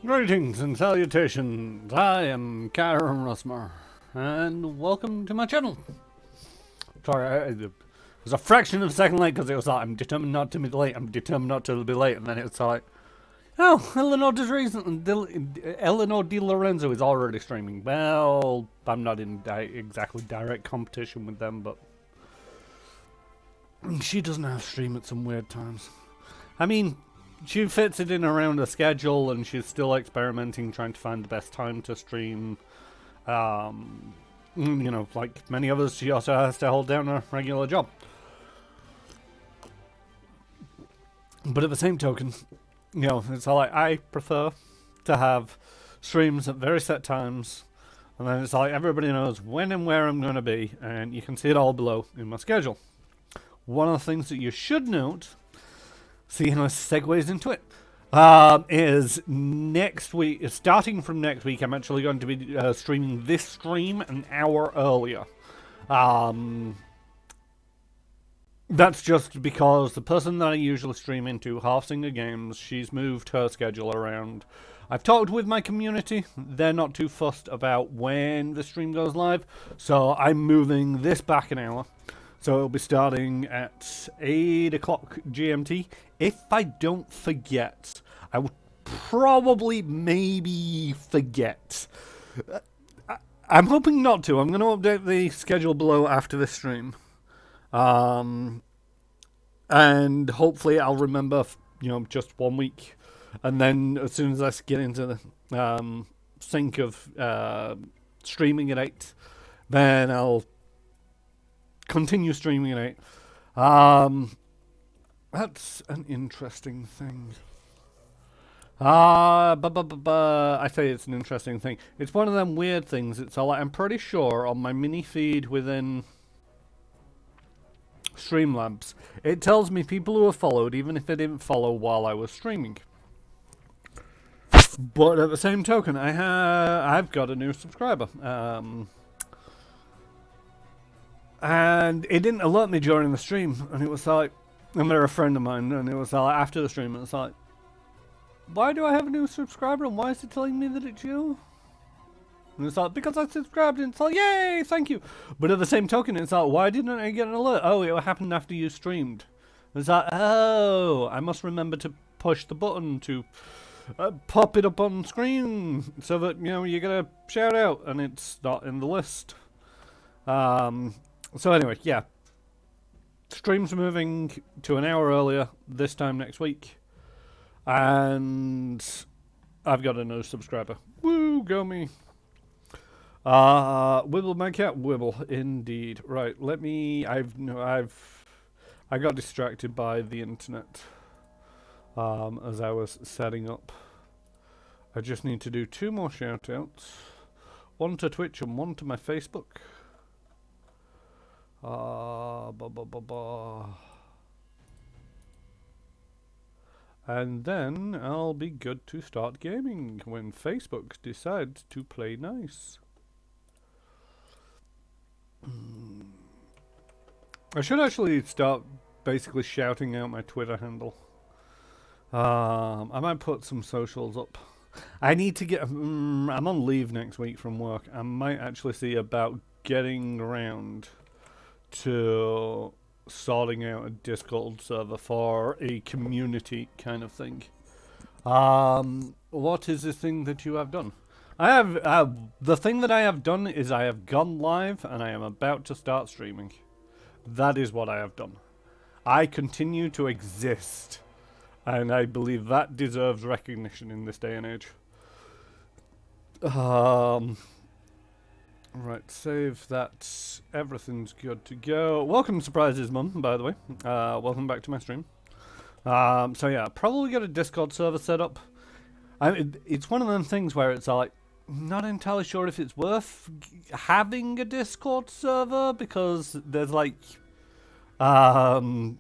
Greetings and salutations, I am Karen Russmer, and welcome to my channel. Sorry, it was a fraction of a second late because it was like, I'm determined not to be late, and then it's like, oh, Eleanor Di Lorenzo is already streaming. Well, I'm not in exactly direct competition with them, but she doesn't have stream at some weird times. I mean, she fits it in around her schedule, and she's still experimenting, trying to find the best time to stream. Like many others, she also has to hold down a regular job. But at the same token, it's all like, I prefer to have streams at very set times, and then it's like everybody knows when and where I'm going to be, and you can see it all below in my schedule. One of the things that you should note, seeing how it segues into it, is next week, starting from next week, I'm actually going to be streaming this stream an hour earlier. That's just because the person that I usually stream into, Halfsinger Games, she's moved her schedule around. I've talked with my community, they're not too fussed about when the stream goes live, so I'm moving this back an hour. So it'll be starting at 8 o'clock GMT. If I don't forget, I will probably maybe forget. I'm hoping not to. I'm going to update the schedule below after this stream. And hopefully I'll remember, just 1 week. And then as soon as I get into the sync of streaming at 8, then I'll continue streaming at 8. That's an interesting thing. I say it's an interesting thing. It's one of them weird things. It's all like, I'm pretty sure on my mini feed within Streamlabs, it tells me people who are followed, even if they didn't follow while I was streaming. But at the same token, I've got a new subscriber. And it didn't alert me during the stream, and it was like, and they're a friend of mine, and it was like, after the stream, it was like, why do I have a new subscriber, and why is it telling me that it's you? And it's like, because I subscribed, and it's like, yay, thank you. But at the same token, it's like, why didn't I get an alert? Oh, it happened after you streamed. And it's like, oh, I must remember to push the button to pop it up on screen, so that, you get a shout out, and it's not in the list. So anyway, yeah. Stream's moving to an hour earlier this time next week. And I've got a new subscriber. Woo, go me. Wibble my cat, wibble, indeed. Right, I got distracted by the internet as I was setting up. I just need to do 2 more shout outs. One to Twitch and one to my Facebook. And then I'll be good to start gaming when Facebook decides to play nice. I should actually start basically shouting out my Twitter handle. I might put some socials up. I need to get... I'm on leave next week from work. I might actually see about getting around to sorting out a Discord server for a community kind of thing. What is the thing that you have done? I have the thing that I have done is I have gone live and I am about to start streaming. That is what I have done. I continue to exist, and I believe that deserves recognition in this day and age. Right, save that. Everything's good to go. Welcome, Surprises Mum, by the way. Welcome back to my stream. So yeah, probably get a Discord server set up. It's one of them things where it's like, not entirely sure if it's worth having a Discord server, because there's like, so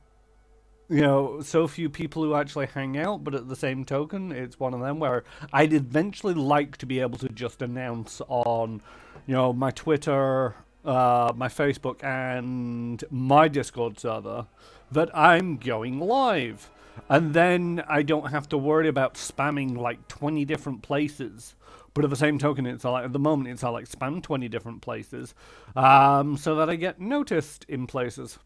few people who actually hang out, but at the same token, it's one of them where I'd eventually like to be able to just announce on, my Twitter, my Facebook, and my Discord server that I'm going live. And then I don't have to worry about spamming like 20 different places. But at the same token, it's like at the moment it's like spam 20 different places, so that I get noticed in places.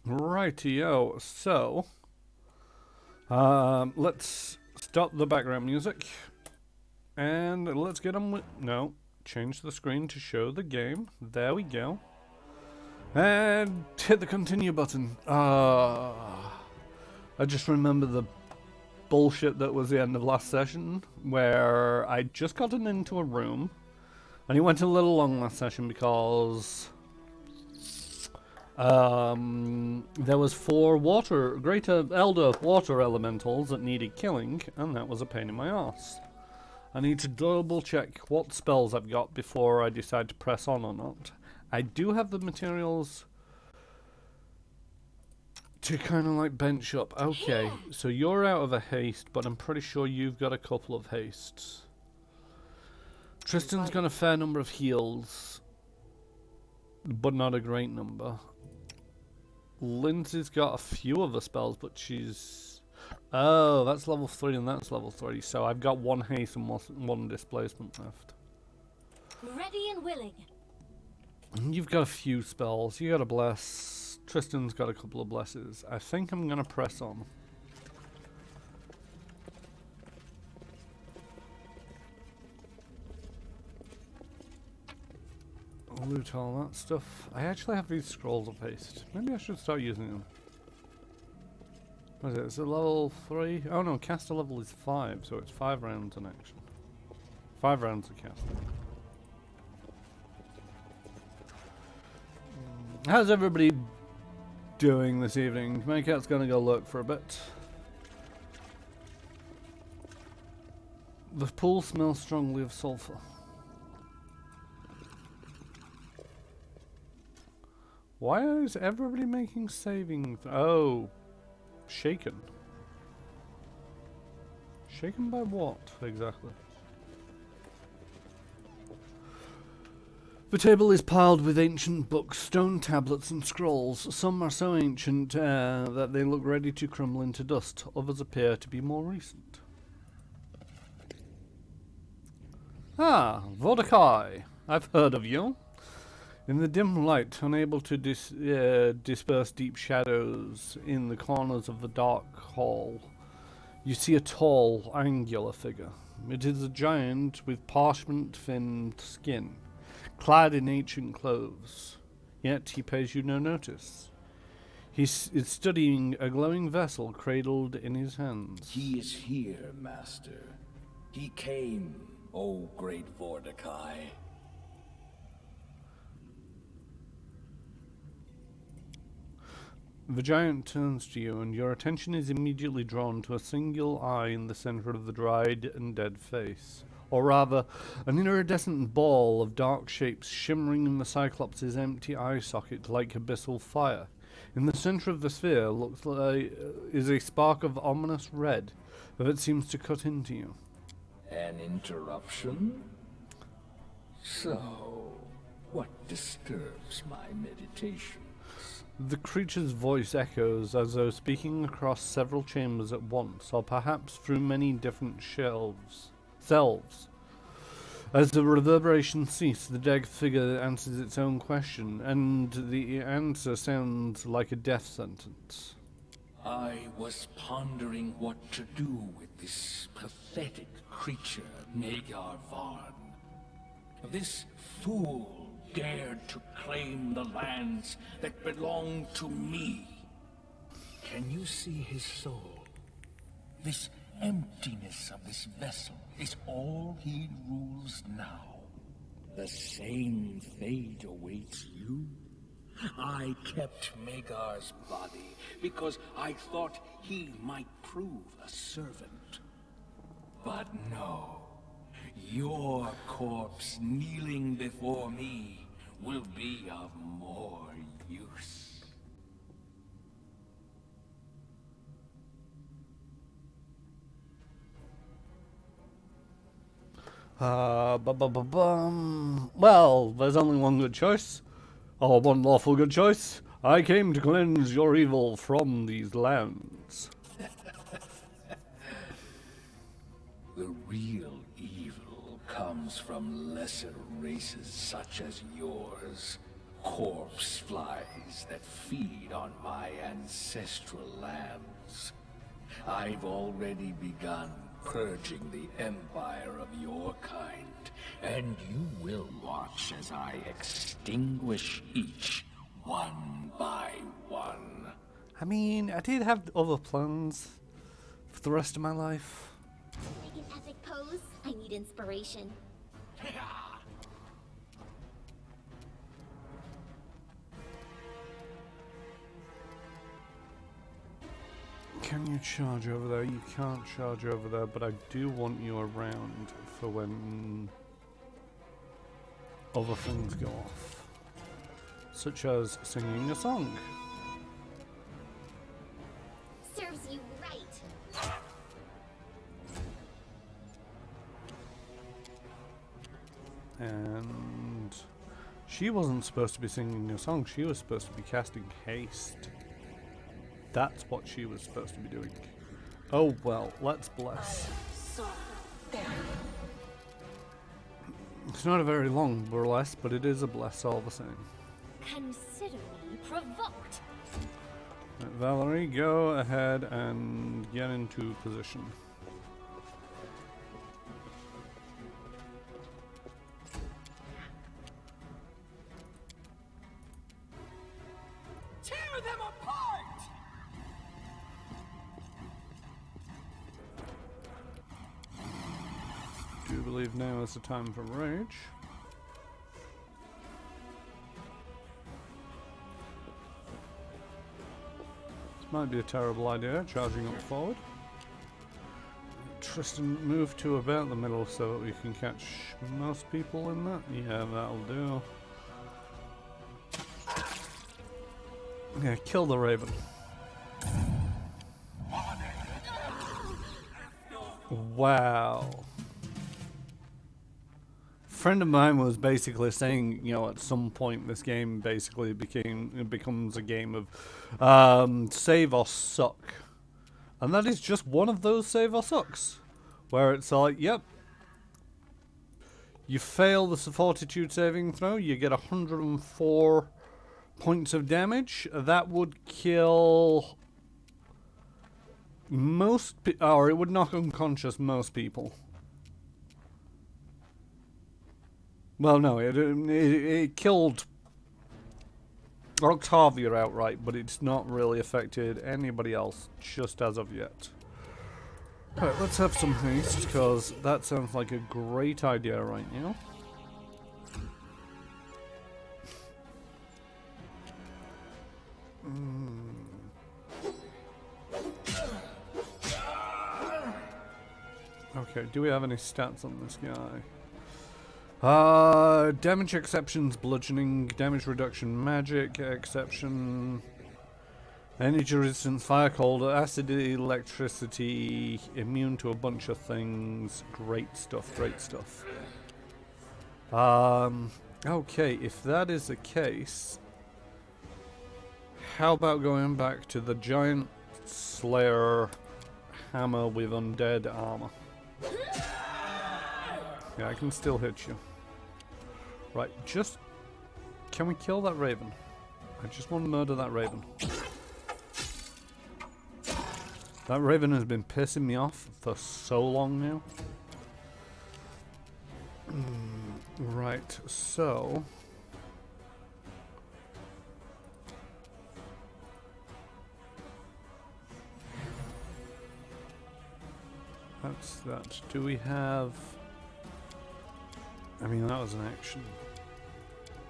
Rightio. So let's stop the background music and let's get on with change the screen to show the game. There we go. And hit the continue button. I just remember the bullshit that was the end of last session, where I just gotten into a room, and it went a little long last session because there was 4 greater elder water elementals that needed killing, and that was a pain in my ass. I need to double check what spells I've got before I decide to press on or not. I do have the materials to kind of like bench up. Okay, so you're out of a haste, but I'm pretty sure you've got a couple of hastes. Tristan's got a fair number of heals, but not a great number. Lindsay's got a few of the spells, but she's... Oh, that's level 3 and that's level 3, so I've got 1 haste and 1 displacement left. Ready and willing. And you've got a few spells. You got a bless. Tristan's got a couple of blesses. I think I'm gonna press on. I'll loot all that stuff. I actually have these scrolls of haste. Maybe I should start using them. What is it? Is it level 3? Oh no, caster level is 5, so it's 5 rounds in action. 5 rounds of casting. How's everybody doing this evening? Maycat's gonna go look for a bit. The pool smells strongly of sulfur. Why is everybody making saving? Oh, shaken. Shaken by what exactly? The table is piled with ancient books, stone tablets and scrolls. Some are so ancient that they look ready to crumble into dust. Others appear to be more recent. Ah, Vodakai. I've heard of you. In the dim light, unable to disperse deep shadows in the corners of the dark hall, you see a tall, angular figure. It is a giant with parchment-finned skin, clad in ancient clothes, yet he pays you no notice. He is studying a glowing vessel cradled in his hands. He is here, Master. He came, O great Vordakai. The giant turns to you, and your attention is immediately drawn to a single eye in the center of the dried and dead face. Or rather, an iridescent ball of dark shapes shimmering in the Cyclops' empty eye socket like abyssal fire. In the center of the sphere is a spark of ominous red that seems to cut into you. An interruption? So, what disturbs my meditation? The creature's voice echoes as though speaking across several chambers at once, or perhaps through many different selves. As the reverberation ceases, the dead figure answers its own question, and the answer sounds like a death sentence. I was pondering what to do with this pathetic creature, Nagar Varn. This fool dared to claim the lands that belong to me. Can you see his soul? This emptiness of this vessel is all he rules now. The same fate awaits you. I kept Magar's body because I thought he might prove a servant. But no. Your corpse kneeling before me will be of more use. Well, there's only one good choice. Or one lawful good choice. I came to cleanse your evil from these lands. real evil comes from lesser races such as yours. Corpse flies that feed on my ancestral lands. I've already begun purging the empire of your kind, and you will watch as I extinguish each one by one. I mean, I did have other plans for the rest of my life. Make an epic pose. I need inspiration. Can you charge over there? You can't charge over there, but I do want you around for when other things go off. Such as singing a song. Serves you right. And she wasn't supposed to be singing a song, she was supposed to be casting haste. That's what she was supposed to be doing. Oh well, let's bless. It's not a very long bless, but it is a bless all the same. Consider me provoked. Right, Valerie, go ahead and get into position. Tear them apart! Do you believe now is the time for rage? This might be a terrible idea, charging up forward. Tristan, move to about the middle so that we can catch most people in that. Yeah, that'll do. Yeah, kill the raven. Wow. A friend of mine was basically saying, you know, at some point this game basically becomes a game of save or suck. And that is just one of those save or sucks. Where it's like, yep. You fail the fortitude saving throw, you get 104 points of damage. That would kill most or it would knock unconscious most people. Well, no, it killed Octavia outright, but it's not really affected anybody else just as of yet. Right, let's have some haste, because that sounds like a great idea right now. Okay, do we have any stats on this guy? Damage exceptions, bludgeoning, damage reduction, magic exception, energy resistance, fire, cold, acid, electricity, immune to a bunch of things. Great stuff, great stuff. Okay, if that is the case, how about going back to the giant slayer hammer with undead armor? Yeah, I can still hit you. Right, just... Can we kill that raven? I just want to murder that raven. That raven has been pissing me off for so long now. Right, so... That's that. Do we have... I mean, that was an action.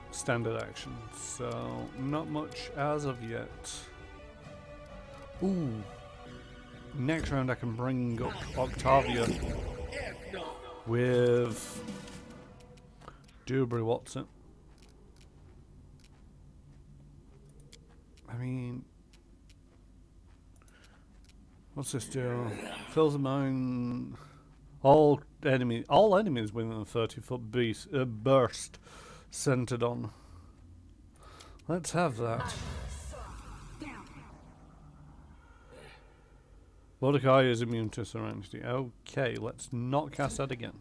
Standard action. So, not much as of yet. Ooh. Next round I can bring up Octavia with Dewberry Watson. I mean... What's this do? Fills a mine. All enemies within a 30-foot burst centered on. Let's have that. Mordecai is immune to Serenity. Okay, let's not cast that again.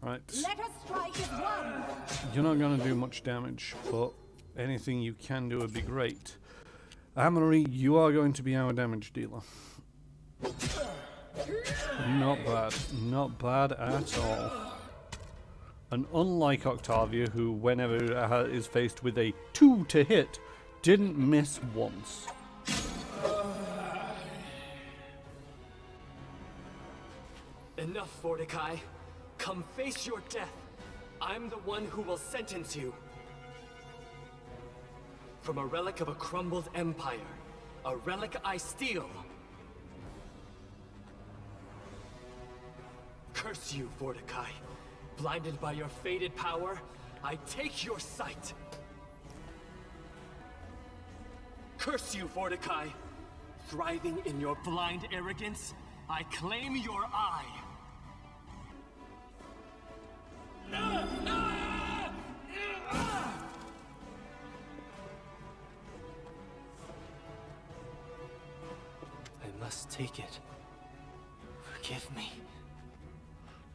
Right. Let us strike as one. You're not going to do much damage, but anything you can do would be great. Amory, you are going to be our damage dealer. Not bad. Not bad at all. And unlike Octavia, who whenever is faced with a 2 to hit, didn't miss once. Enough, Mordecai. Come face your death. I'm the one who will sentence you. From a relic of a crumbled empire, a relic I steal. Curse you, Mordecai. Blinded by your faded power, I take your sight. Curse you, Mordecai. Thriving in your blind arrogance, I claim your eye. I must take it. Forgive me.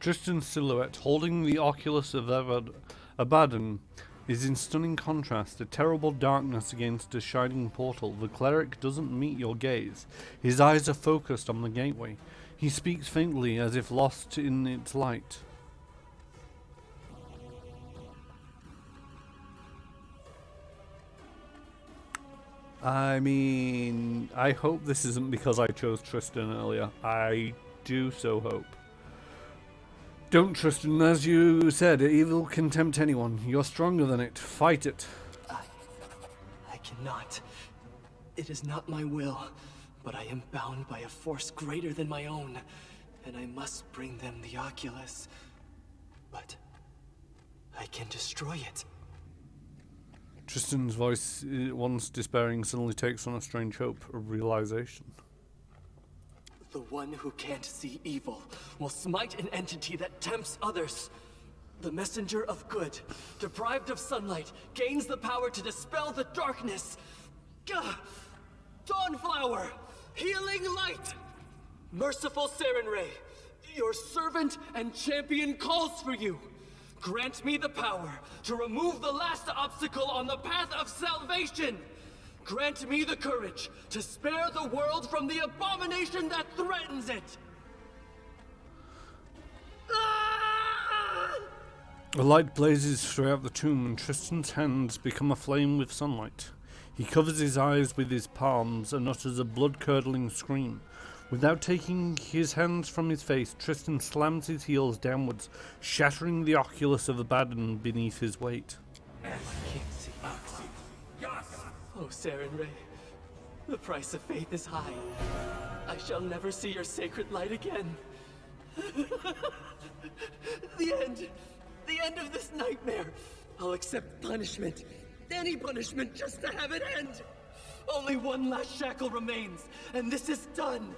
Tristan's silhouette, holding the oculus of Abaddon, is in stunning contrast, a terrible darkness against a shining portal. The cleric doesn't meet your gaze. His eyes are focused on the gateway. He speaks faintly, as if lost in its light. I mean, I hope this isn't because I chose Tristan earlier. I do so hope. Don't, Tristan. As you said, evil can tempt anyone. You're stronger than it. Fight it. I cannot. It is not my will, but I am bound by a force greater than my own, and I must bring them the Oculus. But I can destroy it. Tristan's voice, once despairing, suddenly takes on a strange hope, a realization. The one who can't see evil will smite an entity that tempts others. The messenger of good, deprived of sunlight, gains the power to dispel the darkness. Gah! Dawnflower, healing light! Merciful Sarenrae, your servant and champion calls for you. Grant me the power to remove the last obstacle on the path of salvation. Grant me the courage to spare the world from the abomination that threatens it. A light blazes throughout the tomb, and Tristan's hands become aflame with sunlight. He covers his eyes with his palms and utters a blood-curdling scream. Without taking his hands from his face, Tristan slams his heels downwards, shattering the oculus of Abaddon beneath his weight. I can't see. Oh, Sarenrae, the price of faith is high. I shall never see your sacred light again. The end of this nightmare. I'll accept punishment, any punishment, just to have it end. Only one last shackle remains, and this is done.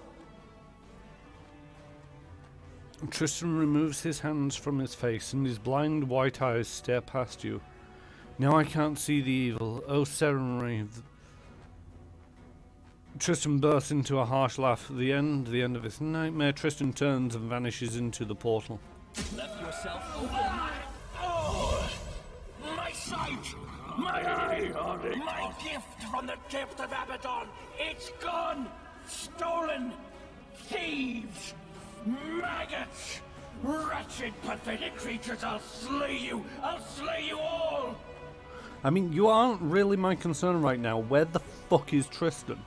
Tristan removes his hands from his face, and his blind white eyes stare past you. Now I can't see the evil. Oh, Sarenrae. Tristan bursts into a harsh laugh. The end of this nightmare. Tristan turns and vanishes into the portal. Left yourself open. Oh, my sight! My eye! My gift from the depth of Abaddon! It's gone! Stolen! Thieves! Maggots! Wretched, pathetic creatures! I'll slay you! I'll slay you all! I mean, you aren't really my concern right now. Where the fuck is Tristan?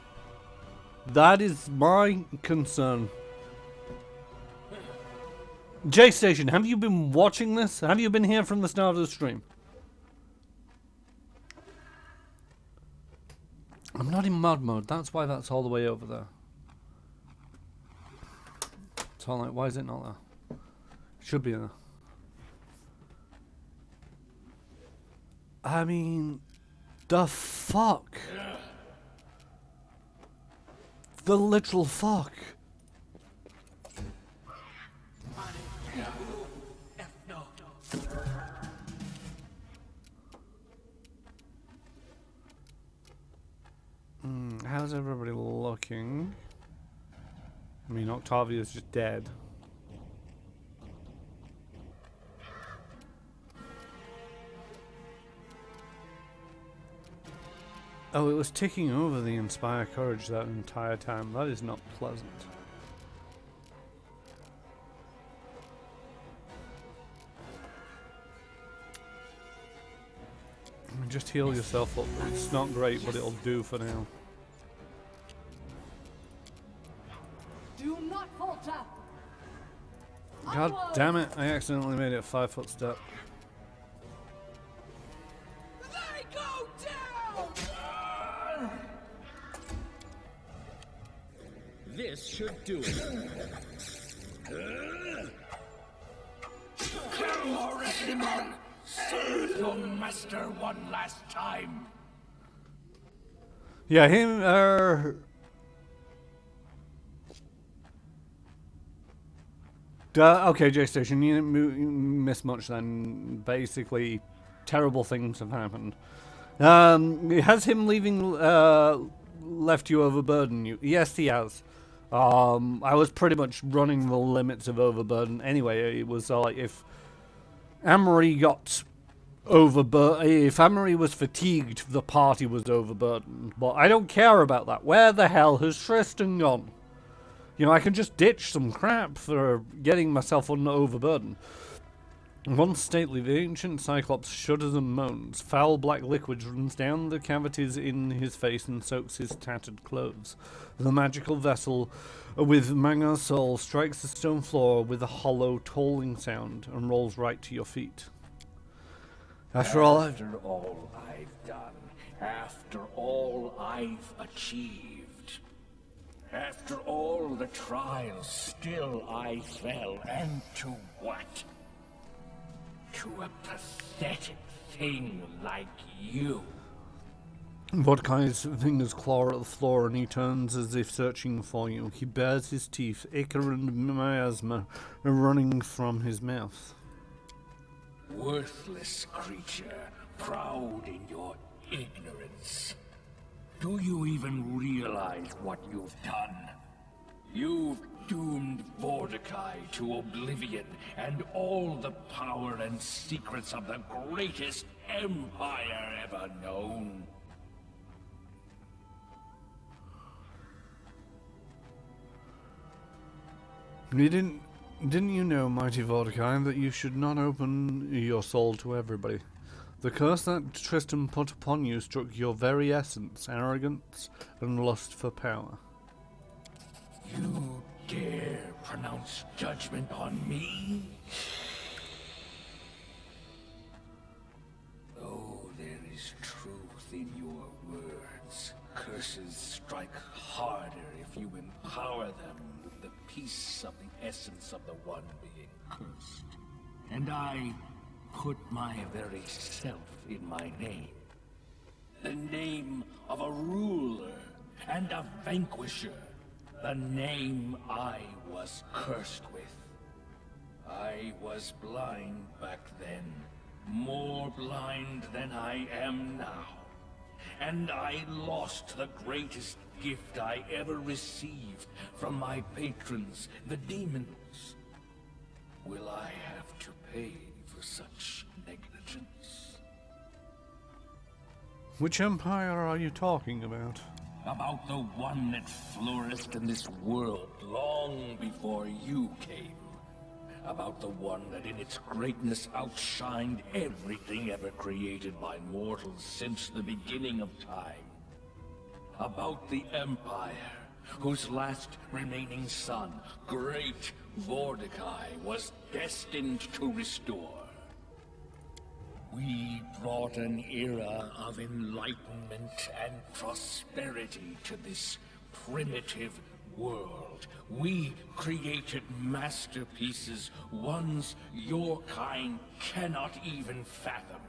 That is my concern. J-Station, have you been watching this? Have you been here from the start of the stream? I'm not in mod mode. That's why that's all the way over there. So I'm like, why is it not there? It should be there. I mean, the fuck? The literal fuck. How's everybody looking? I mean, Octavia's just dead. Oh, it was ticking over the Inspire Courage that entire time. That is not pleasant. I mean, just heal yourself up. It's not great, but it'll do for now. Do not falter. God Onward! damn it, I accidentally made it a 5-foot step. They go down! This should do it. Come already, man! Serve your master one last time! Yeah, him, okay, J-Station, you didn't miss much then. Basically, terrible things have happened. Has him leaving left you overburden you? Yes, he has. I was pretty much running the limits of overburden anyway. It was like if Amory got overburdened, if Amory was fatigued, the party was overburdened. But I don't care about that. Where the hell has Tristan gone? You know, I can just ditch some crap for getting myself overburdened. Once stately, the ancient Cyclops shudders and moans. Foul black liquid runs down the cavities in his face and soaks his tattered clothes. The magical vessel with Manga's soul strikes the stone floor with a hollow, tolling sound and rolls right to your feet. After all I've done, after all I've achieved, after all the trials, still I fell, and to what? To a pathetic thing like you. Vodkai's fingers claw at the floor and he turns as if searching for you. He bares his teeth, ichor and miasma running from his mouth. Worthless creature, proud in your ignorance. Do you even realize what you've done? You've doomed Mordecai to oblivion and all the power and secrets of the greatest empire ever known. Didn't you know, mighty Mordecai, that you should not open your soul to everybody? The curse that Tristan put upon you struck your very essence, arrogance and lust for power. You dare pronounce judgment on me? Oh, there is truth in your words. Curses strike harder if you empower them with the piece of the essence of the one being cursed. And I put my very self in my name. The name of a ruler and a vanquisher. The name I was cursed with. I was blind back then, more blind than I am now. And I lost the greatest gift I ever received from my patrons, the demons. Will I have to pay for such negligence? Which empire are you talking about? About the one that flourished in this world long before you came. About the one that in its greatness outshined everything ever created by mortals since the beginning of time. About the Empire, whose last remaining son, Great Mordecai, was destined to restore. We brought an era of enlightenment and prosperity to this primitive world. We created masterpieces, ones your kind cannot even fathom.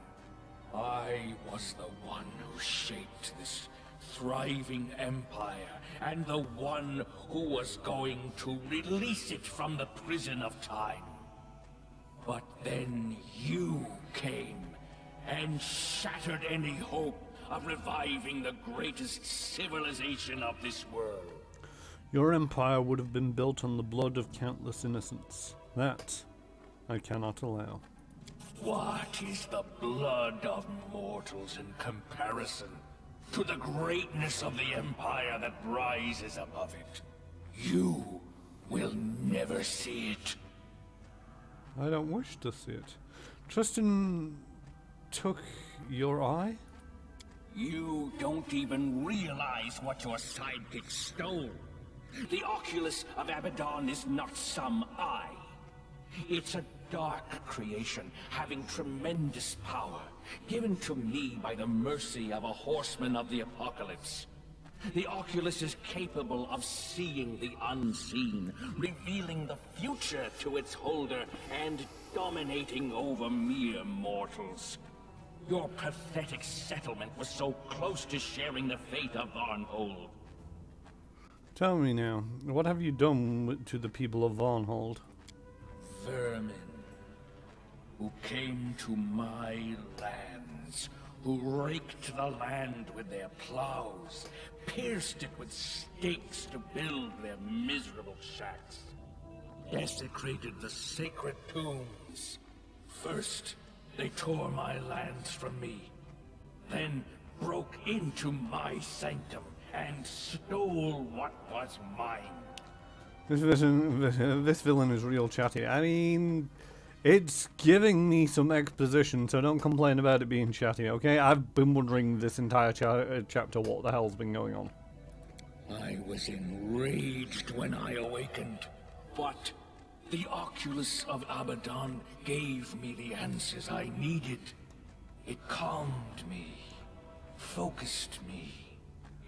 I was the one who shaped this thriving empire, and the one who was going to release it from the prison of time. But then you came and shattered any hope of reviving the greatest civilization of this world. Your empire would have been built on the blood of countless innocents. That I cannot allow. What is the blood of mortals in comparison to the greatness of the empire that rises above it? You will never see it. I don't wish to see it. Tristan took your eye? You don't even realize what your sidekick stole. The Oculus of Abaddon is not some eye. It's a dark creation having tremendous power, given to me by the mercy of a horseman of the apocalypse. The Oculus is capable of seeing the unseen, revealing the future to its holder, and dominating over mere mortals. Your pathetic settlement was so close to sharing the fate of Varnhold. Tell me now, what have you done to the people of Varnhold? Vermin, who came to my lands, who raked the land with their plows, pierced it with stakes to build their miserable shacks, desecrated the sacred tombs. First, they tore my lands from me, then broke into my sanctum and stole what was mine. This villain is real chatty. I mean, it's giving me some exposition, so don't complain about it being chatty, okay? I've been wondering this entire chapter what the hell's been going on. I was enraged when I awakened, but the Oculus of Abaddon gave me the answers I needed. It calmed me, focused me.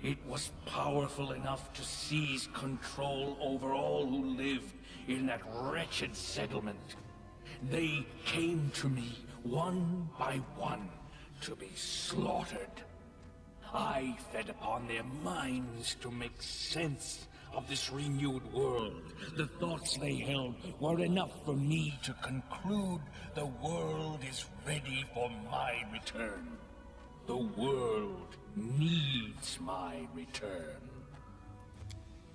It was powerful enough to seize control over all who lived in that wretched settlement. They came to me, one by one, to be slaughtered. I fed upon their minds to make sense of this renewed world. The thoughts they held were enough for me to conclude the world is ready for my return. The world needs my return.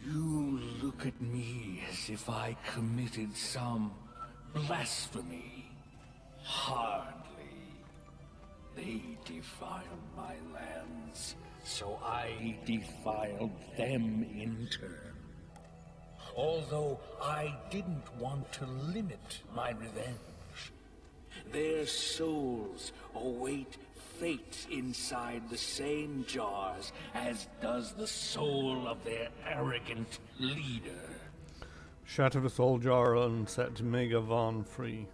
You look at me as if I committed some blasphemy. Hardly. They defiled my lands, so I defiled them in turn. Although I didn't want to limit my revenge. Their souls await fate inside the same jars as does the soul of their arrogant leader. Shatter the soul jar and set Mega Van free.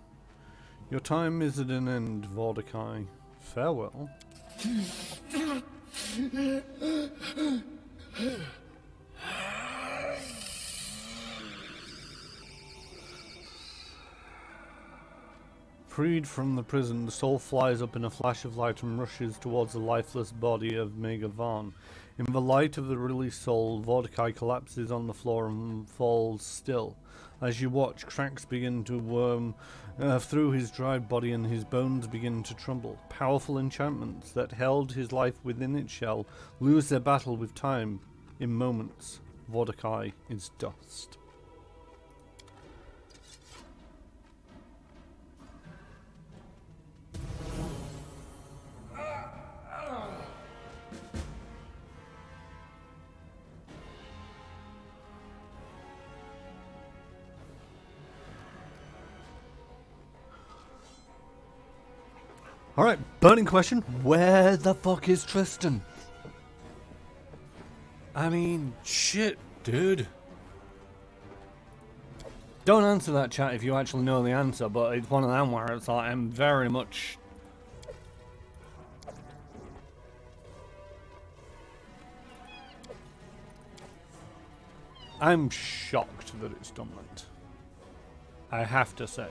Your time is at an end, Mordecai. Farewell. Freed from the prison, the soul flies up in a flash of light and rushes towards the lifeless body of Mega Van. In the light of the released soul, Mordecai collapses on the floor and falls still. As you watch, cracks begin to worm through his dried body and his bones begin to tremble. Powerful enchantments that held his life within its shell lose their battle with time. In moments, Mordecai is dust. Alright, burning question. Where the fuck is Tristan? I mean, shit, dude. Don't answer that, chat, if you actually know the answer, but it's one of them where it's like, I'm very much... I'm shocked that it's done that. I have to say.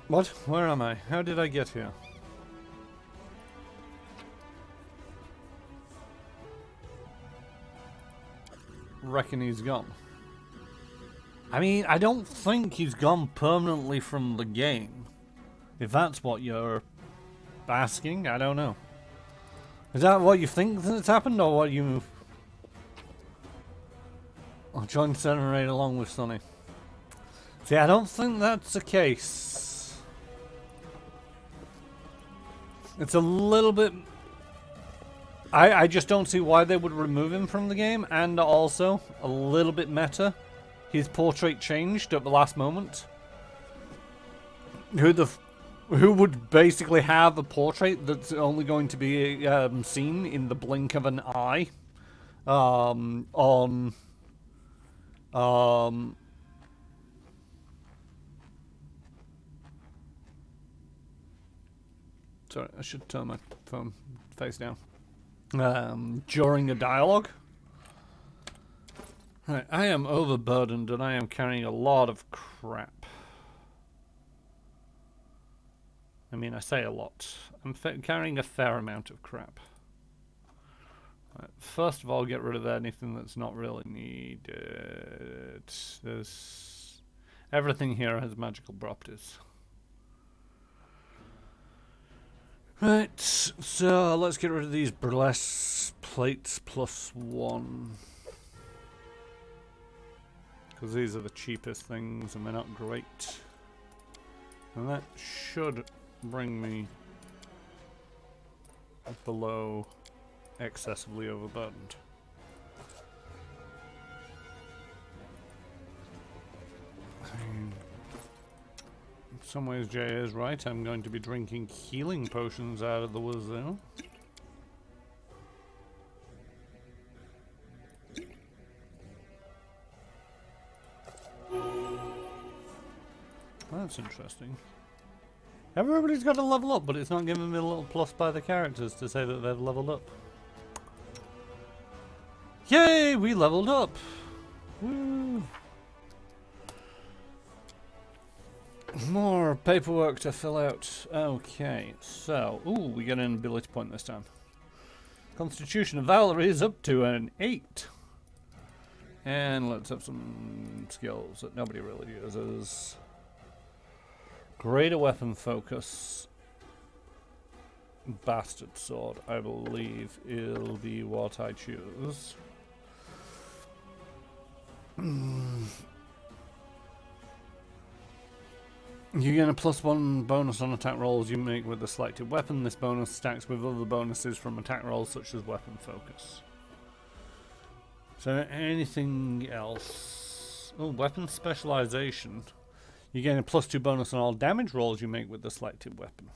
What? Where am I? How did I get here? Reckon he's gone. I mean, I don't think he's gone permanently from the game. If that's what you're asking, I don't know. Is that what you think that's happened, or what you I'll join Center Raid along with Sonny. See, I don't think that's the case. It's a little bit... I just don't see why they would remove him from the game, and also, a little bit meta, his portrait changed at the last moment. Who would basically have a portrait that's only going to be seen in the blink of an eye on... Sorry, I should turn my phone face down. During a dialogue. Right, I am overburdened and I am carrying a lot of crap. I mean, I say a lot. I'm carrying a fair amount of crap. Right, first of all, get rid of anything that's not really needed. Everything here has magical properties. Right, so let's get rid of these burlesque plates +1. Because these are the cheapest things and they're not great. And that should bring me below excessively overburdened. In some ways Jay is right, I'm going to be drinking healing potions out of the wazoo. That's interesting. Everybody's got to level up, but it's not giving me a little plus by the characters to say that they've leveled up. Yay, we leveled up! Woo! More paperwork to fill out. Okay, so... Ooh, we get an ability point this time. Constitution of Valerie is up to an 8. And let's have some skills that nobody really uses. Greater weapon focus. Bastard sword, I believe, will be what I choose. You get a +1 bonus on attack rolls you make with the selected weapon. This bonus stacks with other bonuses from attack rolls such as weapon focus. So anything else? Oh, weapon specialization. You gain a +2 bonus on all damage rolls you make with the selected weapon.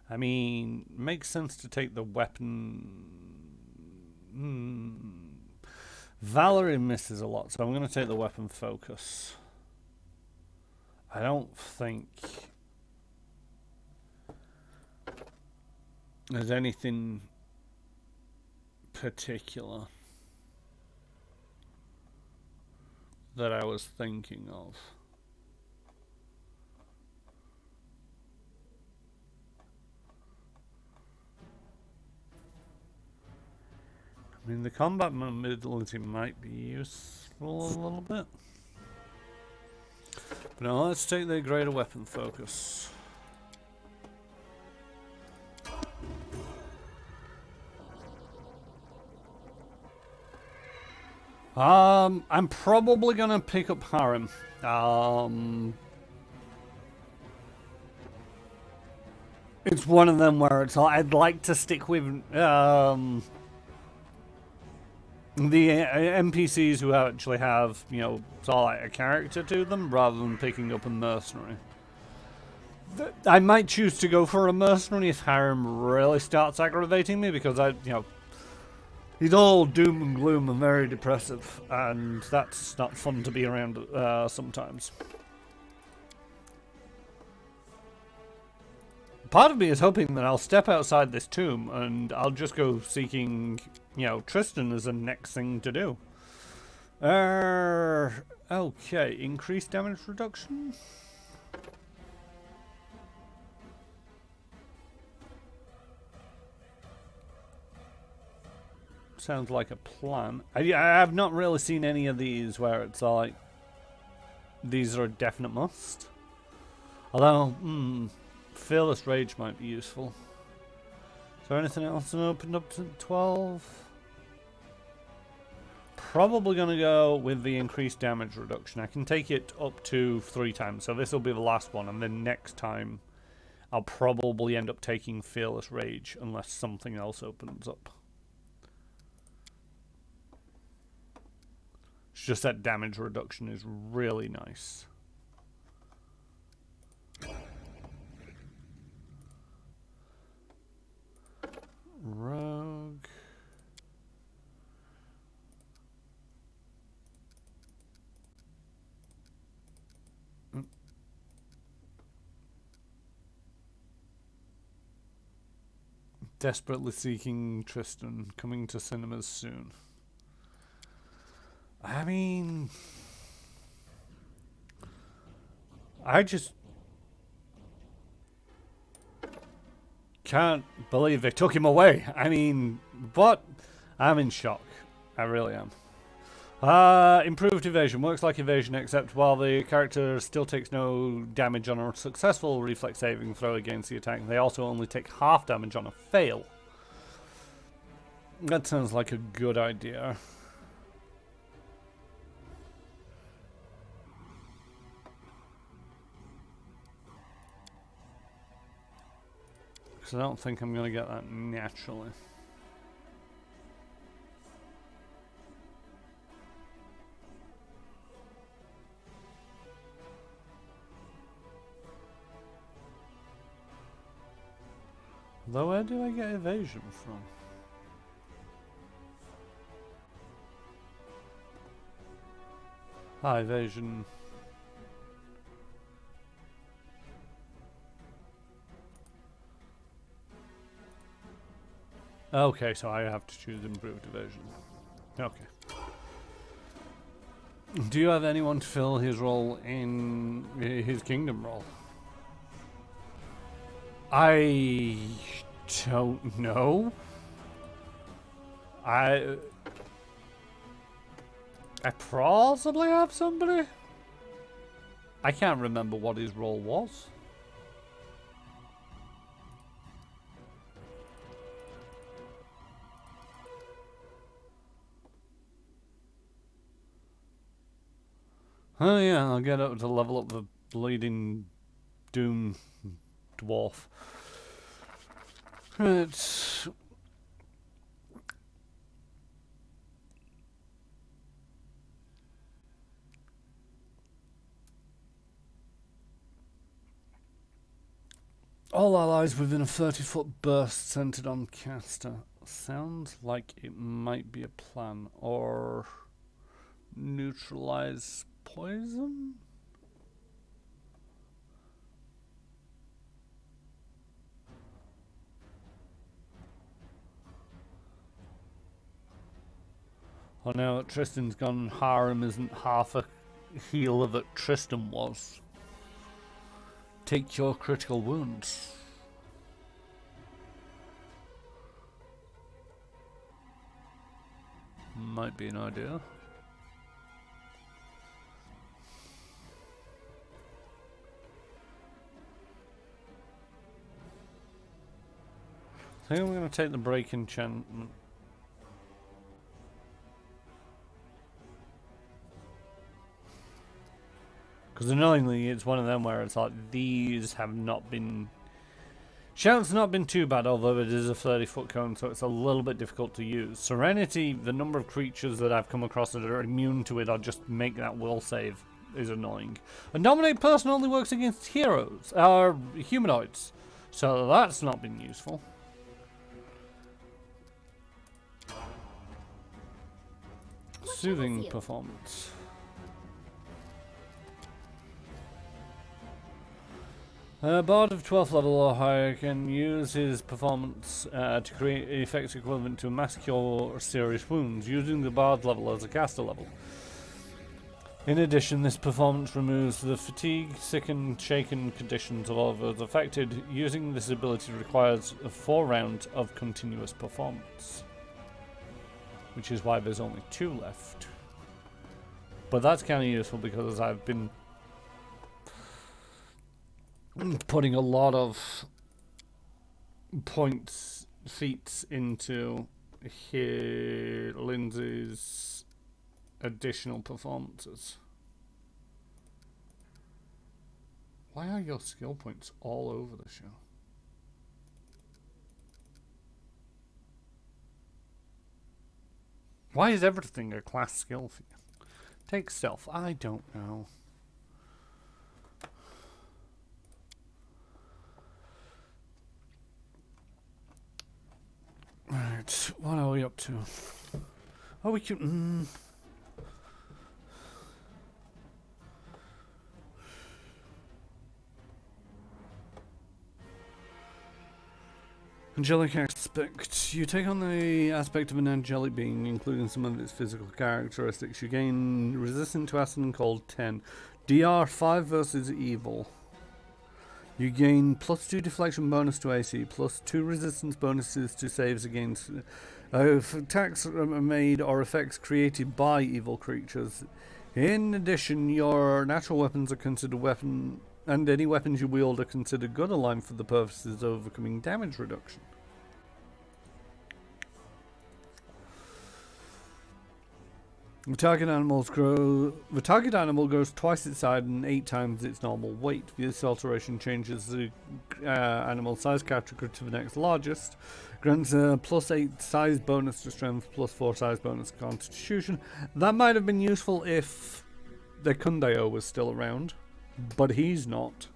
I mean, makes sense to take the weapon. Valerie misses a lot, so I'm going to take the weapon focus. I don't think there's anything particular that I was thinking of. I mean, the combat mobility might be useful a little bit. But now let's take the greater weapon focus. I'm probably gonna pick up Harem. It's one of them where it's I'd like to stick with the NPCs who actually have, you know, sort of like a character to them, rather than picking up a mercenary. I might choose to go for a mercenary if Harem really starts aggravating me, because he's all doom and gloom and very depressive, and that's not fun to be around sometimes. Part of me is hoping that I'll step outside this tomb and I'll just go seeking, Tristan as the next thing to do. Okay, increased damage reduction. Sounds like a plan. I have not really seen any of these where it's like these are a definite must. Although, Fearless Rage might be useful. Is there anything else that opened up to 12? Probably going to go with the increased damage reduction. I can take it up to 3 times, so this will be the last one, and then next time I'll probably end up taking Fearless Rage unless something else opens up. It's just that damage reduction is really nice. Rogue. Desperately Seeking Tristan, coming to cinemas soon. I mean, I just can't believe they took him away. I mean, what? I'm in shock. I really am. Improved evasion. Works like evasion, except while the character still takes no damage on a successful reflex saving throw against the attack, they also only take half damage on a fail. That sounds like a good idea. Because I don't think I'm going to get that naturally. Though where do I get evasion from? Evasion. Okay, so I have to choose improved evasion. Okay. Do you have anyone to fill his role in his kingdom role? I don't know. I possibly have somebody. I can't remember what his role was. Oh yeah, I'll get up to level up the bleeding doom dwarf. It's all allies within a 30-foot burst centered on caster. Sounds like it might be a plan. Or neutralize poison? Oh no, Tristan's gone. Harem isn't half a healer that Tristan was. Take your critical wounds. Might be an idea. I think I'm going to take the break enchantment. Because annoyingly, it's one of them where it's like, these have not been... Shout's not been too bad, although it is a 30-foot cone, so it's a little bit difficult to use. Serenity, the number of creatures that I've come across that are immune to it or just make that will save is annoying. A Dominate person only works against heroes, or humanoids, so that's not been useful. Soothing performance. A bard of 12th level or higher can use his performance to create effects equivalent to mass cure or serious wounds, using the bard level as a caster level. In addition, this performance removes the fatigue, sicken, shaken conditions of all of those affected. Using this ability requires 4 rounds of continuous performance, which is why there's only 2 left. But that's kind of useful because I've been putting a lot of points feats into here Lindsay's additional performances. Why are your skill points all over the show? Why is everything a class skill for you? Take stealth. I don't know. Right, what are we up to? Oh, we can... Angelic aspect. You take on the aspect of an angelic being, including some of its physical characteristics. You gain resistance to acid and cold 10. DR 5 versus evil. You gain +2 deflection bonus to AC, +2 resistance bonuses to saves against attacks made or effects created by evil creatures. In addition, your natural weapons are considered weapon, and any weapons you wield are considered good aligned for the purposes of overcoming damage reduction. The target animal grows twice its size and 8 times its normal weight. This alteration changes the animal size category to the next largest. Grants a +8 size bonus to strength, +4 size bonus to constitution. That might have been useful if the Kundeo was still around, but he's not.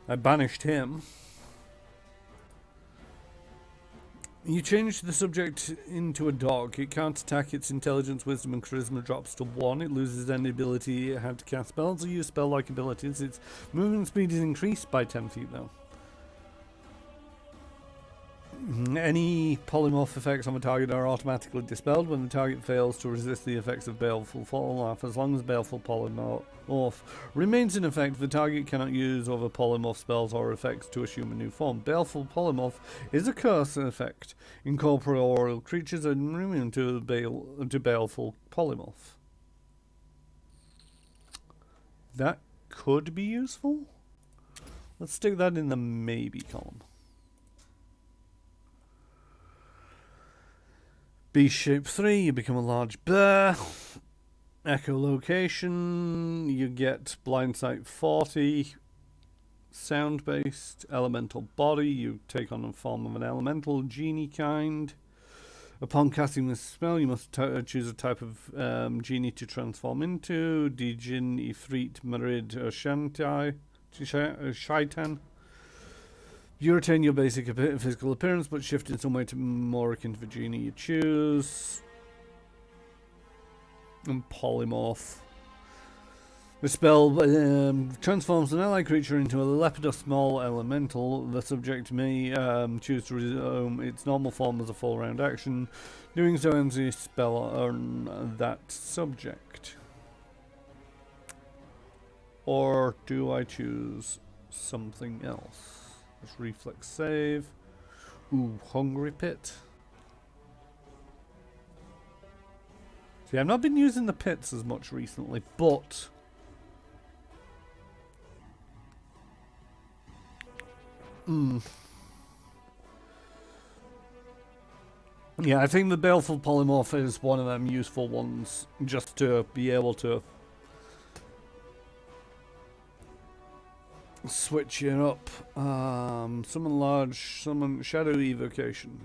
I banished him. You change the subject into a dog. It can't attack. Its intelligence, wisdom, and charisma drops to 1. It loses any ability it had to cast spells or use spell-like abilities. Its movement speed is increased by 10 feet, though. Any polymorph effects on the target are automatically dispelled when the target fails to resist the effects of Baleful Polymorph. As long as Baleful Polymorph remains in effect, the target cannot use other polymorph spells or effects to assume a new form. Baleful Polymorph is a curse effect. Incorporeal creatures are immune to Baleful Polymorph. That could be useful. Let's stick that in the maybe column. Beast shape 3, you become a large bear. Echolocation, you get blind sight 40. Sound based. Elemental body, you take on the form of an elemental genie kind. Upon casting this spell, you must choose a type of genie to transform into. Djinn, Ifrit, Marid, or Shaitan. You retain your basic physical appearance, but shift in some way to more akin to the genie you choose. And polymorph. The spell transforms an allied creature into a leopard or small elemental. The subject may choose to resume its normal form as a full round action. Doing so ends the spell on that subject. Or do I choose something else? Let's reflex save. Ooh, Hungry Pit. See, I've not been using the pits as much recently, but yeah, I think the Baleful Polymorph is one of them useful ones, just to be able to switch it up. Summon large, summon shadow evocation.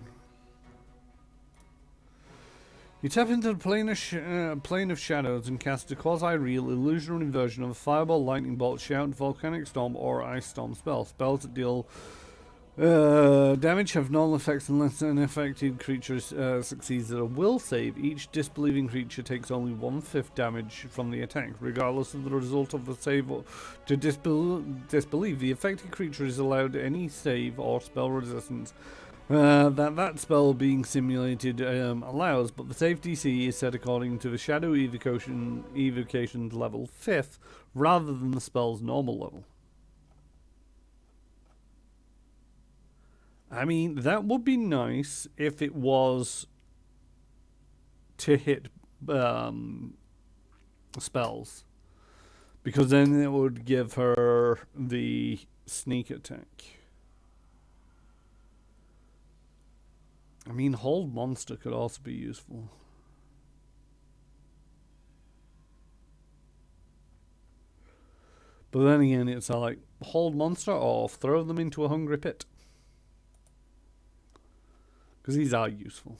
You tap into the plane of shadows and cast a quasi-real illusionary version of a fireball, lightning bolt, shout, volcanic storm, or ice storm spell. Spells that deal damage have null effects unless an affected creature succeeds at a will save. Each disbelieving creature takes only 1/5 damage from the attack, regardless of the result of the save. To disbelieve, the affected creature is allowed any save or spell resistance that spell being simulated allows, but the save DC is set according to the shadow evocation's level 5th, rather than the spell's normal level. I mean, that would be nice if it was to hit spells, because then it would give her the sneak attack. I mean, Hold Monster could also be useful. But then again, it's like, Hold Monster or throw them into a Hungry Pit. Because these are useful.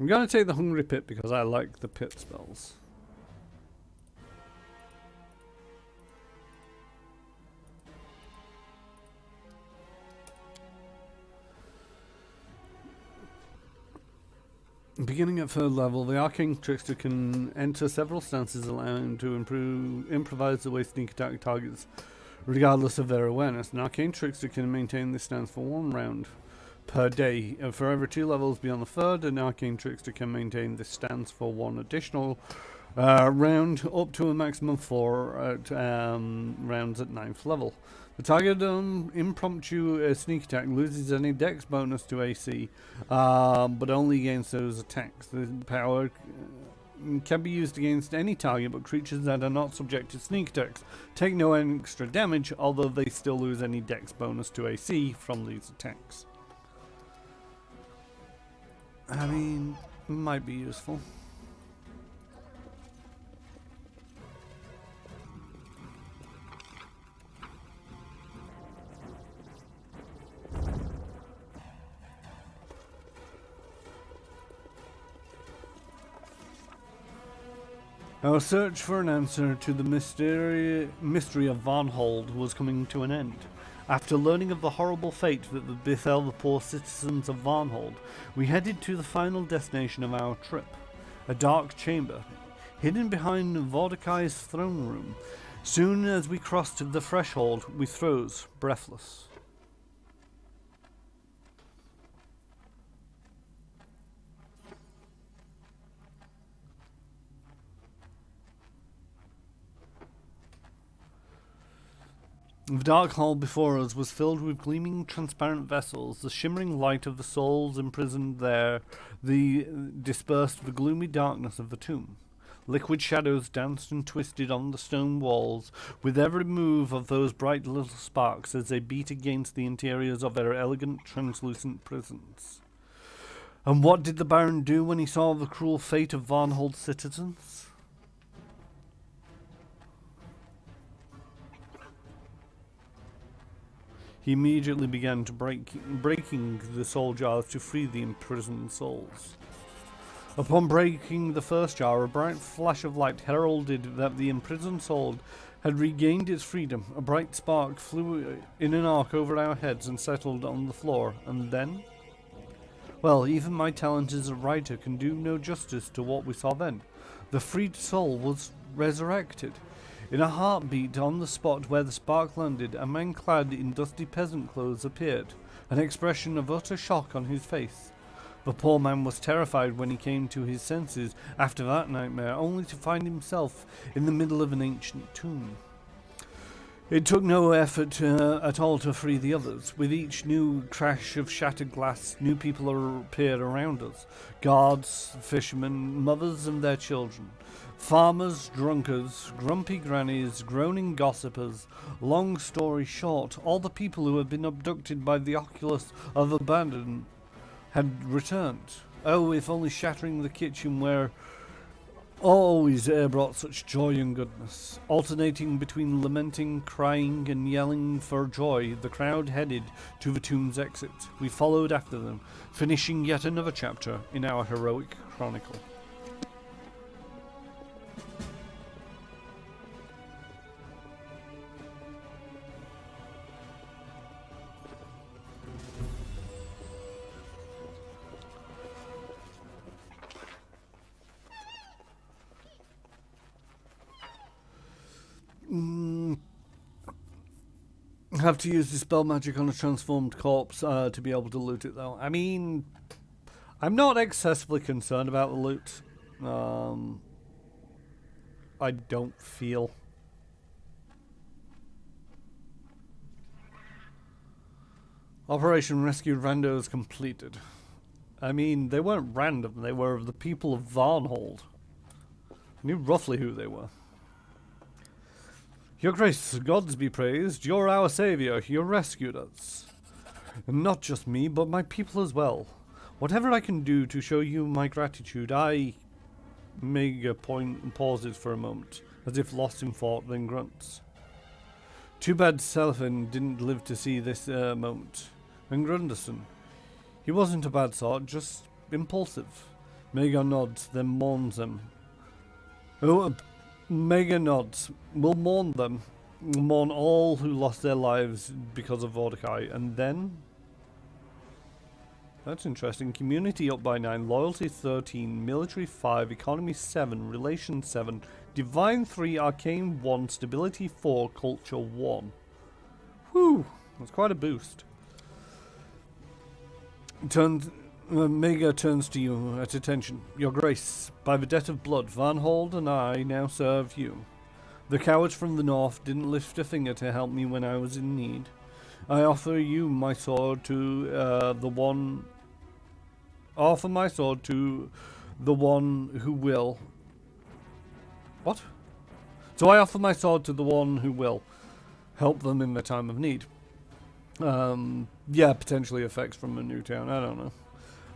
I'm going to take the Hungry Pit because I like the pit spells. Beginning at 3rd level, the Arcane Trickster can enter several stances, allowing him to improvise the way sneak attack targets, regardless of their awareness. An Arcane Trickster can maintain this stance for 1 round per day. For every 2 levels beyond the 3rd, an Arcane Trickster can maintain this stance for 1 additional round, up to a maximum of 4 rounds at 9th level. The target impromptu sneak attack loses any dex bonus to AC, but only against those attacks. The power can be used against any target, but creatures that are not subject to sneak attacks take no extra damage, although they still lose any dex bonus to AC from these attacks. I mean, might be useful. Our search for an answer to the mystery of Varnhold was coming to an end. After learning of the horrible fate that befell the poor citizens of Varnhold, we headed to the final destination of our trip, a dark chamber, hidden behind Mordecai's throne room. Soon as we crossed the threshold, we froze, breathless. The dark hall before us was filled with gleaming transparent vessels. The shimmering light of the souls imprisoned there dispersed the gloomy darkness of the tomb. Liquid shadows danced and twisted on the stone walls with every move of those bright little sparks as they beat against the interiors of their elegant, translucent prisons. And what did the Baron do when he saw the cruel fate of Varnhold's citizens? He immediately began to breaking the soul jars to free the imprisoned souls. Upon breaking the first jar, a bright flash of light heralded that the imprisoned soul had regained its freedom. A bright spark flew in an arc over our heads and settled on the floor, and then? Well, even my talent as a writer can do no justice to what we saw then. The freed soul was resurrected. In a heartbeat, on the spot where the spark landed, a man clad in dusty peasant clothes appeared, an expression of utter shock on his face. The poor man was terrified when he came to his senses after that nightmare, only to find himself in the middle of an ancient tomb. It took no effort at all to free the others. With each new crash of shattered glass, new people appeared around us. Guards, fishermen, mothers and their children. Farmers, drunkards, grumpy grannies, groaning gossipers. Long story short, all the people who had been abducted by the oculus of abandon had returned. Oh, if only shattering the kitchen where always air brought such joy and goodness. Alternating between lamenting, crying, and yelling for joy, the crowd headed to the tomb's exit. We followed after them, finishing yet another chapter in our heroic chronicle. Have to use the spell magic on a transformed corpse to be able to loot it, though. I mean, I'm not excessively concerned about the loot. I don't feel. Operation Rescue Randos completed. I mean, they weren't random. They were the people of Varnhold. I knew roughly who they were. Your Grace, gods be praised, you're our saviour, you rescued us. And not just me, but my people as well. Whatever I can do to show you my gratitude, I... Mega point and pauses for a moment, as if lost in thought, then grunts. Too bad Selfin didn't live to see this moment. And Grunderson. He wasn't a bad sort, just impulsive. Mega nods, then mourns them. Oh, Mega nods. We'll mourn them. We'll mourn all who lost their lives because of Mordecai. And then... That's interesting. Community up by 9, loyalty 13, military 5, economy 7, relation 7, divine 3, arcane 1, stability 4, culture 1. Whew, that's quite a boost. Mega turns to you at attention. Your Grace, by the debt of blood, Van Hold and I now serve you. The cowards from the north didn't lift a finger to help me when I was in need. I offer you my sword to the one... Offer my sword to the one who will... What? So I offer my sword to the one who will help them in their time of need. Yeah, potentially effects from a new town, I don't know.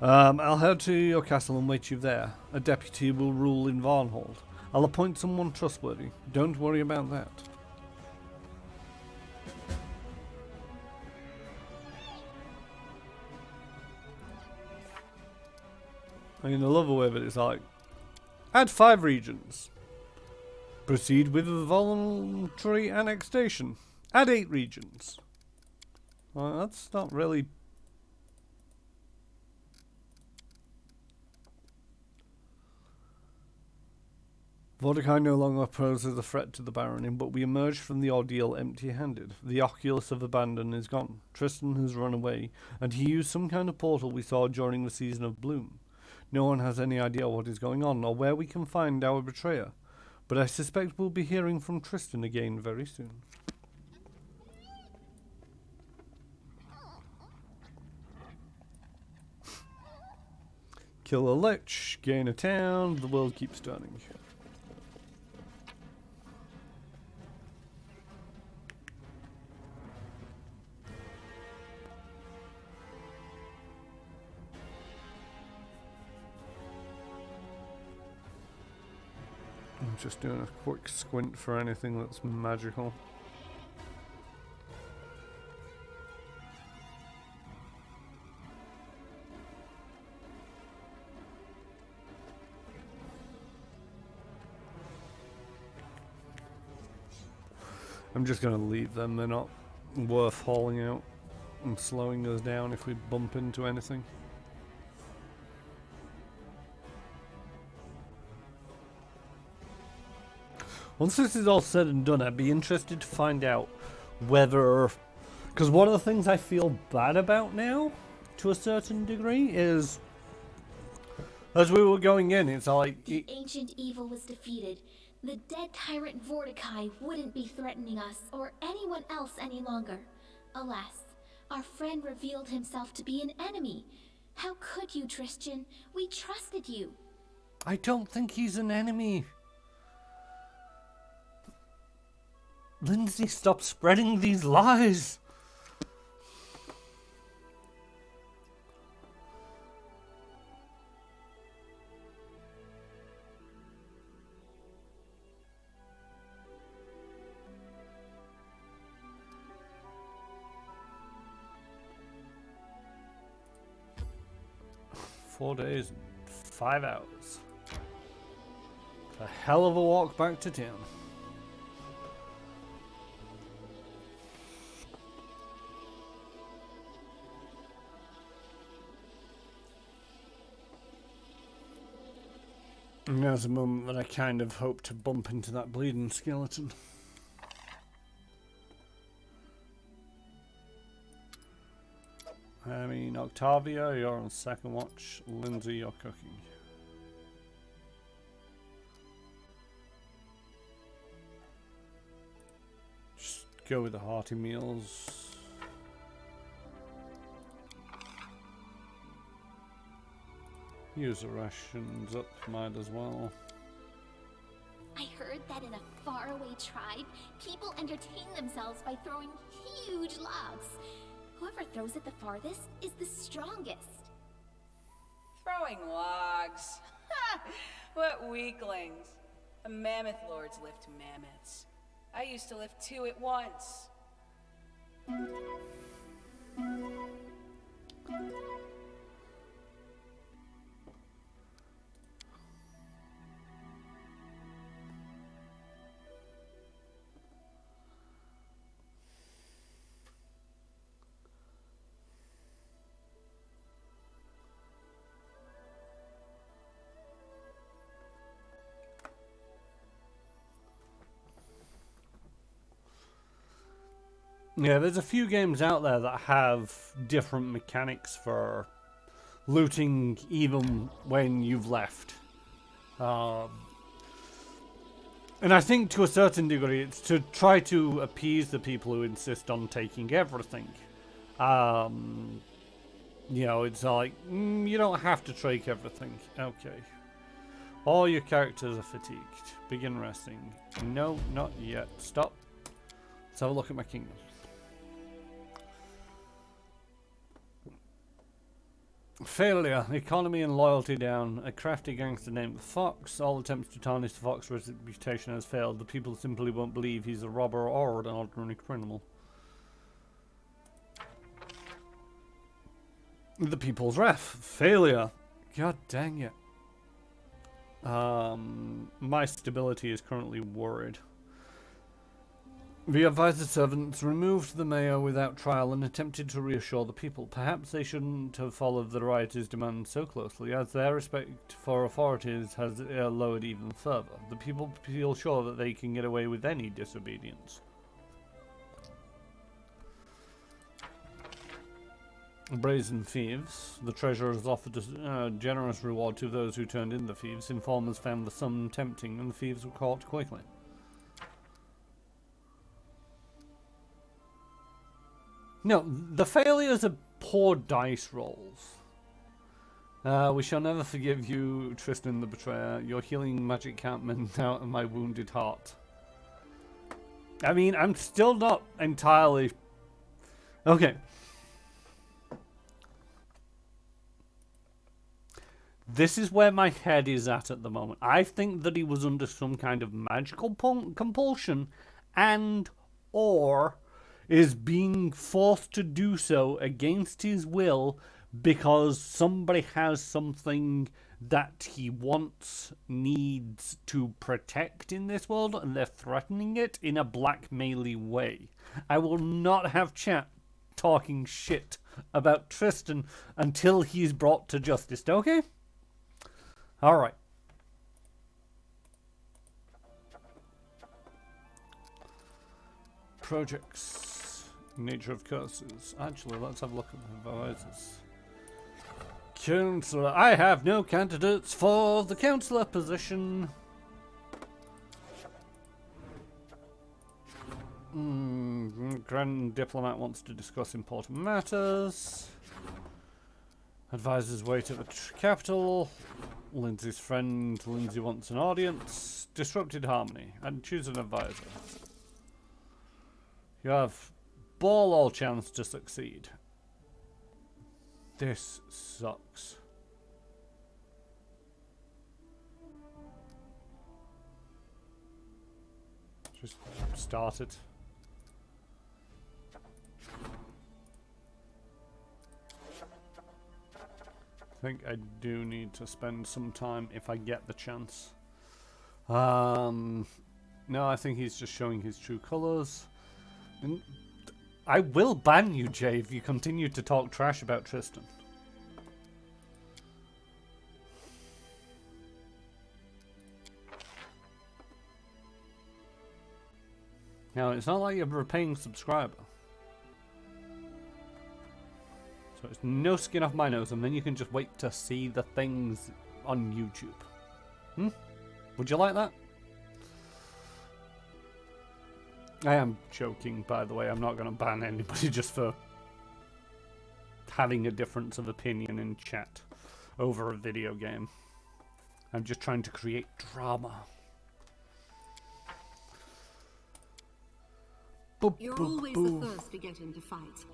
I'll head to your castle and wait you there. A deputy will rule in Varnhold. I'll appoint someone trustworthy. Don't worry about that. I mean, I love the way that it's like, add 5 regions. Proceed with voluntary annexation. Add 8 regions. Well, that's not really... Mordecai no longer poses a threat to the Baronin, but we emerge from the ordeal empty-handed. The oculus of abandon is gone. Tristan has run away, and he used some kind of portal we saw during the Season of Bloom. No one has any idea what is going on, or where we can find our betrayer. But I suspect we'll be hearing from Tristan again very soon. Kill a lich, gain a town, the world keeps turning. I'm just doing a quick squint for anything that's magical. I'm just going to leave them. They're not worth hauling out and slowing us down if we bump into anything. Once this is all said and done, I'd be interested to find out whether... Because one of the things I feel bad about now, to a certain degree, is... As we were going in, it's like... The ancient evil was defeated. The dead tyrant Mordecai wouldn't be threatening us or anyone else any longer. Alas, our friend revealed himself to be an enemy. How could you, Tristan? We trusted you. I don't think he's an enemy. Lindsay, stop spreading these lies. Four days and 5 hours. A hell of a walk back to town. And there's a moment that I kind of hope to bump into that bleeding skeleton. I mean, Octavia, you're on second watch. Lindsay, you're cooking. Just go with the hearty meals. Use the rations up, might as well. I heard that in a faraway tribe, people entertain themselves by throwing huge logs. Whoever throws it the farthest is the strongest. Throwing logs. Ha! What weaklings. The mammoth lords lift mammoths. I used to lift 2 at once. Yeah, there's a few games out there that have different mechanics for looting even when you've left. And I think to a certain degree it's to try to appease the people who insist on taking everything. You know, it's like, you don't have to take everything. Okay. All your characters are fatigued. Begin resting. No, not yet. Stop. Let's have a look at my kingdom. Failure. Economy and loyalty down. A crafty gangster named the Fox. All attempts to tarnish the Fox's reputation has failed. The people simply won't believe he's a robber or an ordinary criminal. The People's Wrath. Failure. God dang it. My stability is currently worried. The advisor servants removed the mayor without trial and attempted to reassure the people. Perhaps they shouldn't have followed the rioters' demands so closely, as their respect for authorities has lowered even further. The people feel sure that they can get away with any disobedience. Brazen thieves. The treasurer has offered a generous reward to those who turned in the thieves. Informers found the sum tempting and the thieves were caught quickly. No, the failures are poor dice rolls. We shall never forgive you, Tristan the Betrayer. Your healing magic can't mend out of my wounded heart. I mean, I'm still not entirely... Okay. This is where my head is at the moment. I think that he was under some kind of magical compulsion and or is being forced to do so against his will because somebody has something that he wants, needs to protect in this world, and they're threatening it in a blackmaily way. I will not have chat talking shit about Tristan until he's brought to justice, okay? Alright. Projects. Nature of curses. Actually, let's have a look at the advisors. Councillor. I have no candidates for the councillor position. Grand Diplomat wants to discuss important matters. Advisors wait at the capital. Lindsay's friend Lindsay wants an audience. Disrupted harmony. And choose an advisor. You have ball all chance to succeed. This sucks. Just start it. I think I do need to spend some time if I get the chance. No, I think he's just showing his true colours. And I will ban you, Jay, if you continue to talk trash about Tristan. Now, it's not like you're a paying subscriber. So it's no skin off my nose, and then you can just wait to see the things on YouTube. Would you like that? I am joking, by the way. I'm not going to ban anybody just for having a difference of opinion in chat over a video game. I'm just trying to create drama. You're always the first to get into fights.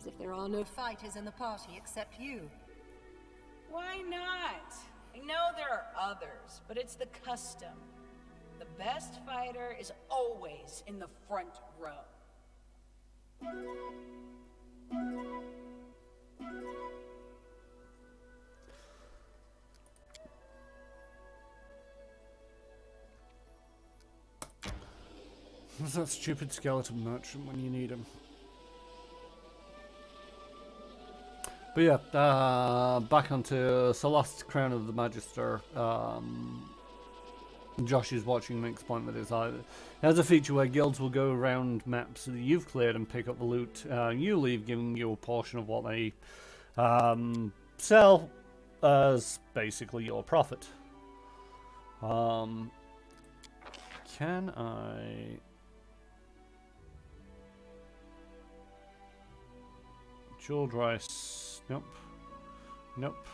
As if there are no fighters in the party except you. Why not? I know there are others, but it's the custom. The best fighter is always in the front row. Who's that stupid skeleton merchant when you need him? But yeah, back onto Celeste, Crown of the Magister. Josh is watching makes point that it's either. It has a feature where guilds will go around maps that you've cleared and pick up the loot you leave, giving you a portion of what they sell as basically your profit. Can I... Jeweled rice. Nope. Nope.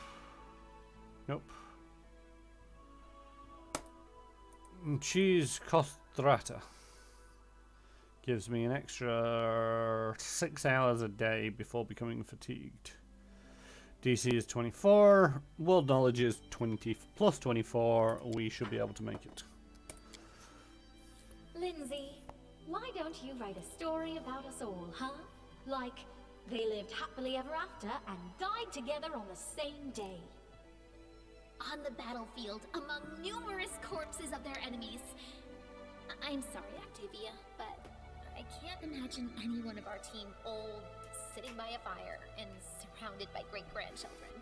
Nope. Cheese costrata gives me an extra 6 hours a day before becoming fatigued. DC is 24. World knowledge is 20 plus 24. We should be able to make it. Lindsay, why don't you write a story about us all, huh? Like, they lived happily ever after and died together on the same day. On the battlefield, among numerous corpses of their enemies. I'm sorry, Octavia, but I can't imagine any one of our team old, sitting by a fire, and surrounded by great-grandchildren.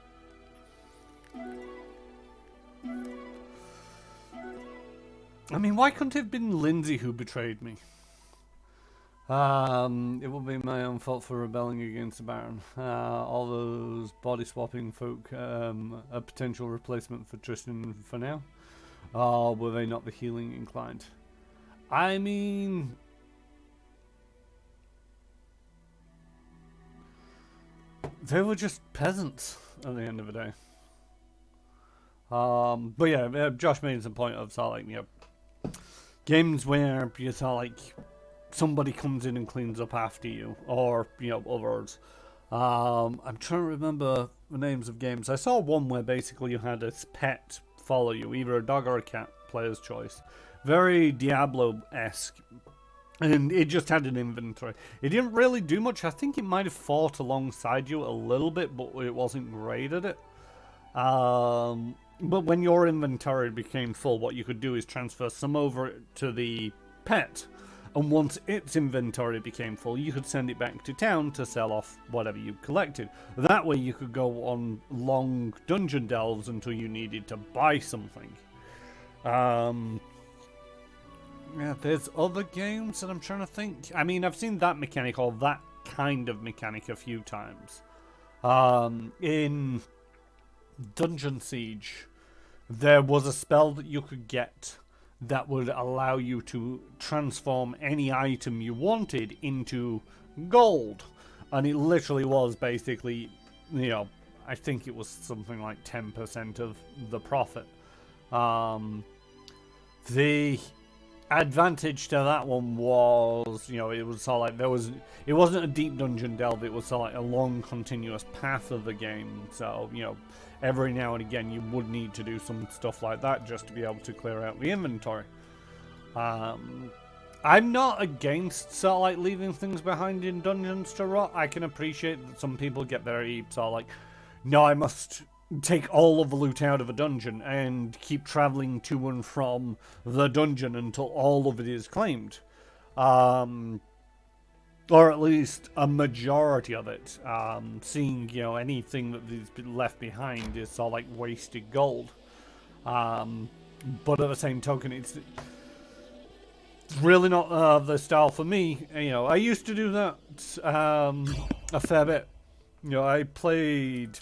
I mean, why couldn't it have been Lindsay who betrayed me? It would be my own fault for rebelling against the Baron. All those body-swapping folk, a potential replacement for Tristan for now. Or were they not the healing inclined? I mean... they were just peasants at the end of the day. But yeah, Josh made some point of sort of like, you know, games where you sort of like somebody comes in and cleans up after you, or you know, others. I'm trying to remember the names of games. I saw one where basically you had a pet follow you, either a dog or a cat, player's choice. Very Diablo-esque. And it just had an inventory. It didn't really do much. I think it might have fought alongside you a little bit, but it wasn't great at it. But when your inventory became full, what you could do is transfer some over to the pet. And once its inventory became full, you could send it back to town to sell off whatever you collected. That way you could go on long dungeon delves until you needed to buy something. Yeah, there's other games that I'm trying to think. I mean, I've seen that mechanic, or that kind of mechanic, a few times. In Dungeon Siege, there was a spell that you could get that would allow you to transform any item you wanted into gold. And it literally was basically, you know, I think it was something like 10% of the profit. The advantage to that one was, you know, it was sort of like it wasn't a deep dungeon delve, it was sort of like a long continuous path of the game. So, you know, every now and again you would need to do some stuff like that just to be able to clear out the inventory. I'm not against sort of like leaving things behind in dungeons to rot. I can appreciate that some people get very sort of like, no, I must take all of the loot out of a dungeon and keep traveling to and from the dungeon until all of it is claimed. Or at least a majority of it. Seeing, you know, anything that is left behind is sort of like wasted gold. But at the same token, it's really not the style for me. You know, I used to do that a fair bit. You know, I played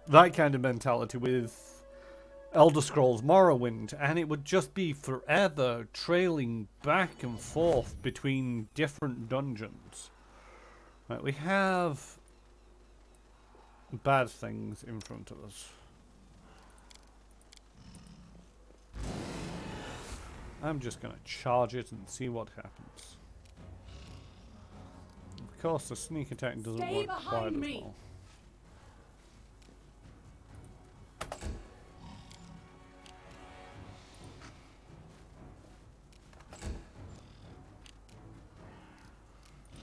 that kind of mentality with Elder Scrolls Morrowind, and it would just be forever trailing back and forth between different dungeons. Right, we have bad things in front of us. I'm just going to charge it and see what happens. course, the sneak attack doesn't Stay work quite behind as me. well.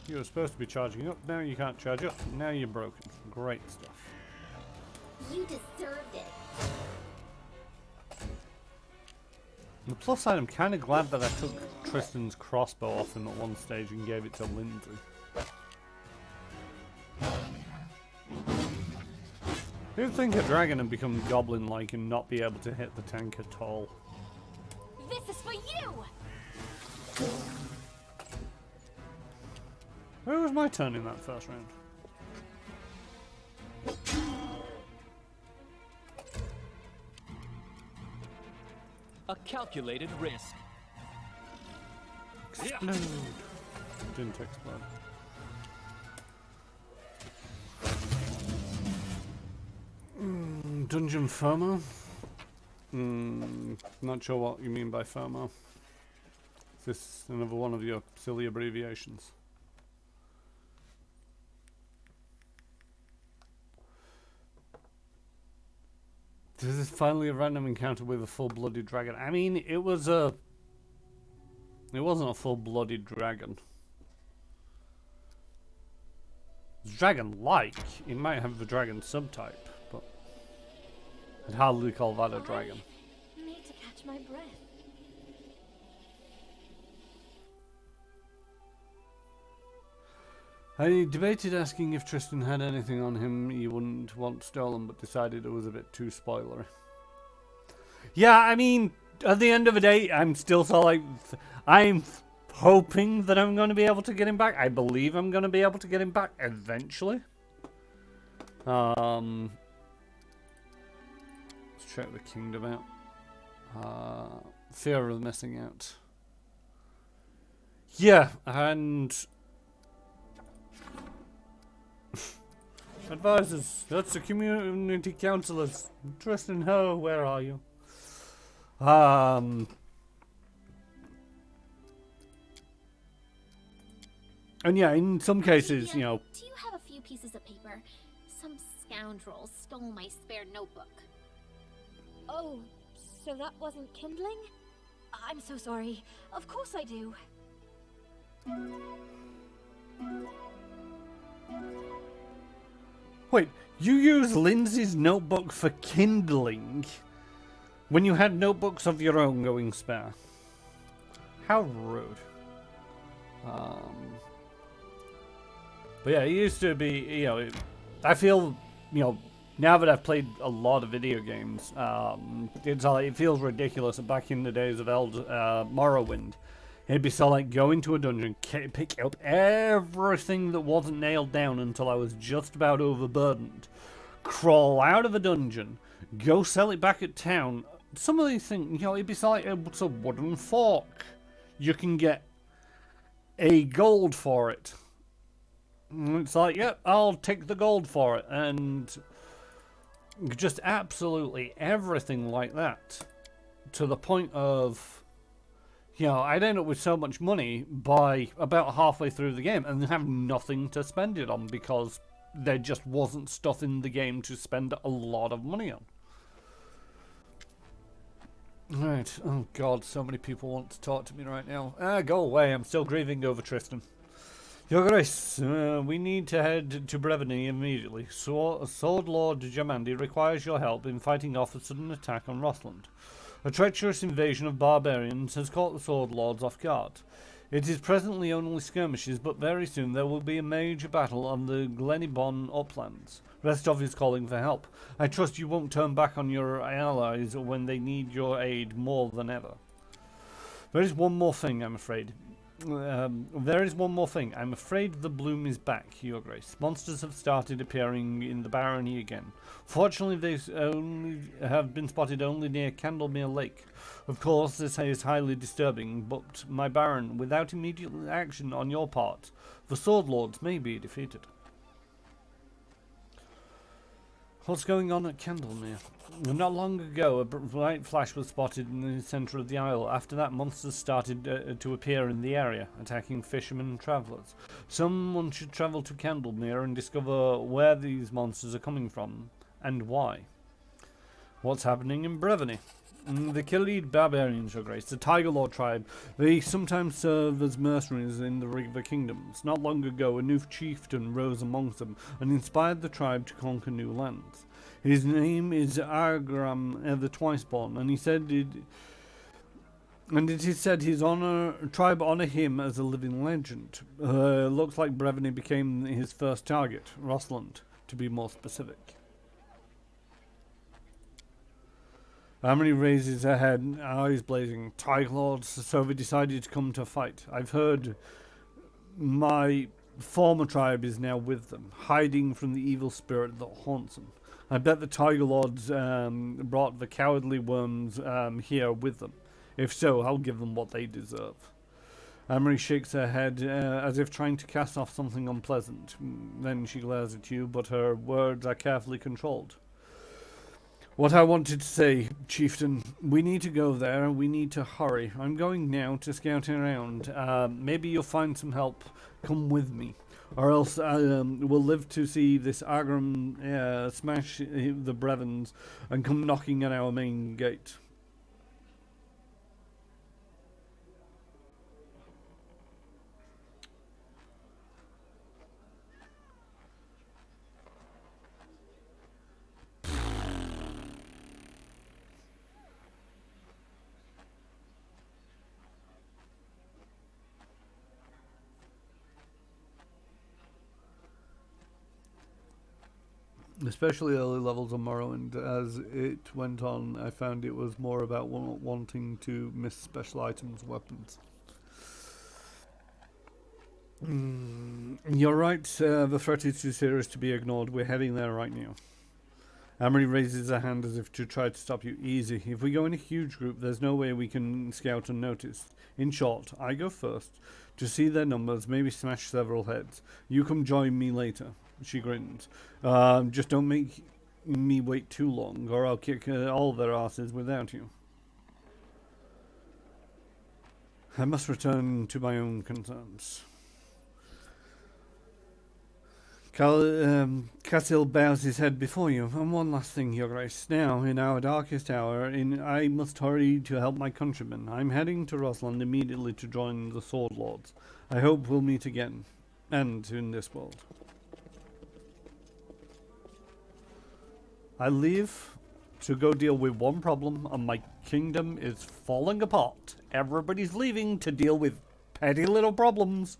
You were supposed to be charging up, now you can't charge up, now you're broken. Great stuff. You deserved it. On the plus side, I'm kind of glad that I took Tristan's crossbow off him at one stage and gave it to Lindsay. Who'd think a dragon had become goblin-like and not be able to hit the tank at all? This is for you! Where was my turn in that first round? A calculated risk. Explode! Didn't explode. Dungeon FOMO? Not sure what you mean by FOMO. Is this another one of your silly abbreviations? This is finally a random encounter with a full-blooded dragon. I mean, it was a... It wasn't a full-blooded dragon. It's dragon-like. It might have the dragon subtype, but I'd hardly call that a dragon. I need to catch my breath. I debated asking if Tristan had anything on him he wouldn't want stolen, but decided it was a bit too spoilery. Yeah, I mean, at the end of the day, I'm still so like... I'm hoping that I'm going to be able to get him back. I believe I'm going to be able to get him back eventually. Let's check the kingdom out. Fear of missing out. Yeah, and... Advisors, that's the community councillors. Tristan Ho, where are you? And yeah, in some cases, you know... Do you have a few pieces of paper? Some scoundrel stole my spare notebook. Oh, so that wasn't kindling? I'm so sorry. Of course I do. Wait, you use Lindsay's notebook for kindling when you had notebooks of your own going spare? How rude. But yeah, it used to be, you know, I feel, you know, now that I've played a lot of video games, it feels ridiculous. Back in the days of Morrowind, it'd be so like go into a dungeon, pick up everything that wasn't nailed down until I was just about overburdened, crawl out of the dungeon, go sell it back at town. Some of these things, you know, it'd be so like it's a wooden fork. You can get a gold for it. And it's like, yep, I'll take the gold for it. And just absolutely everything like that. To the point of, you know, I'd end up with so much money by about halfway through the game and have nothing to spend it on because there just wasn't stuff in the game to spend a lot of money on. Right. Oh god, so many people want to talk to me right now. Go away, I'm still grieving over Tristan. Your Grace, we need to head to Brevany immediately. Sword Lord Jamandi requires your help in fighting off a sudden attack on Rothland. A treacherous invasion of barbarians has caught the Sword Lords off guard. It is presently only skirmishes, but very soon there will be a major battle on the Glenibon uplands. Restov is calling for help. I trust you won't turn back on your allies when they need your aid more than ever. There is one more thing, I'm afraid. I'm afraid the bloom is back, Your Grace. Monsters have started appearing in the barony again. Fortunately, they only have been spotted only near Candlemere Lake. Of course, this is highly disturbing, but my Baron, without immediate action on your part, the Sword Lords may be defeated. What's going on at Candlemere? Not long ago, a bright flash was spotted in the centre of the isle. After that, monsters started to appear in the area, attacking fishermen and travellers. Someone should travel to Candlemere and discover where these monsters are coming from, and why. What's happening in Brevany? The Khalid barbarians, Your Grace, the Tiger Lord tribe. They sometimes serve as mercenaries in the River Kingdoms. Not long ago, a new chieftain rose amongst them and inspired the tribe to conquer new lands. His name is Argram the Twiceborn, and it is said his tribe honor him as a living legend. Looks like Brevany became his first target, Rosland, to be more specific. Amory raises her head, eyes blazing. Tiger Lords, so they decided to come to fight. I've heard my former tribe is now with them, hiding from the evil spirit that haunts them. I bet the Tiger Lords brought the cowardly worms here with them. If so, I'll give them what they deserve. Amory shakes her head as if trying to cast off something unpleasant. Then she glares at you, but her words are carefully controlled. What I wanted to say, Chieftain, we need to go there and we need to hurry. I'm going now to scout around. Maybe you'll find some help. Come with me. Or else we'll live to see this Agram smash the Brevans and come knocking at our main gate. Especially early levels of Morrowind. As it went on, I found it was more about wanting to miss special items, weapons. You're right, the threat is too serious to be ignored. We're heading there right now. Amory raises her hand as if to try to stop you. Easy. If we go in a huge group, there's no way we can scout unnoticed. In short, I go first to see their numbers, maybe smash several heads. You come join me later. She grins. Just don't make me wait too long, or I'll kick all their asses without you. I must return to my own concerns. Cassil bows his head before you. And one last thing, Your Grace. Now, in our darkest hour, I must hurry to help my countrymen. I'm heading to Rosland immediately to join the Sword Lords. I hope we'll meet again, and in this world. I leave to go deal with one problem, and my kingdom is falling apart. Everybody's leaving to deal with petty little problems.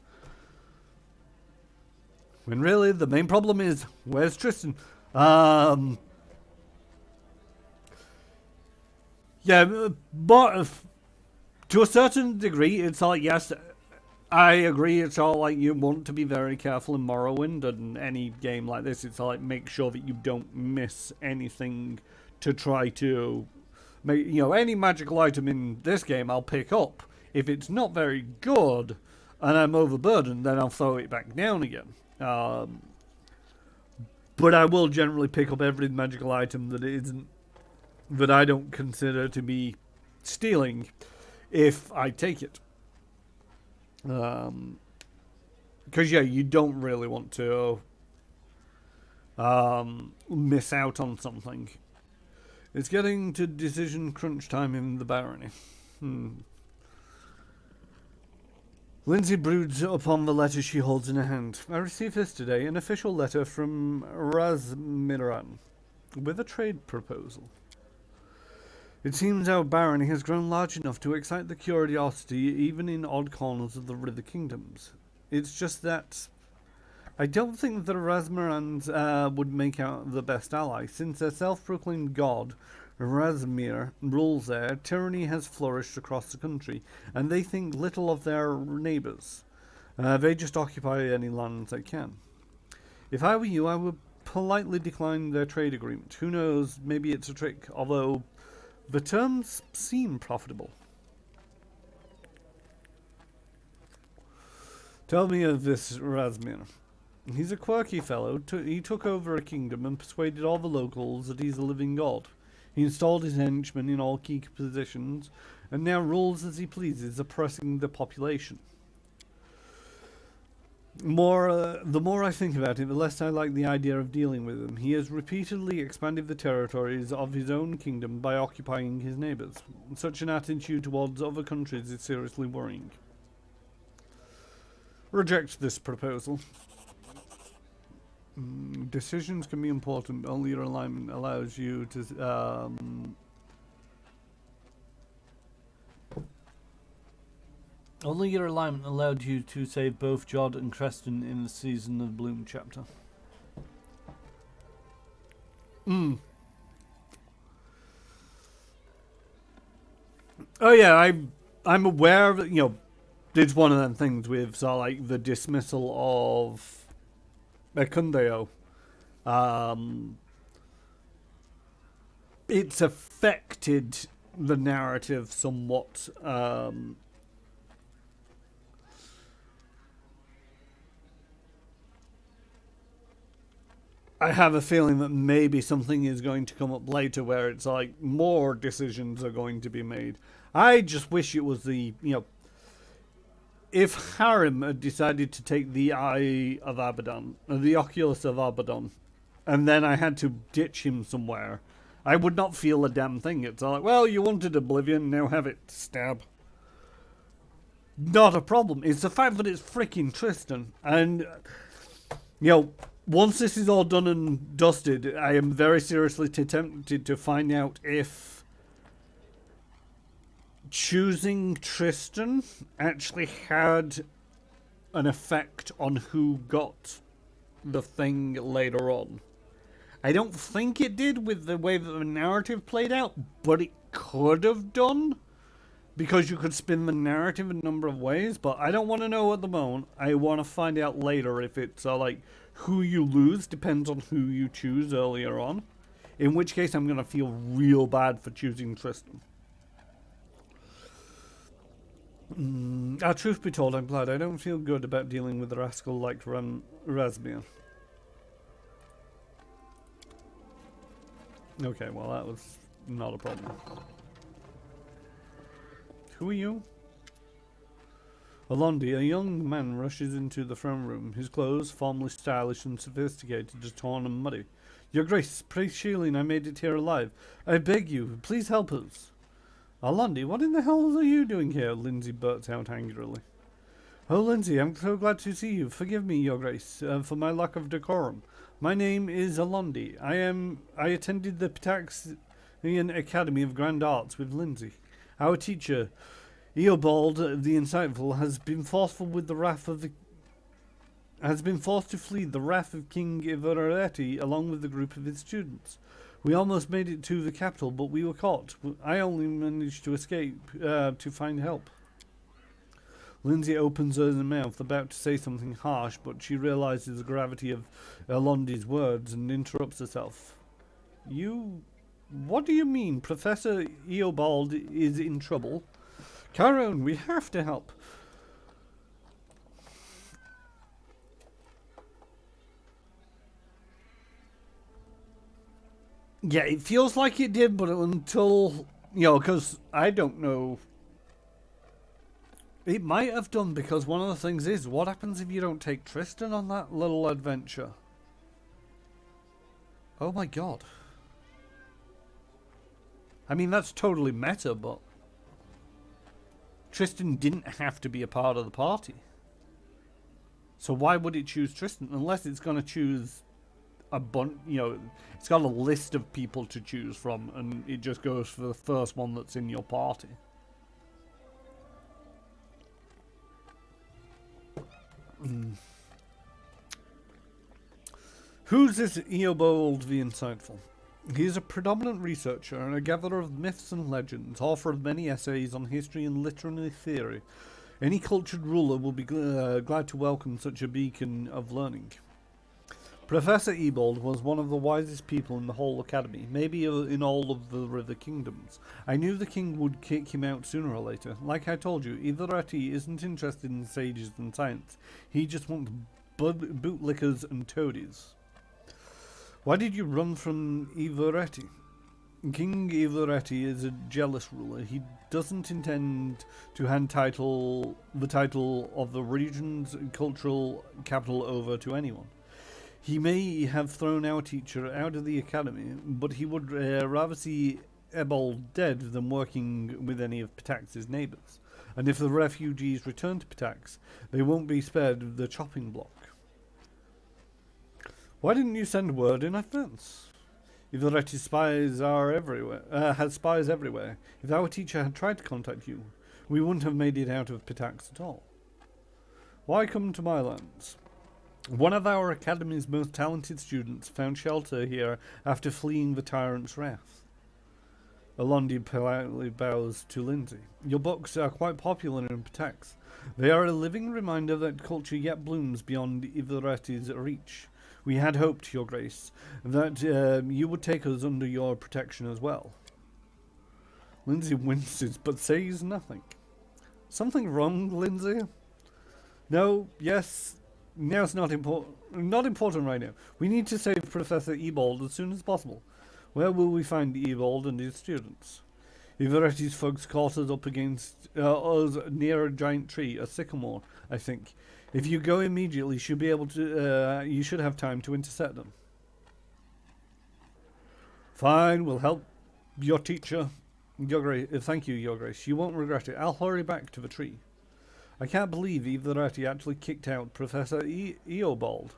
When really, the main problem is, where's Tristan? Yeah, but to a certain degree, it's like, yes, I agree, it's all like you want to be very careful in Morrowind, and any game like this, it's like make sure that you don't miss anything to try to make, any magical item in this game I'll pick up. If it's not very good, and I'm overburdened, then I'll throw it back down again. But I will generally pick up every magical item that I don't consider to be stealing if I take it. Because you don't really want to miss out on something. It's getting to decision crunch time in the barony. Lindsay broods upon the letter she holds in her hand. I received this today, an official letter from Razmiran with a trade proposal. It seems our barony has grown large enough to excite the curiosity even in odd corners of the River Kingdoms. It's just that I don't think the Razmirans would make out the best ally. Since their self-proclaimed god, Razmir, rules there, tyranny has flourished across the country, and they think little of their neighbours. They just occupy any lands they can. If I were you, I would politely decline their trade agreement. Who knows, maybe it's a trick, although the terms seem profitable. Tell me of this Razmir. He's a quirky fellow. He took over a kingdom and persuaded all the locals that he's a living god. He installed his henchmen in all key positions, and now rules as he pleases, oppressing the population. The more I think about it, the less I like the idea of dealing with him. He has repeatedly expanded the territories of his own kingdom by occupying his neighbours. Such an attitude towards other countries is seriously worrying. Reject this proposal. Decisions can be important. Only your alignment allows you to... Only your alignment allowed you to save both Jod and Creston in the Season of Bloom chapter. Oh yeah, I'm aware that, you know, it's one of them things with like the dismissal of Ekundeo. It's affected the narrative somewhat. I have a feeling that maybe something is going to come up later where it's like more decisions are going to be made. I just wish it was the, you know, if Harim had decided to take the Eye of Abaddon, or the Oculus of Abaddon, and then I had to ditch him somewhere, I would not feel a damn thing. It's like, well, you wanted Oblivion, now have it, stab. Not a problem. It's the fact that it's freaking Tristan, and, you know, once this is all done and dusted, I am very seriously tempted to find out if choosing Tristan actually had an effect on who got the thing later on. I don't think it did with the way that the narrative played out, but it could have done, because you could spin the narrative a number of ways, but I don't want to know at the moment. I want to find out later if it's like who you lose depends on who you choose earlier on, in which case I'm going to feel real bad for choosing Tristan. Truth be told, I'm glad. I don't feel good about dealing with a rascal like Rasmir. Okay, well that was not a problem. Who are you? Alondi, a young man, rushes into the throne room. His clothes, formally stylish and sophisticated, are torn and muddy. Your Grace, praise Sheilin, I made it here alive. I beg you, please help us. Alondi, what in the hell are you doing here? Lindsay bursts out angrily. Oh, Lindsay, I'm so glad to see you. Forgive me, Your Grace, for my lack of decorum. My name is Alondi. I attended the Pitaxian Academy of Grand Arts with Lindsay. Our teacher, Eobald the Insightful, has been forced to flee the wrath of King Ivaretti along with a group of his students. We almost made it to the capital, but we were caught. I only managed to escape to find help. Lindsay opens her mouth, about to say something harsh, but she realizes the gravity of Alondi's words and interrupts herself. What do you mean? Professor Eobald is in trouble? Chiron, we have to help. Yeah, it feels like it did, but until, you know, because I don't know. It might have done, because one of the things is, what happens if you don't take Tristan on that little adventure? Oh my god. I mean, that's totally meta, but Tristan didn't have to be a part of the party. So why would it choose Tristan? Unless it's going to choose a bunch, you know, it's got a list of people to choose from, and it just goes for the first one that's in your party. Who's this Eobald the Insightful? He is a predominant researcher and a gatherer of myths and legends, author of many essays on history and literary theory. Any cultured ruler will be glad to welcome such a beacon of learning. Professor Eobald was one of the wisest people in the whole academy, maybe in all of the River Kingdoms. I knew the king would kick him out sooner or later. Like I told you, Ivaretti isn't interested in sages and science. He just wants bootlickers and toadies. Why did you run from Ivaretti? King Ivaretti is a jealous ruler. He doesn't intend to hand the title of the region's cultural capital over to anyone. He may have thrown our teacher out of the academy, but he would rather see Ebold dead than working with any of Pitax's neighbours. And if the refugees return to Pitax, they won't be spared the chopping block. Why didn't you send word in advance? Ivaretti's spies are everywhere. Has spies everywhere. If our teacher had tried to contact you, we wouldn't have made it out of Pitax at all. Why come to my lands? One of our academy's most talented students found shelter here after fleeing the tyrant's wrath. Alondi politely bows to Lindsay. Your books are quite popular in Pitax. They are a living reminder that culture yet blooms beyond Ivaretti's reach. We had hoped, Your Grace, that you would take us under your protection as well. Lindsay winces, but says nothing. Something wrong, Lindsay? No, yes, now's not important. Not important right now. We need to save Professor Ebold as soon as possible. Where will we find Ebold and his students? Ivaretti's thugs caught us up against us near a giant tree, a sycamore, I think. If you go immediately, you should be able to. You should have time to intercept them. Fine, we'll help your teacher. Your Grace, thank you, Your Grace. You won't regret it. I'll hurry back to the tree. I can't believe Ivaretti actually kicked out Professor Eobald.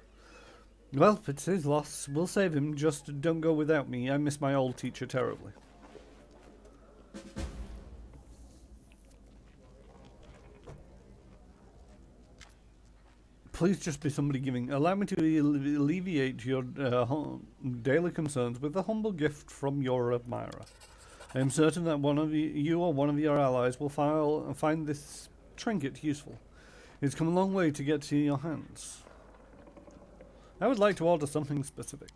Well, it's his loss. We'll save him. Just don't go without me. I miss my old teacher terribly. Please just be somebody giving. Allow me to alleviate your daily concerns with a humble gift from your admirer. I am certain that one of you or one of your allies will find this trinket useful. It's come a long way to get to your hands. I would like to order something specific.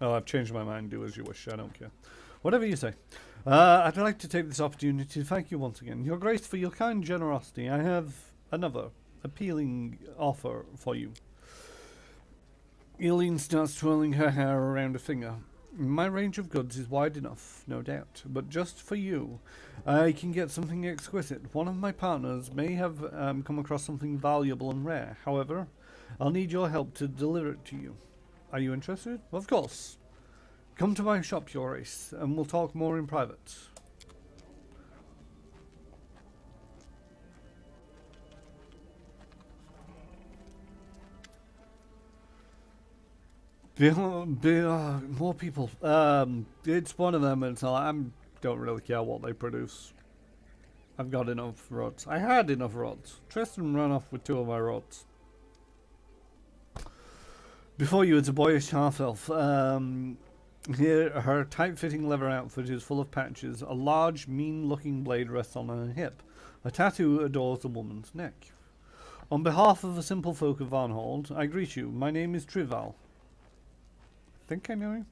Oh, I've changed my mind. Do as you wish. I don't care. Whatever you say. I'd like to take this opportunity to thank you once again, Your Grace, for your kind generosity. I have another appealing offer for you. Eileen starts twirling her hair around a finger. My range of goods is wide enough, no doubt, but just for you, I can get something exquisite. One of my partners may have come across something valuable and rare. However, I'll need your help to deliver it to you. Are you interested? Of course. Come to my shop, Your Grace, and we'll talk more in private. More people. It's one of them, and so I don't really care what they produce. I've got enough rods. I had enough rods. Tristan ran off with 2 of my rods. Before you, it's a boyish half-elf. Here, her tight-fitting leather outfit is full of patches. A large, mean-looking blade rests on her hip. A tattoo adorns the woman's neck. On behalf of the simple folk of Varnhold, I greet you. My name is Trival. I think I know you.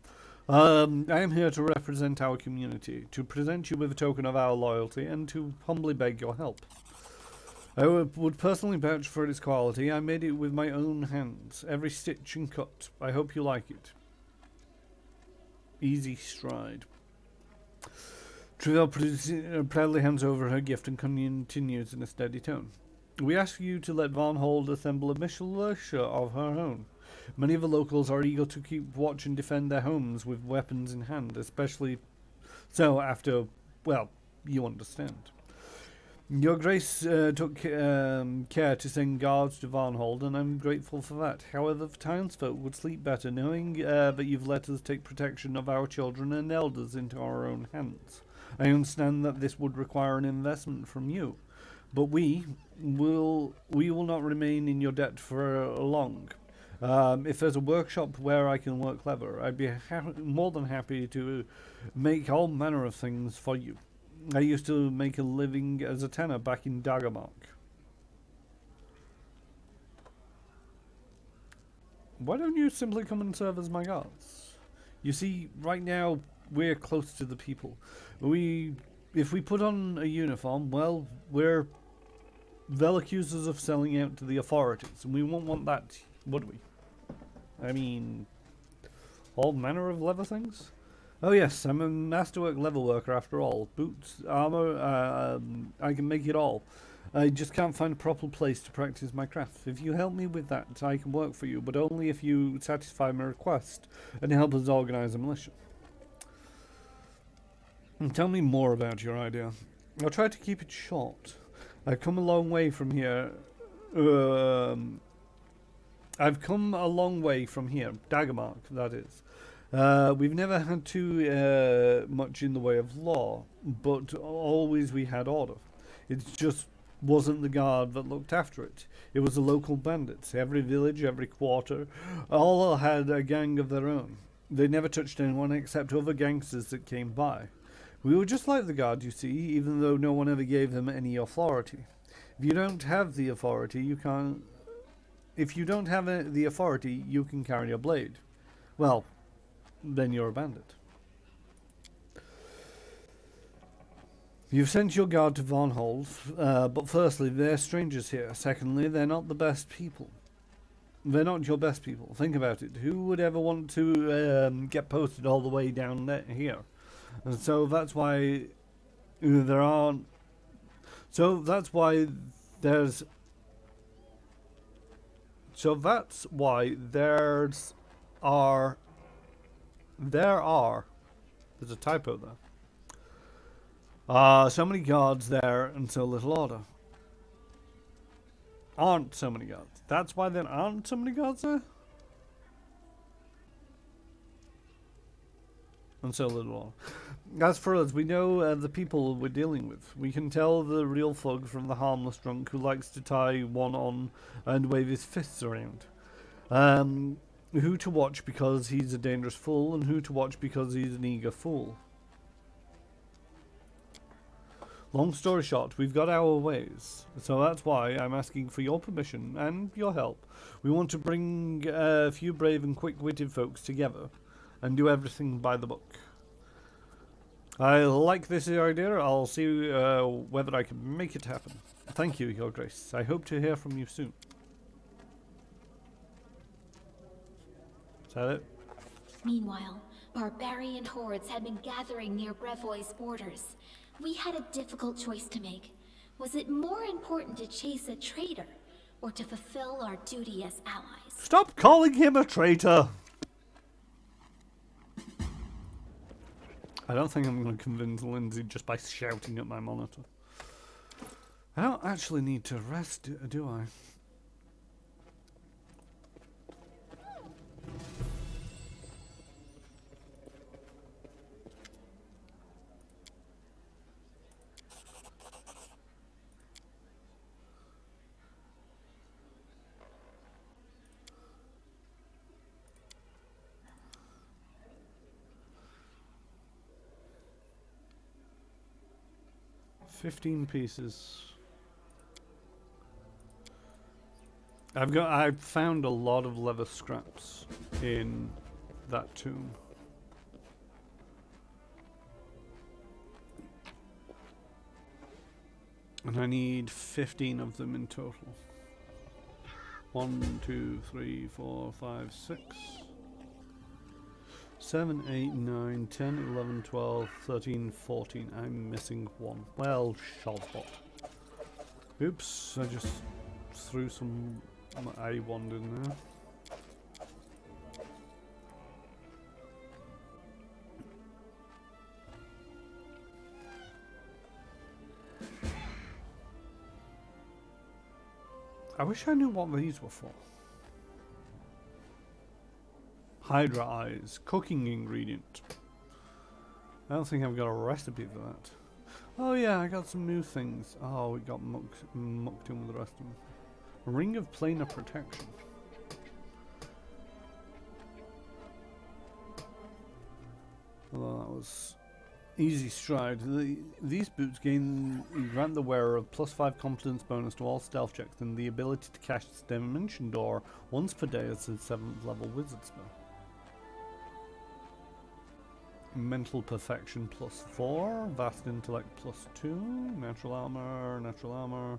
I am here to represent our community, to present you with a token of our loyalty, and to humbly beg your help. I would personally vouch for its quality. I made it with my own hands, every stitch and cut. I hope you like it. Easy stride. Trivel proudly hands over her gift and continues in a steady tone. We ask you to let Varnhold assemble a militia of her own. Many of the locals are eager to keep watch and defend their homes with weapons in hand, especially so after, well, you understand. Your Grace took care to send guards to Varnhold, and I'm grateful for that. However, the townsfolk would sleep better knowing that you've let us take protection of our children and elders into our own hands. I understand that this would require an investment from you, but we will not remain in your debt for long. If there's a workshop where I can work clever, I'd be more than happy to make all manner of things for you. I used to make a living as a tanner back in Daggermark. Why don't you simply come and serve as my guards? You see, right now, we're close to the people. If we put on a uniform, well, we're they'll accuse us of selling out to the authorities, and we won't want that, would we? I mean, all manner of leather things? Oh yes, I'm a masterwork leather worker after all. Boots, armor, I can make it all. I just can't find a proper place to practice my craft. If you help me with that, I can work for you, but only if you satisfy my request and help us organize a militia. And tell me more about your idea. I'll try to keep it short. I've come a long way from here. I've come a long way from here. Daggermark, that is. We've never had too much in the way of law, but always we had order. It just wasn't the guard that looked after it. It was the local bandits. Every village, every quarter, all had a gang of their own. They never touched anyone except other gangsters that came by. We were just like the guard, you see, even though no one ever gave them any authority. If you don't have the authority, you can't... If you don't have the authority, you can carry a blade. Well, then you're a bandit. You've sent your guard to Varnhold, but firstly, they're strangers here. Secondly, they're not the best people. They're not your best people. Think about it. Who would ever want to get posted all the way down there, here? And so that's why there aren't... So that's why there's... So that's why there's a typo there. So many guards there and so little order. Aren't so many guards. That's why there aren't so many guards there? And so little order. As for us, we know the people we're dealing with. We can tell the real thug from the harmless drunk who likes to tie one on and wave his fists around. Who to watch because he's a dangerous fool, and who to watch because he's an eager fool. Long story short, we've got our ways. So that's why I'm asking for your permission and your help. We want to bring a few brave and quick-witted folks together and do everything by the book. I like this idea. I'll see whether I can make it happen. Thank you, Your Grace. I hope to hear from you soon. Is that it? Meanwhile, barbarian hordes had been gathering near Brevoy's borders. We had a difficult choice to make. Was it more important to chase a traitor, or to fulfill our duty as allies? Stop calling him a traitor! I don't think I'm going to convince Lindsay just by shouting at my monitor. I don't actually need to rest, do I? $15 pieces. I've found a lot of leather scraps in that tomb. And I need 15 of them in total. 1, 2, 3, 4, 5, 6, 7, 8, 9, 10, 11, 12, 13, 14. I'm missing one. Well, shotbot. Oops, I just threw some A1 in there. I wish I knew what these were for. Hydra eyes, cooking ingredient. I don't think I've got a recipe for that. Oh yeah, I got some new things. Oh, we got mucked in with the rest of them. A ring of planar protection. Although that was easy stride. These boots grant the wearer a +5 confidence bonus to all stealth checks and the ability to cast Dimension Door once per day as a 7th level wizard spell. Mental Perfection +4, Vast Intellect +2, Natural Armor.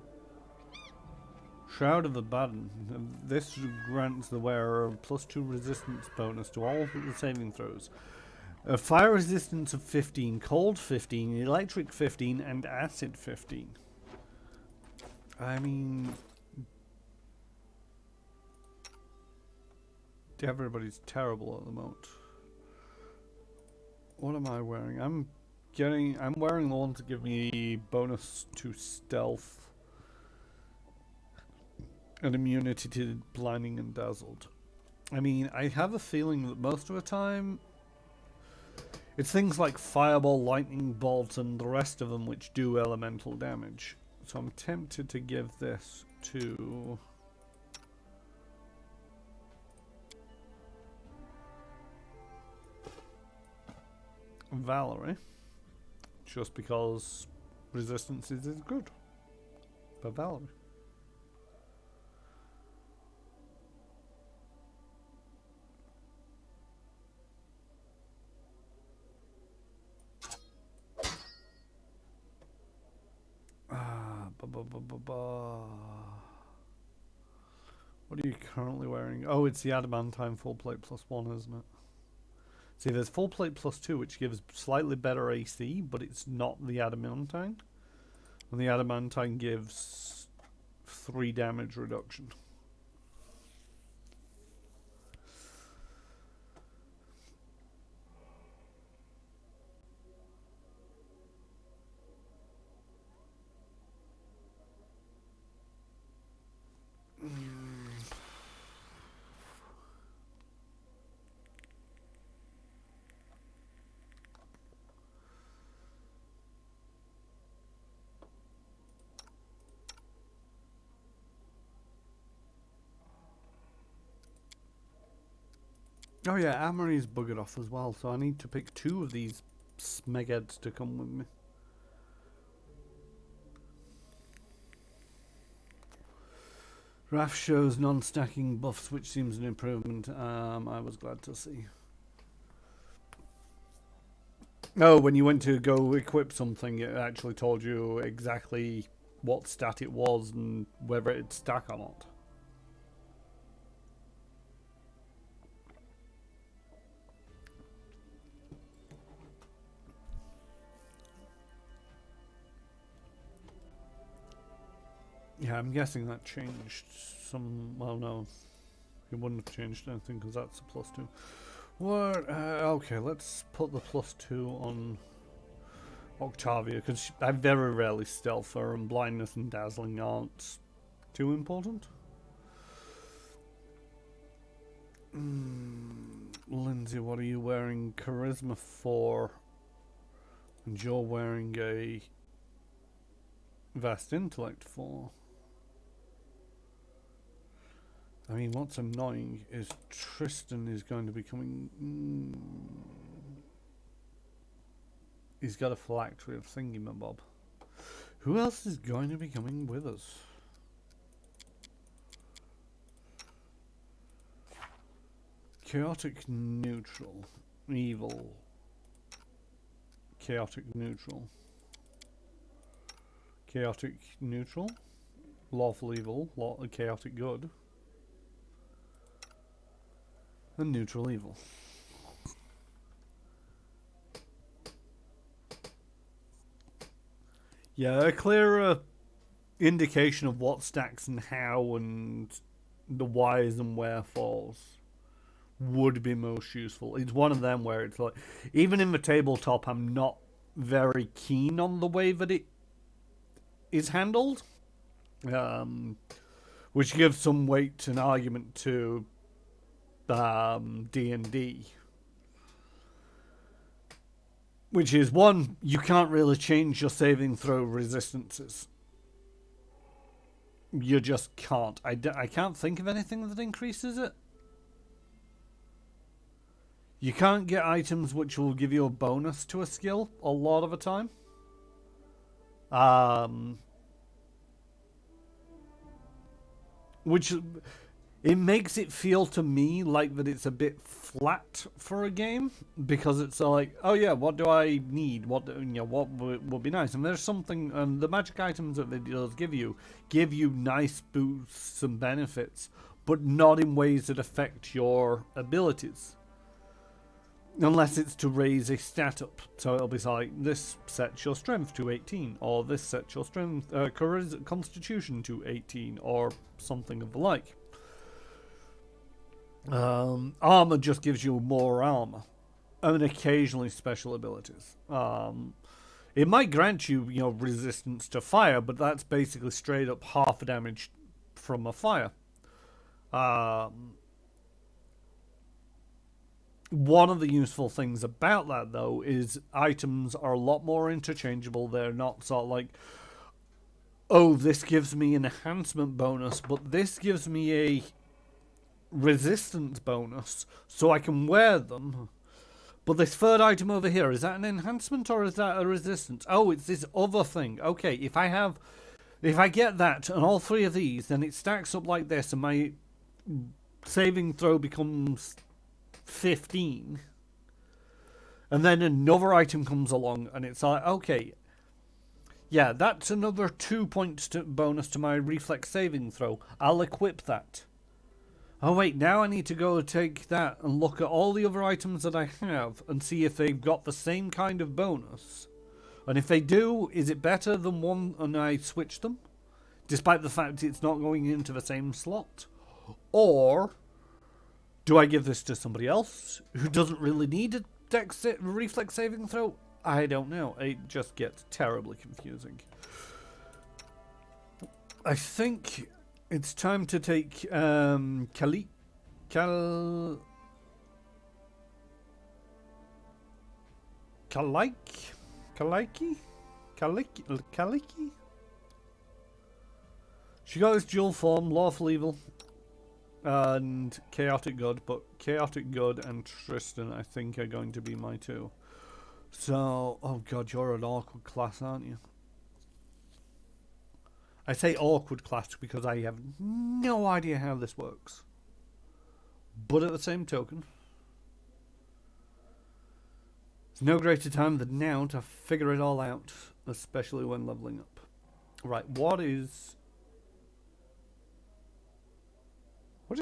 Shroud of Abaddon. This grants the wearer a +2 resistance bonus to all the saving throws. A fire resistance of 15, cold 15, electric 15, and acid 15. I mean, everybody's terrible at the moment. What am I wearing? I'm wearing the one to give me bonus to stealth and immunity to blinding and dazzled. I mean, I have a feeling that most of the time it's things like fireball, lightning bolt, and the rest of them which do elemental damage. So I'm tempted to give this to Valerie, just because resistance is good. But Valerie. What are you currently wearing? Oh, it's the adamantine full plate +1, isn't it? See, there's full plate +2, which gives slightly better AC, but it's not the adamantine. And the adamantine gives 3 damage reduction. Oh yeah, Amory's buggered off as well, so I need to pick 2 of these smegheads to come with me. Raf shows non-stacking buffs, which seems an improvement. I was glad to see. Oh, when you went to go equip something, it actually told you exactly what stat it was and whether it'd stack or not. Yeah, I'm guessing that changed some. Well, no, it wouldn't have changed anything because that's a +2. What? Okay, let's put the +2 on Octavia because I very rarely stealth her, and blindness and dazzling aren't too important. Lindsay, what are you wearing? Charisma 4, and you're wearing a vast intellect 4. I mean, what's annoying is Tristan is going to be coming. He's got a phylactery of thingamabob. Who else is going to be coming with us? Chaotic neutral. Evil. Chaotic neutral. Chaotic neutral. Lawful evil. Chaotic good. And neutral evil. Yeah, a clearer indication of what stacks and how and the whys and wherefores would be most useful. It's one of them where it's like, even in the tabletop, I'm not very keen on the way that it is handled, which gives some weight and argument to D&D, which is one, you can't really change your saving throw resistances. You just can't. I can't think of anything that increases it. You can't get items which will give you a bonus to a skill a lot of the time. Which it makes it feel to me like that it's a bit flat for a game, because it's like, oh yeah, what do I need? What what would be nice? And there's something, and the magic items that it does give you nice boosts and benefits, but not in ways that affect your abilities. Unless it's to raise a stat up. So it'll be like, this sets your strength to 18, or this sets your strength, constitution to 18, or something of the like. Armor just gives you more armor, and occasionally special abilities. It might grant you, resistance to fire, but that's basically straight up half damage from a fire. One of the useful things about that, though, is items are a lot more interchangeable. They're not sort of like, oh, this gives me an enhancement bonus, but this gives me a resistance bonus, so I can wear them. But this third item over here, is that an enhancement or is that a resistance? Oh, it's this other thing. Okay, if I get that and all three of these, then it stacks up like this, and my saving throw becomes 15, and then another item comes along and it's like, okay, yeah, that's another 2 points bonus to my reflex saving throw. I'll equip that. Oh wait, now I need to go take that and look at all the other items that I have and see if they've got the same kind of bonus, and if they do, is it better than one and I switch them despite the fact it's not going into the same slot? Or do I give this to somebody else who doesn't really need a reflex saving throw? I don't know. It just gets terribly confusing. I think it's time to take Kaliki? She got this dual form, lawful evil and chaotic good, but chaotic good and Tristan I think are going to be my two. So, oh god, you're an awkward class, aren't you? I say awkward class because I have no idea how this works, but at the same token, there's no greater time than now to figure it all out, especially when leveling up. Right, what is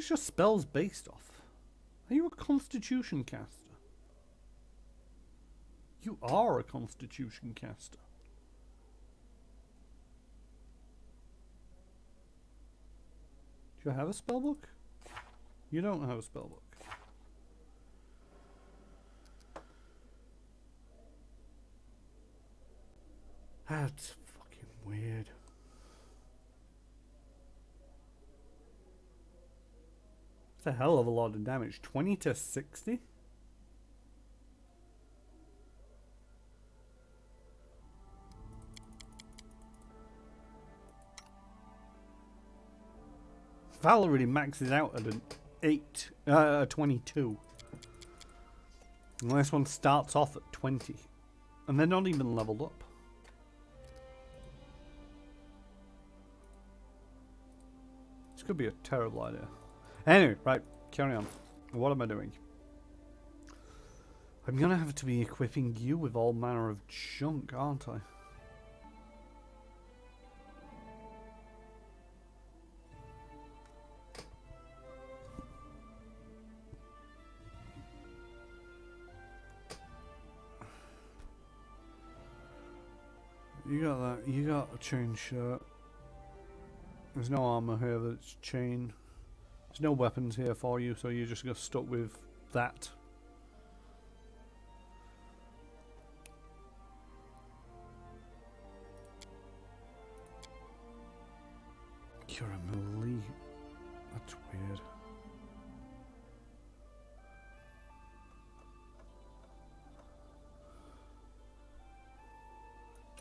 your spells based off? Are you a constitution caster? You are a constitution caster. Do you have a spellbook? You don't have a spellbook. That's fucking weird. That's a hell of a lot of damage. 20 to 60? Valor really maxes out at an 22. And this one starts off at 20. And they're not even leveled up. This could be a terrible idea. Anyway, right, carry on. What am I doing? I'm gonna have to be equipping you with all manner of junk, aren't I? You got that. You got a chain shirt. There's no armor here that's chain. There's no weapons here for you, so you're just gonna stuck with that. You're a melee. That's weird.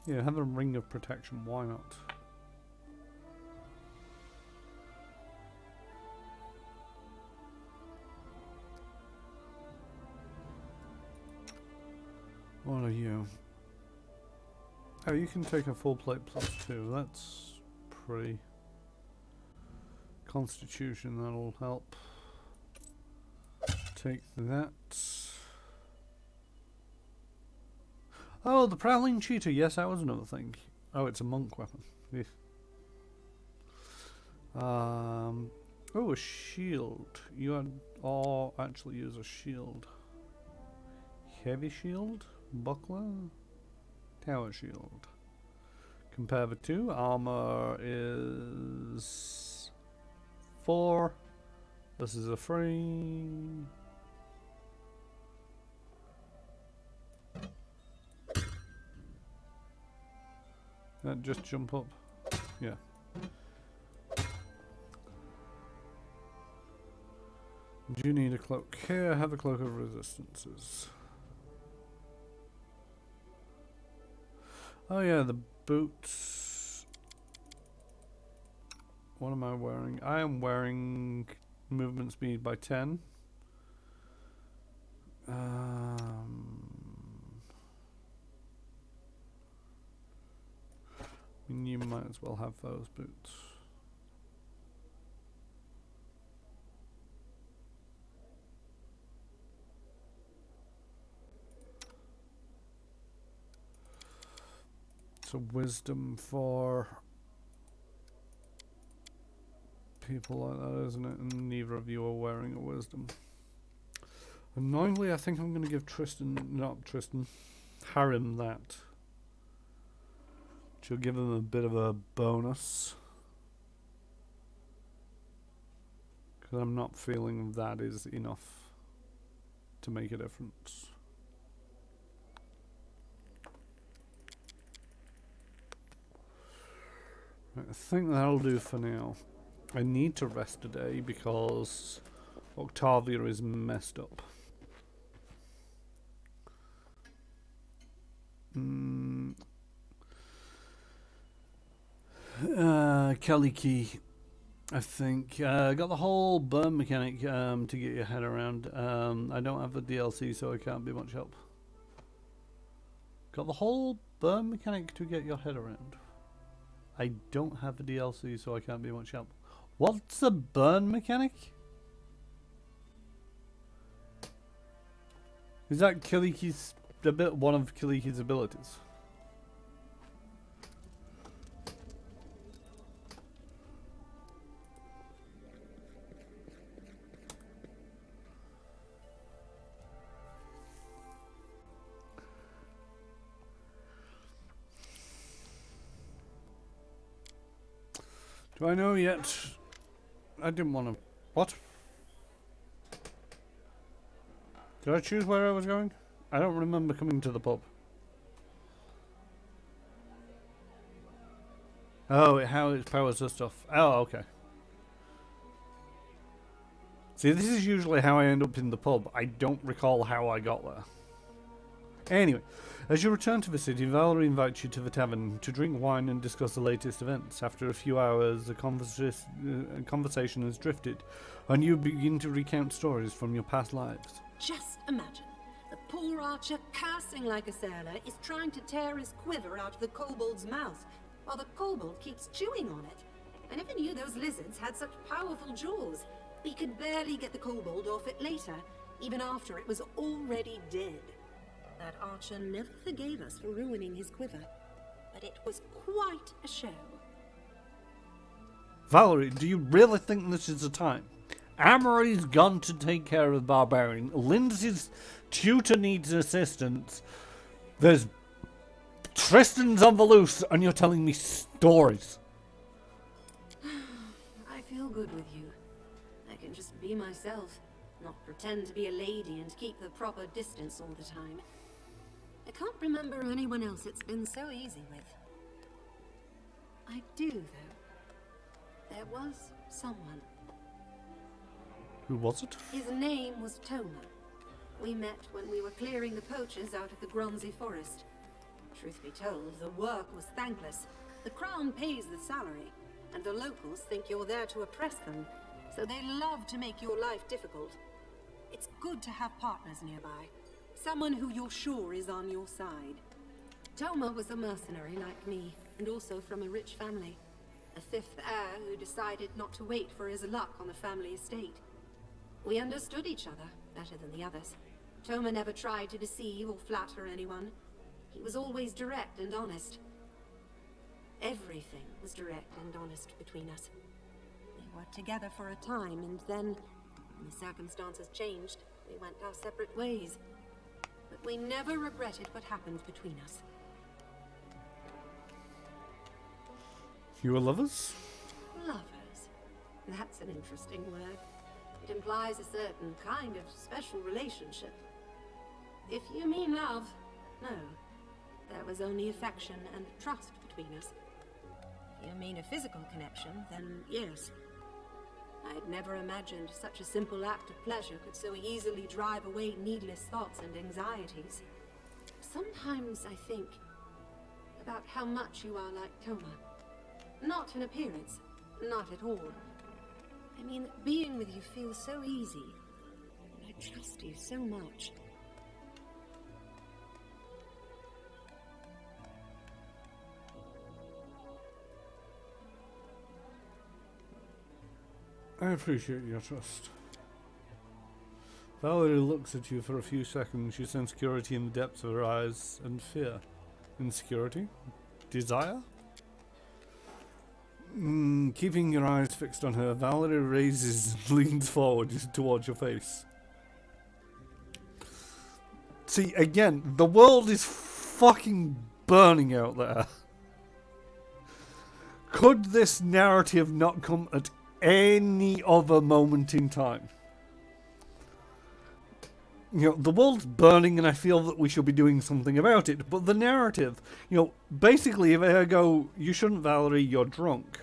Yeah, have a ring of protection, why not? What are you? Oh, you can take a full plate +2, that's pretty Constitution, that'll help. Take that. Oh, the Prowling Cheetah. Yes, that was another thing. Oh, it's a monk weapon. Yeah. Oh, a shield. You had, or actually use a shield. Heavy shield, buckler, tower shield. Compare the two. Armor is 4. This is a 3. That just jump up. Yeah. Do you need a cloak? Here, have a cloak of resistances. Oh yeah, the boots. What am I wearing? I am wearing movement speed by 10. You might as well have those boots. It's a wisdom for people like that, isn't it? And neither of you are wearing a wisdom. Annoyingly, I think I'm going to give Harrim that. She'll give him a bit of a bonus. Because I'm not feeling that is enough to make a difference. Right, I think that'll do for now. I need to rest today because Octavia is messed up. Kelly Key, I think. Got the whole burn mechanic to get your head around. I don't have the DLC, so I can't be much help. Got the whole burn mechanic to get your head around. I don't have the DLC, so I can't be much help. What's the burn mechanic? Is that Kiliki's one of Kiliki's abilities? Do I know yet? I didn't want to... What? Did I choose where I was going? I don't remember coming to the pub. Oh, how it powers the stuff. Oh, okay. See, this is usually how I end up in the pub. I don't recall how I got there. Anyway, as you return to the city, Valerie invites you to the tavern to drink wine and discuss the latest events. After a few hours, the conversation has drifted, and you begin to recount stories from your past lives. Just imagine, the poor archer, cursing like a sailor, is trying to tear his quiver out of the kobold's mouth, while the kobold keeps chewing on it. I never knew those lizards had such powerful jaws. We could barely get the kobold off it later, even after it was already dead. That archer never forgave us for ruining his quiver, but it was quite a show. Valerie, do you really think this is the time? Amory's gone to take care of the barbarian. Lindsay's tutor needs assistance. There's Tristan's on the loose, and you're telling me stories. I feel good with you. I can just be myself, not pretend to be a lady and keep the proper distance all the time. I can't remember anyone else it's been so easy with. I do, though. There was someone. Who was it? His name was Toma. We met when we were clearing the poachers out of the Gronzi forest. Truth be told, the work was thankless. The crown pays the salary, and the locals think you're there to oppress them, so they love to make your life difficult. It's good to have partners nearby. Someone who you're sure is on your side. Toma was a mercenary like me, and also from a rich family. a fifth heir who decided not to wait for his luck on the family estate. We understood each other better than the others. Toma never tried to deceive or flatter anyone. He was always direct and honest. Everything was direct and honest between us. We worked together for a time, and then, when the circumstances changed, we went our separate ways. But we never regretted what happened between us. You were lovers? Lovers. That's an interesting word. It implies a certain kind of special relationship. If you mean love, no. There was only affection and trust between us. If you mean a physical connection, then yes. I'd never imagined such a simple act of pleasure could so easily drive away needless thoughts and anxieties. Sometimes I think about how much you are like Toma. Not in appearance, not at all. I mean, that being with you feels so easy. I trust you so much. I appreciate your trust. Valerie looks at you for a few seconds. You sense security in the depths of her eyes and fear. Insecurity? Desire? Keeping your eyes fixed on her, Valerie raises and leans forward towards your face. See, again, the world is fucking burning out there. Could this narrative not come at any other moment in time? You know, the world's burning and I feel that we should be doing something about it, but the narrative, you know, basically if I go, you shouldn't, Valerie, you're drunk.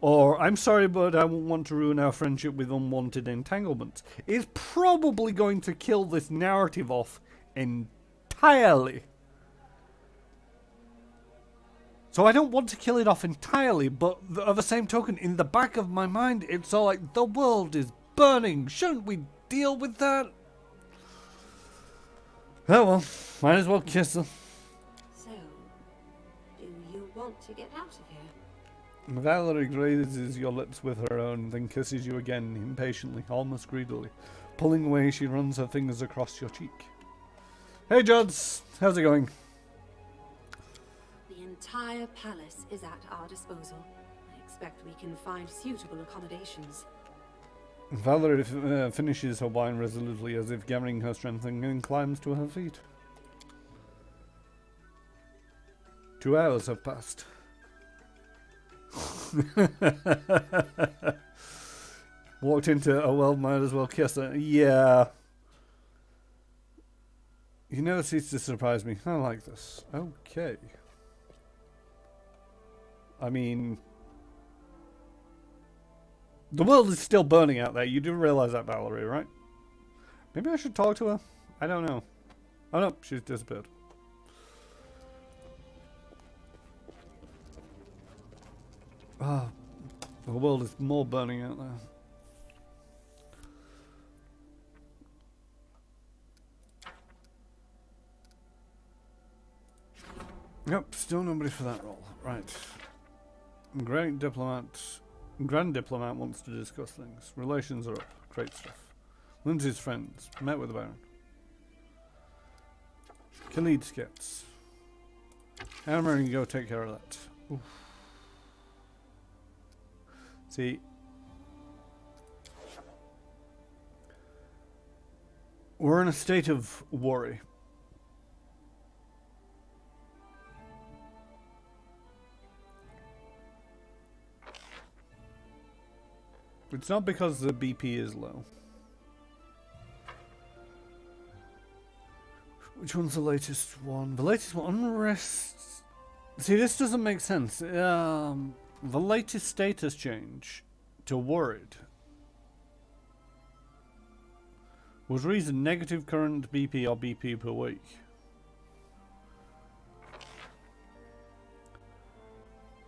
Or, I'm sorry, but I won't want to ruin our friendship with unwanted entanglements, is probably going to kill this narrative off entirely. So I don't want to kill it off entirely, but at the same token, in the back of my mind, it's all like, the world is burning, shouldn't we deal with that? Oh well, might as well kiss her. So, do you want to get out of here? Valerie grazes your lips with her own, then kisses you again, impatiently, almost greedily. Pulling away, she runs her fingers across your cheek. Hey Jods, how's it going? The entire palace is at our disposal. I expect we can find suitable accommodations. Valerie finishes her wine resolutely as if gathering her strength and climbs to her feet. 2 hours have passed. Walked into, oh well, might as well kiss her. Yeah. You never cease to surprise me. I like this. Okay. I mean, the world is still burning out there. You do realize that, Valerie, right? Maybe I should talk to her? I don't know. Oh no, she's disappeared. Ah, the world is more burning out there. Yep, still nobody for that role. Right. Grand Diplomat wants to discuss things. Relations are up. Great stuff. Lindsay's friends. Met with the Baron. Khalid skits. Hammer and go take care of that. Oof. See, we're in a state of worry. It's not because the BP is low. Which one's the latest one? The latest one, Unrest. See, this doesn't make sense. The latest status change to worried was reason negative current BP or BP per week.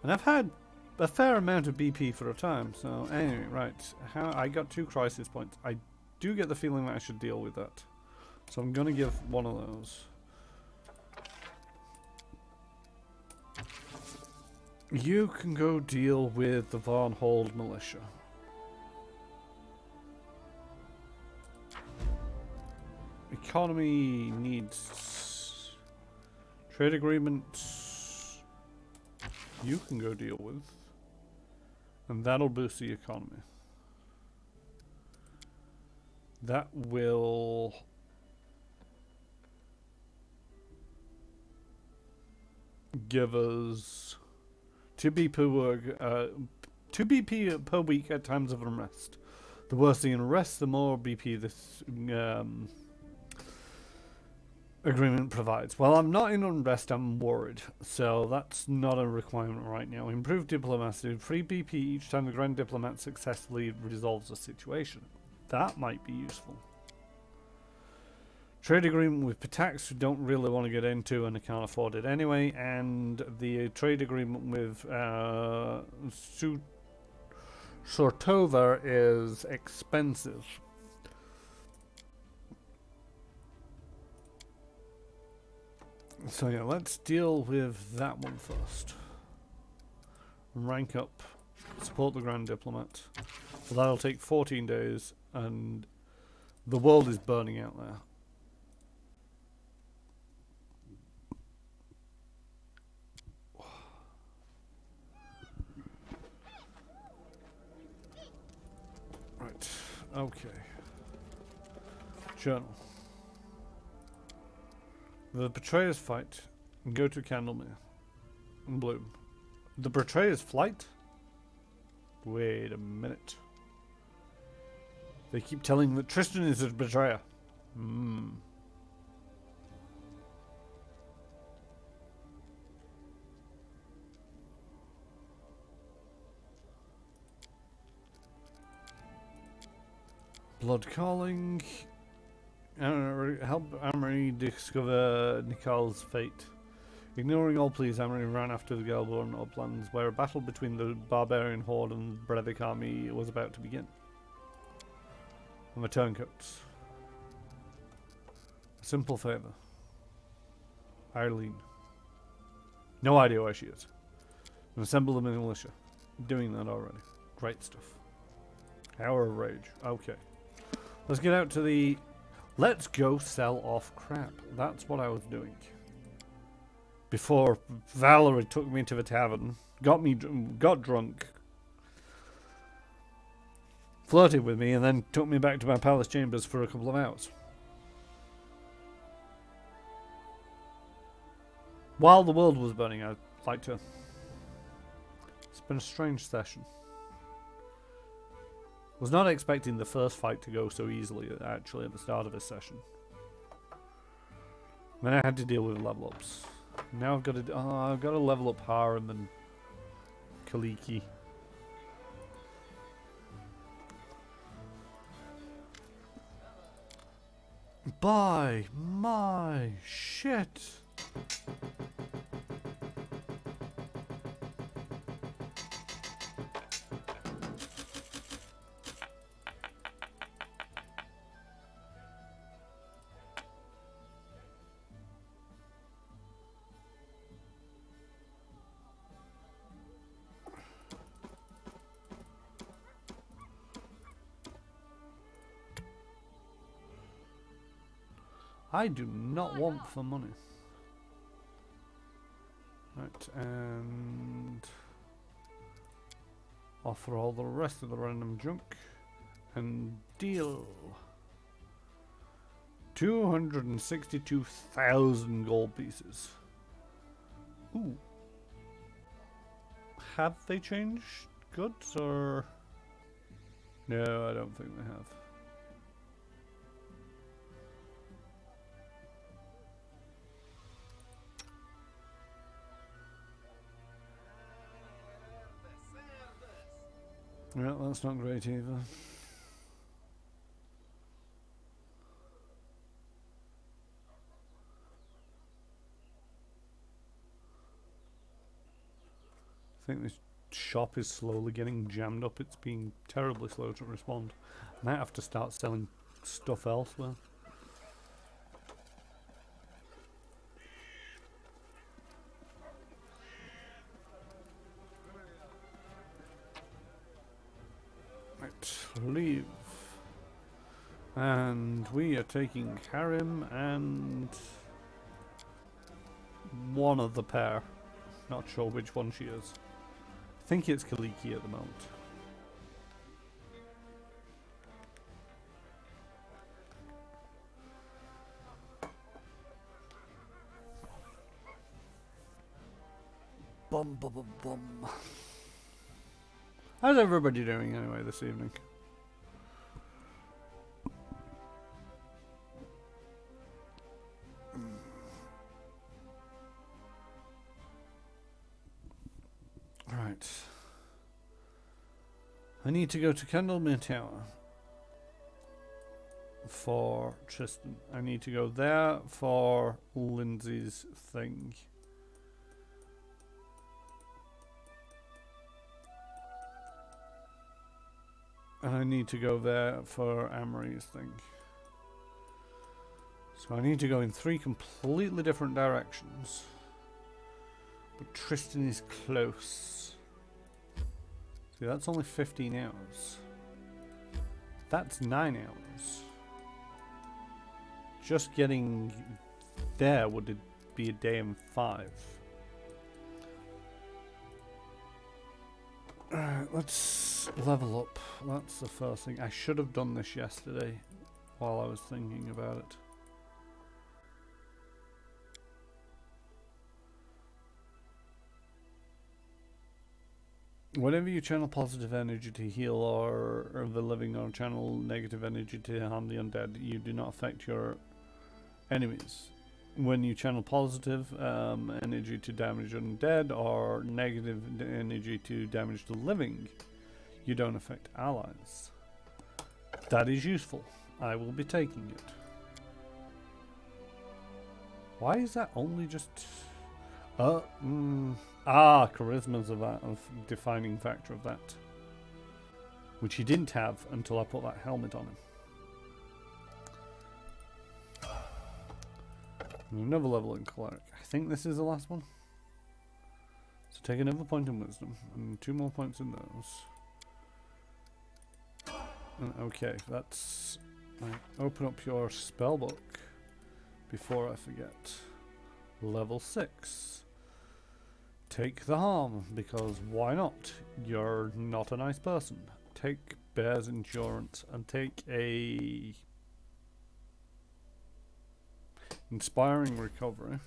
And I've had a fair amount of BP for a time, so anyway, right. I got 2 crisis points. I do get the feeling that I should deal with that. So I'm going to give one of those. You can go deal with the Von Hold militia. Economy needs trade agreements. You can go deal with, and that'll boost the economy. That will give us 2 BP per week at times of unrest. The worse the unrest, the more BP this agreement provides. Well, I'm not in unrest, I'm worried, so that's not a requirement right now. Improved diplomacy, free BP each time the Grand Diplomat successfully resolves a situation. That might be useful. Trade agreement with Patax, we don't really want to get into and I can't afford it anyway, and the trade agreement with Sortova is expensive. So yeah, let's deal with that one first. Rank up, support the Grand Diplomat. So that'll take 14 days, and the world is burning out there. Right, okay. Journal. The Betrayer's fight. Go to Candlemere. Bloom. The Betrayer's flight? Wait a minute. They keep telling that Tristan is a betrayer. Blood calling. Help Amory discover Nikal's fate. Ignoring all pleas, Amory ran after the Galborn uplands, where a battle between the barbarian horde and the Brevik army was about to begin. And the turncoats. A simple favour. Eileen. No idea where she is. And assemble the militia. Doing that already. Great stuff. Hour of Rage. Okay. Let's get out to the... Let's go sell off crap. That's what I was doing. Before Valerie took me to the tavern, got drunk, flirted with me, and then took me back to my palace chambers for a couple of hours. While the world was burning, I'd like to... It's been a strange session. Was not expecting the first fight to go so easily, actually, at the start of this session. Then I had to deal with level ups. Now I've got to level up Harem and Kaliki. Buy my shit. I do not want for money. Right, and offer all the rest of the random junk and deal 262,000 gold pieces. Ooh. Have they changed goods or? No, I don't think they have. Yeah, that's not great either. I think this shop is slowly getting jammed up. It's being terribly slow to respond. I might have to start selling stuff elsewhere. leave. And we are taking Karim and one of the pair. Not sure which one she is. I think it's Kaliki at the moment. Bum bum bum bum. How's everybody doing anyway this evening? Right. I need to go to Candlemere Tower for Tristan. I need to go there for Lindsay's thing. And I need to go there for Amory's thing. So I need to go in 3 completely different directions. But Tristan is close. See, that's only 15 hours. That's 9 hours. Just getting there would be a day and 5. Alright, let's level up. That's the first thing. I should have done this yesterday while I was thinking about it. Whenever you channel positive energy to heal or the living, or channel negative energy to harm the undead, you do not affect your enemies. When you channel positive energy to damage undead or negative energy to damage the living, you don't affect allies. That is useful. I will be taking it. Why is that only just... charisma's a defining factor of that. Which he didn't have until I put that helmet on him. Another level in cleric. I think this is the last one. So take another point in wisdom and 2 more points in those. And okay, that's right. Open up your spell book before I forget. Level 6. Take the harm, because why not? You're not a nice person. Take Bear's Endurance and take a Inspiring Recovery.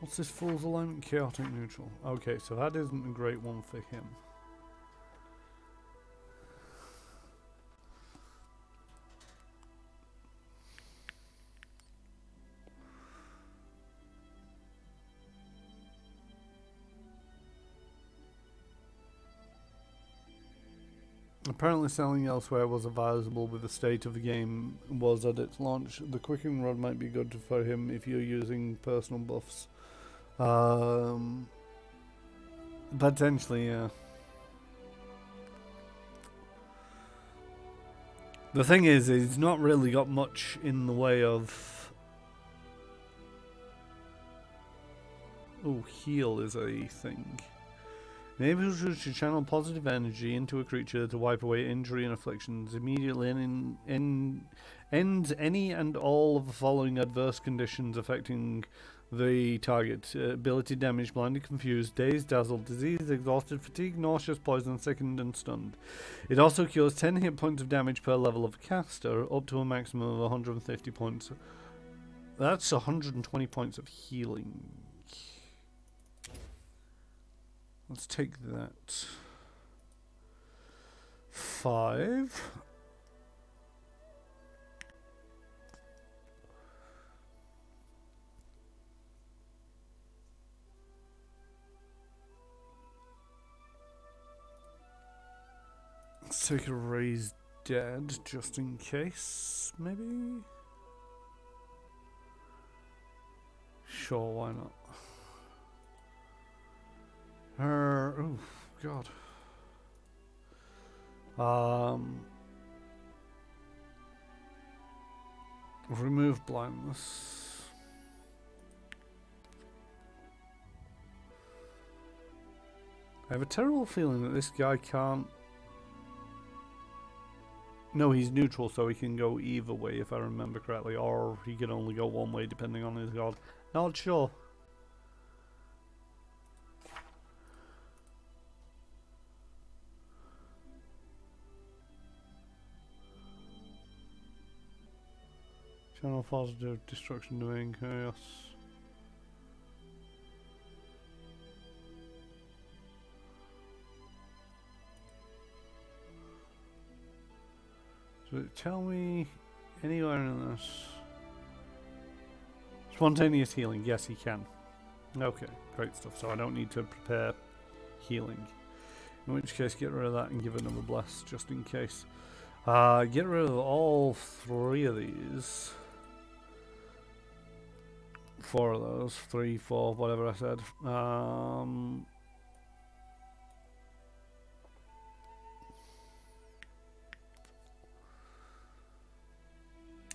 What's this fool's alignment? Chaotic neutral. Okay, so that isn't a great one for him. Apparently selling elsewhere was advisable with the state of the game was at its launch. The quickening rod might be good for him if you're using personal buffs. Potentially, yeah. The thing is, he's not really got much in the way of... Oh, heal is a thing. Enables you to channel positive energy into a creature to wipe away injury and afflictions immediately and ends any and all of the following adverse conditions affecting the target. Ability damage, blinded, confused, dazed, dazzled, diseased, exhausted, fatigued, nauseous, poisoned, sickened, and stunned. It also cures 10 hit points of damage per level of caster, up to a maximum of 150 points. That's 120 points of healing. Let's take that. 5. Let's take a raised dead just in case, maybe? Sure, why not? Oh, God. Remove blindness. I have a terrible feeling that this guy can't... No, he's neutral, so he can go either way if I remember correctly, or he can only go one way depending on his god. Not sure. Channel positive, destruction doing chaos. Does it tell me anywhere in this? Spontaneous healing, yes he can. Okay, great stuff. So I don't need to prepare healing. In which case get rid of that and give another bless just in case. Get rid of all 3 of these. 4 of those, 3, 4, whatever I said.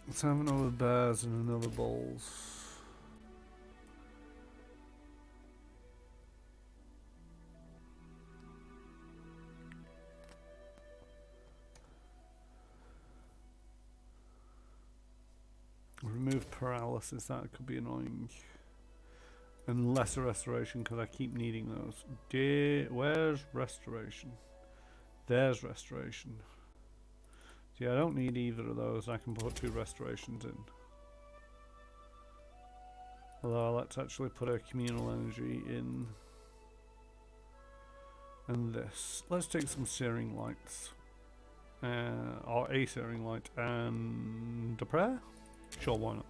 Let's have another bears and another bulls. Remove paralysis, that could be annoying. And lesser restoration because I keep needing those. Where's restoration? There's restoration. See, I don't need either of those. I can put 2 restorations in. Although let's actually put a communal energy in. And this. Let's take some searing lights. Or a searing light and a prayer? Sure, why not?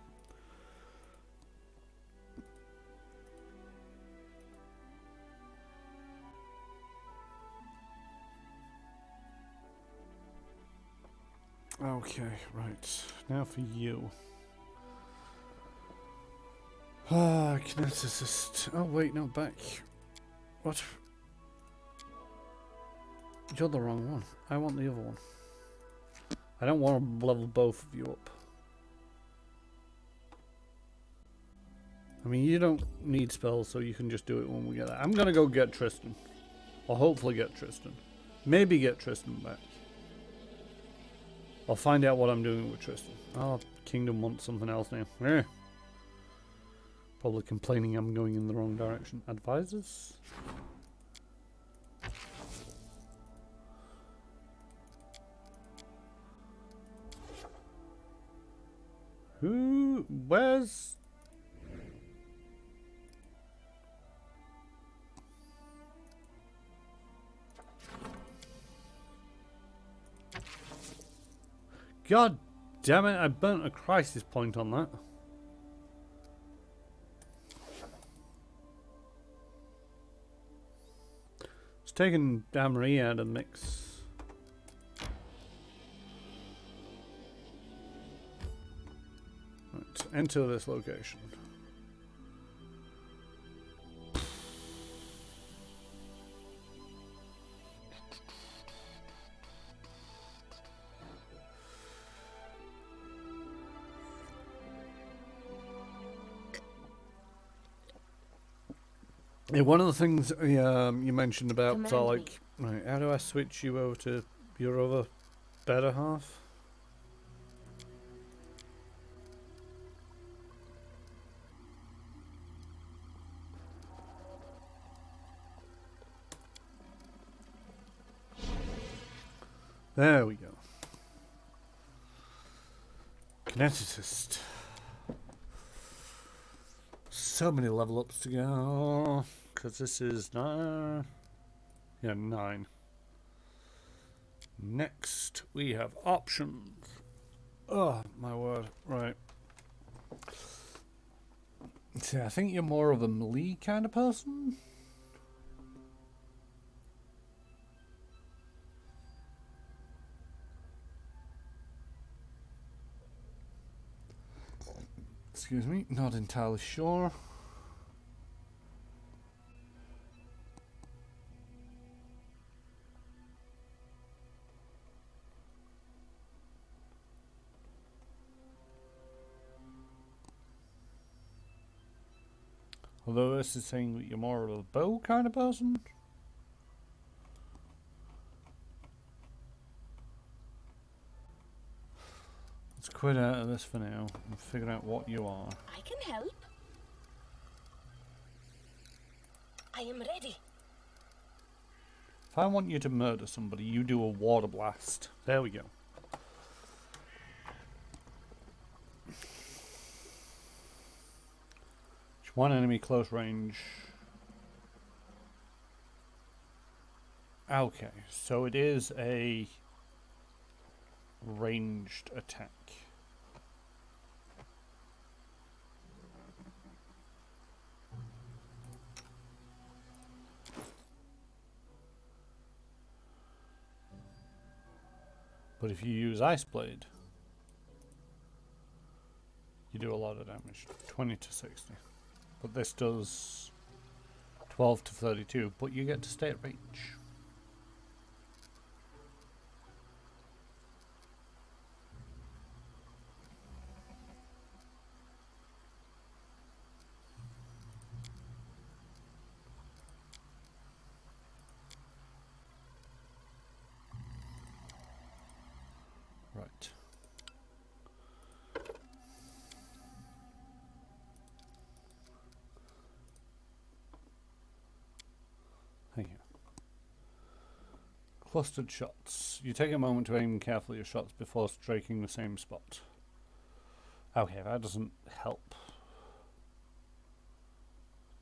Okay, right. Now for you. Kineticist. Oh wait, no, back. What? You're the wrong one. I want the other one. I don't want to level both of you up. I mean, you don't need spells, so you can just do it when we get there. I'm gonna go get Tristan. Or hopefully get Tristan. Maybe get Tristan back. I'll find out what I'm doing with Tristan. Oh, Kingdom wants something else now. Eh. Probably complaining I'm going in the wrong direction. Advisors? Who? Where's... God damn it, I burnt a crisis point on that. It's taken Damarie out of the mix. Right, enter this location. Yeah, one of the things you mentioned about, like, right, how do I switch you over to your other better half? There we go. Kineticist. So many level ups to go, because this is 9. Yeah, 9. Next, we have options. Oh, my word. Right. See, I think you're more of a melee kind of person. Excuse me, not entirely sure. Although this is saying that you're more of a bow kind of person. Let's quit out of this for now and figure out what you are. I can help. I am ready. If I want you to murder somebody, you do a water blast. There we go. One enemy close range. Okay, so it is a ranged attack. But if you use Ice Blade, you do a lot of damage. 20 to 60. But this does 12 to 32, but you get to stay at range. Right. Thank you. Clustered shots. You take a moment to aim carefully your shots before striking the same spot. Okay, that doesn't help.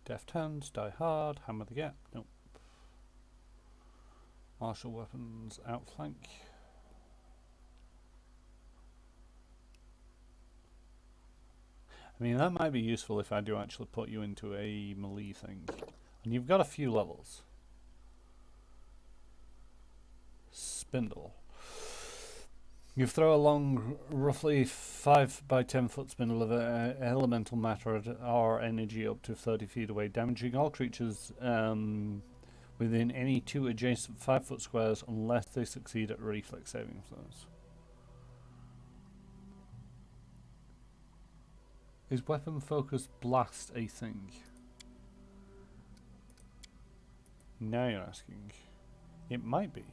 Deft hands, die hard, hammer the gap. Nope. Martial weapons, outflank. I mean, that might be useful if I do actually put you into a melee thing. And you've got a few levels. Spindle. You throw a long, roughly 5 by 10 foot spindle of elemental matter or energy up to 30 feet away, damaging all creatures within any 2 adjacent 5 foot squares unless they succeed at reflex saving throws. Is weapon focused blast a thing? Now you're asking. It might be.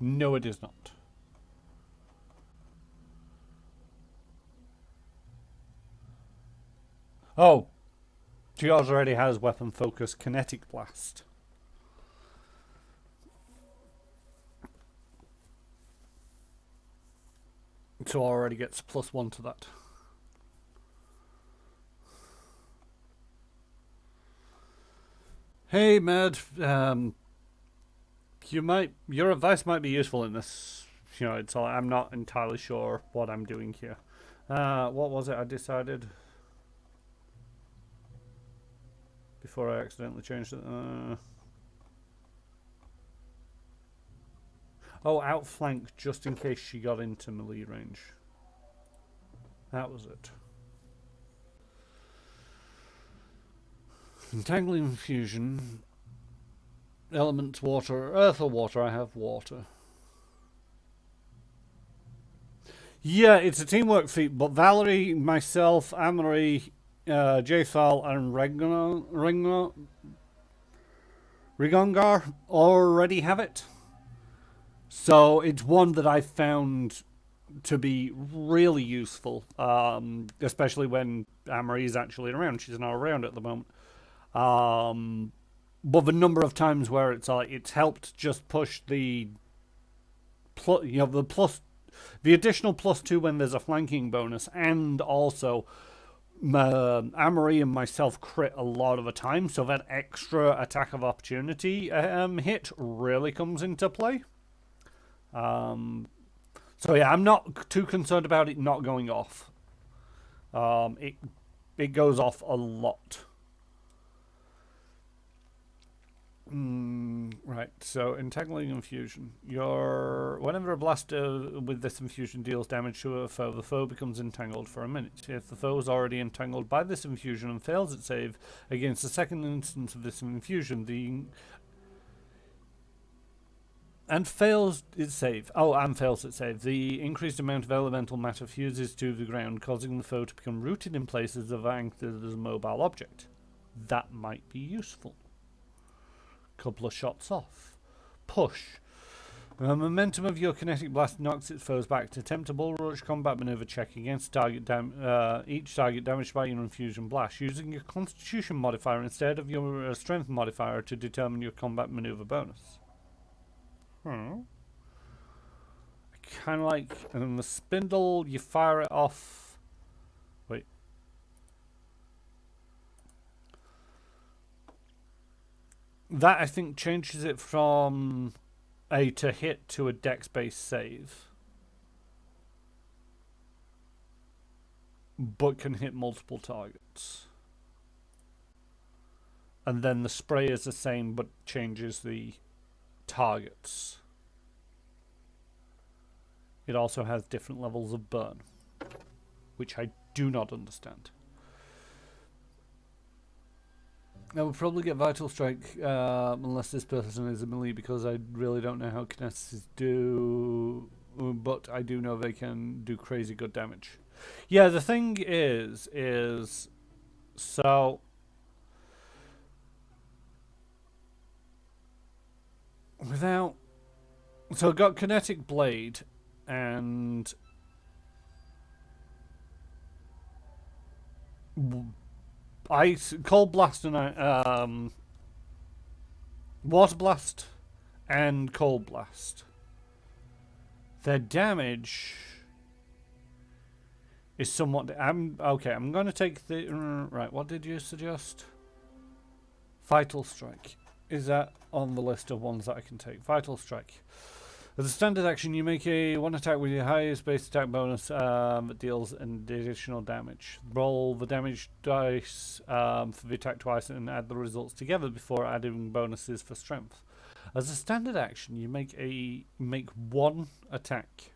No, it is not. Oh! Yours already has weapon focus kinetic blast. So already gets +1 to that. Hey, Mad. Your advice might be useful in this. You know, it's all, I'm not entirely sure what I'm doing here. What was it I decided before I accidentally changed it? Oh, outflank just in case she got into melee range. That was it. Entangling infusion. Elements water, earth or water. I have water. Yeah, it's a teamwork feat, but Valerie, myself, Amory, Jathal, and Rigongar already have it. So it's one that I found to be really useful, especially when Amory is actually around. She's not around at the moment. But the number of times where it's helped just push the plus the additional +2 when there's a flanking bonus, and also Amory and myself crit a lot of the time, so that extra attack of opportunity hit really comes into play. So yeah, I'm not too concerned about it not going off. It goes off a lot. Right, so entangling infusion. Whenever a blaster with this infusion deals damage to a foe, the foe becomes entangled for a minute. If the foe is already entangled by this infusion and fails its save against the second instance of this infusion, fails its save, the increased amount of elemental matter fuses to the ground, causing the foe to become rooted in places that are acted as a mobile object. That might be useful. Couple of shots off. Push. The momentum of your kinetic blast knocks its foes back. To attempt a bull rush combat maneuver check against each target damaged by your infusion blast, using your constitution modifier instead of your strength modifier to determine your combat maneuver bonus. I kind of like, and then the spindle, you fire it off. Wait. That, I think, changes it from a to hit to a dex-based save. But can hit multiple targets. And then the spray is the same, but changes the targets. It also has different levels of burn, which I do not understand. I will probably get Vital Strike unless this person is a melee, because I really don't know how kinetics do, but I do know they can do crazy good damage. Yeah, the thing is so I've got Kinetic Blade and Ice, Cold Blast, and Water Blast and Cold Blast. Their damage is somewhat. I'm going to take the right. What did you suggest? Vital Strike. Is that on the list of ones that I can take? Vital Strike. As a standard action, you make one attack with your highest base attack bonus that deals an additional damage. Roll the damage dice for the attack twice and add the results together before adding bonuses for strength. As a standard action, you make one attack.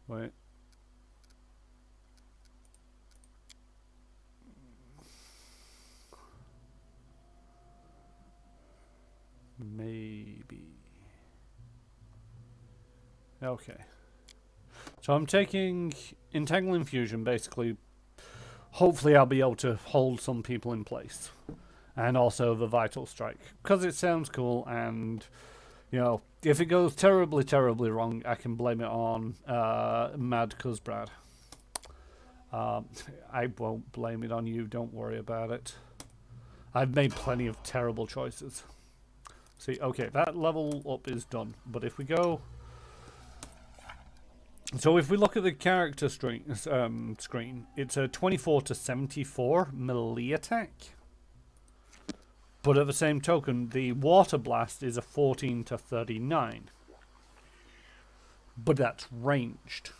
Wait. Maybe. Okay. So I'm taking Entangle Infusion, basically. Hopefully I'll be able to hold some people in place. And also the Vital Strike. Because it sounds cool, and, you know, if it goes terribly, terribly wrong, I can blame it on Mad Cuzbrad. I won't blame it on you, don't worry about it. I've made plenty of terrible choices. See, okay, that level up is done. But if we go... So if we look at the character screen, it's a 24 to 74 melee attack. But at the same token, the Water Blast is a 14 to 39. But that's ranged.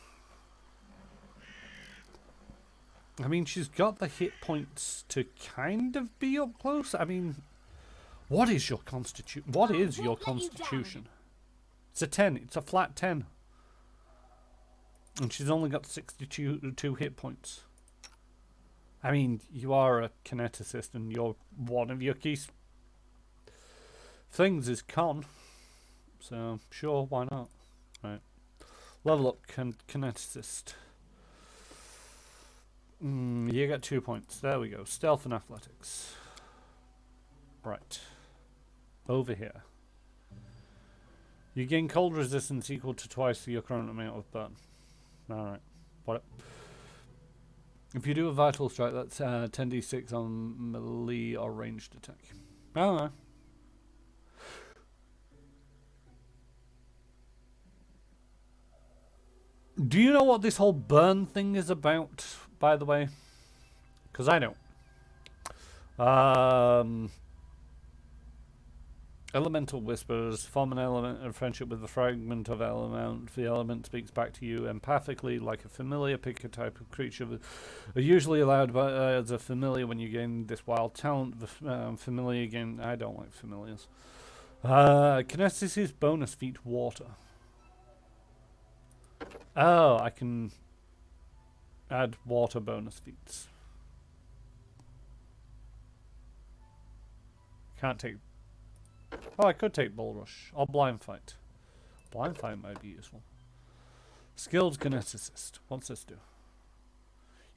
I mean, she's got the hit points to kind of be up close. I mean... What is your constitution? What is your constitution? It's a 10. It's a flat 10. And she's only got 62 hit points. I mean, you are a kineticist, and one of your key things is con. So, sure, why not? Right. Level up, kineticist. You get 2 points. There we go. Stealth and athletics. Right. Over here. You gain cold resistance equal to twice your current amount of burn. Alright. What? If you do a vital strike, that's 10d6 on melee or ranged attack. I don't know. Do you know what this whole burn thing is about, by the way? Because I don't. Elemental whispers. Form an element of friendship with a fragment of element. The element speaks back to you empathically like a familiar. Pick a type of creature. Usually allowed as a familiar when you gain this wild talent. The familiar again. I don't like familiars. Kinesis bonus feat water. Oh, I can add water bonus feats. Can't take... Oh, I could take Bull Rush. Or Blind Fight. Blind Fight might be useful. Skilled Kineticist. What's this do?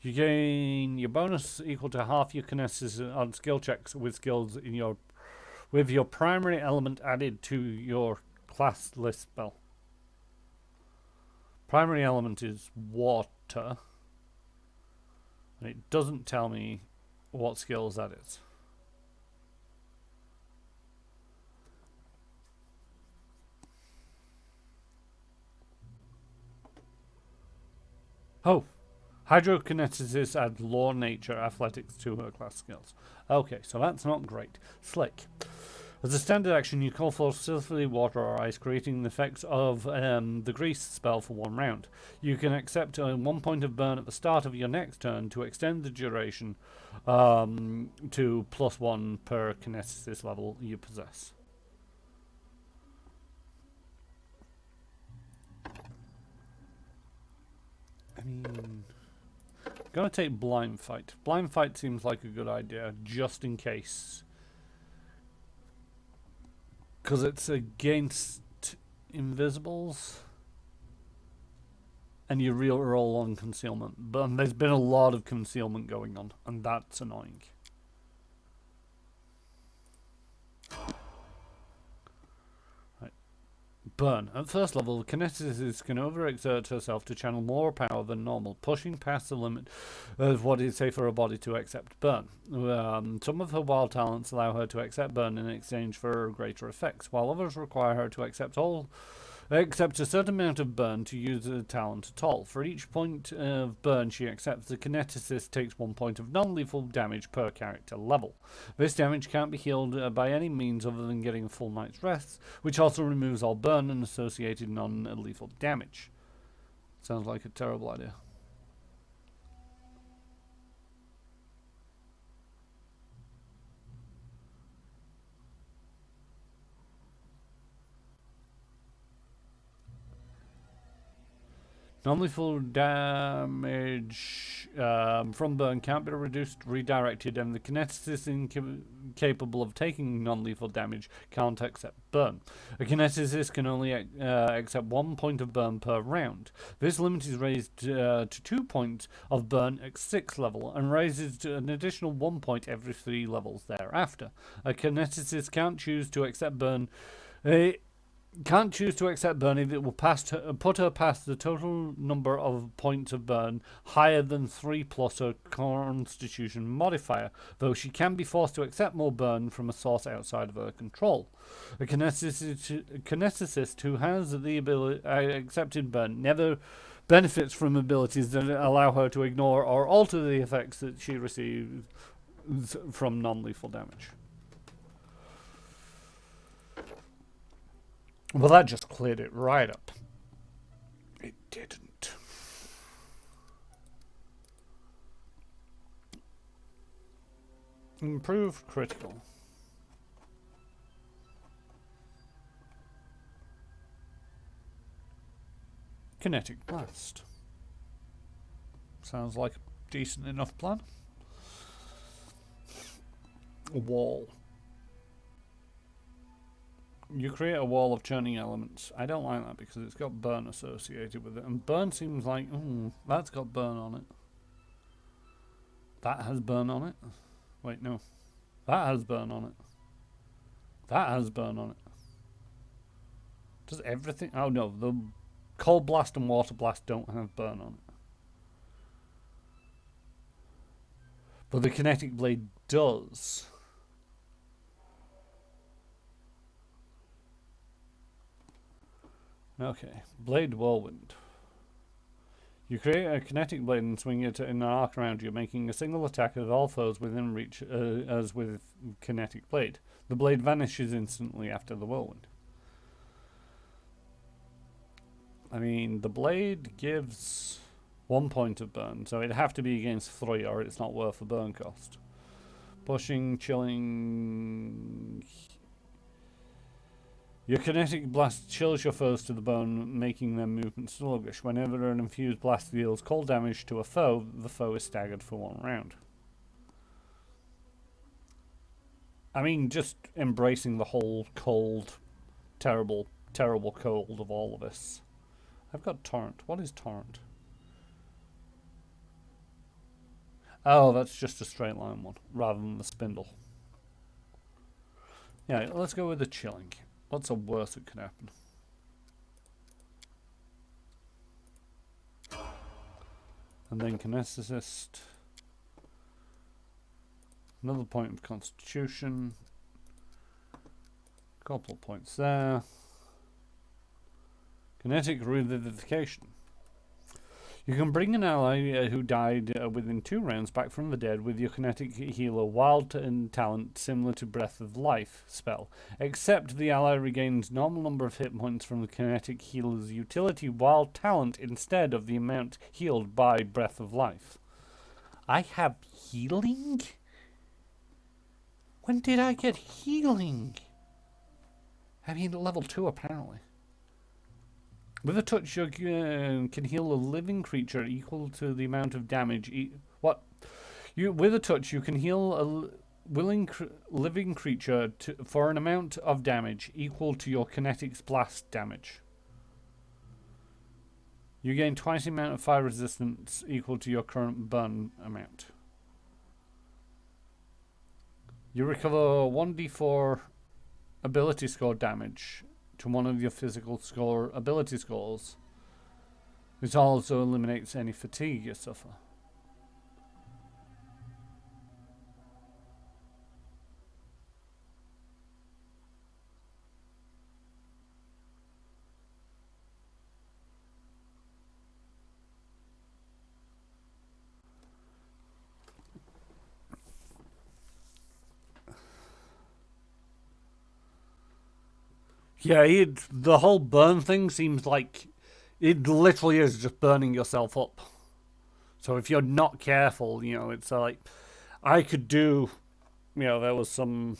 You gain your bonus equal to half your Kinesis on skill checks with skills in your... with your primary element added to your class list spell. Primary element is water. And it doesn't tell me what skills that is. Oh, hydrokineticist adds law, nature, athletics to her class skills. Okay, so that's not great. Slick. As a standard action, you call for silvery water or ice, creating the effects of the grease spell for 1 round. You can accept 1 point of burn at the start of your next turn to extend the duration to +1 per kinesis level you possess. I mean, gonna take Blind Fight. Blind Fight seems like a good idea, just in case. Because it's against invisibles. And you roll on concealment. But there's been a lot of concealment going on, and that's annoying. Burn. At first level, the kineticist can overexert herself to channel more power than normal, pushing past the limit of what is safe for a body to accept burn. Some of her wild talents allow her to accept burn in exchange for greater effects, while others require her to accept a certain amount of burn to use the talent at all. For each point of burn she accepts, the kineticist takes 1 point of non-lethal damage per character level. This damage can't be healed by any means other than getting a full night's rest, which also removes all burn and associated non-lethal damage. Sounds like a terrible idea. Non-lethal damage from burn can't be reduced, redirected, and the kineticist incapable of taking non-lethal damage can't accept burn. A kineticist can only accept 1 point of burn per round. This limit is raised to 2 points of burn at 6th level and raises to an additional 1 point every 3 levels thereafter. A kineticist can't choose to accept burn. Can't choose to accept burn if it will put her past the total number of points of burn higher than 3 plus her constitution modifier, though she can be forced to accept more burn from a source outside of her control. A kineticist who has the ability accepted burn never benefits from abilities that allow her to ignore or alter the effects that she receives from non-lethal damage. Well, that just cleared it right up. It didn't. Improved critical. Kinetic blast. Sounds like a decent enough plan. A wall. You create a wall of churning elements. I don't like that because it's got burn associated with it. And burn seems like, that's got burn on it. That has burn on it. Wait, no. That has burn on it. That has burn on it. Does everything... Oh, no. The cold blast and water blast don't have burn on it. But the kinetic blade does. Okay, Blade Whirlwind. You create a kinetic blade and swing it in an arc around you, making a single attack at all foes within reach, as with kinetic blade. The blade vanishes instantly after the whirlwind. I mean, the blade gives 1 point of burn, so it'd have to be against 3 or it's not worth the burn cost. Pushing, chilling... Your kinetic blast chills your foes to the bone, making their movement sluggish. Whenever an infused blast deals cold damage to a foe, the foe is staggered for 1 round. I mean, just embracing the whole cold, terrible, terrible cold of all of this. I've got Torrent. What is Torrent? Oh, that's just a straight line one, rather than the spindle. Yeah, let's go with the chilling. What's the worst that could happen? And then Kineticist. Another point of Constitution. Couple of points there. Kinetic Revivification. You can bring an ally who died within 2 rounds back from the dead with your kinetic healer wild and talent similar to Breath of Life spell, except the ally regains normal number of hit points from the kinetic healer's utility wild talent instead of the amount healed by Breath of Life. I have healing? When did I get healing? I mean, level 2 apparently. With a touch, you can heal a living creature equal to the amount of damage. With a touch, you can heal a living creature for an amount of damage equal to your kinetic's blast damage. You gain twice the amount of fire resistance equal to your current burn amount. You recover 1d4 ability score damage to one of your physical score ability scores. This also eliminates any fatigue you suffer. Yeah, the whole burn thing seems like it literally is just burning yourself up. So if you're not careful, it's like I could do, there was some,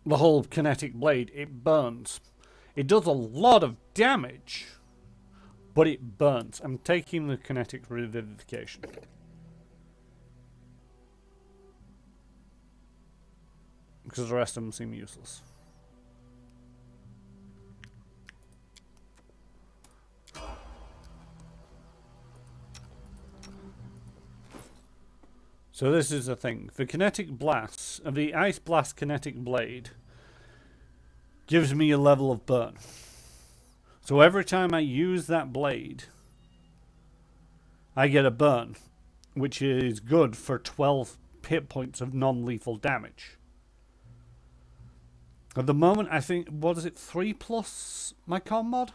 the whole kinetic blade, it burns. It does a lot of damage, but it burns. I'm taking the kinetic revivification. Because the rest of them seem useless. So this is the thing. The kinetic blasts, the ice blast kinetic blade gives me a level of burn. So every time I use that blade, I get a burn, which is good for 12 hit points of non-lethal damage. At the moment, I think, what is it, 3 plus my con mod?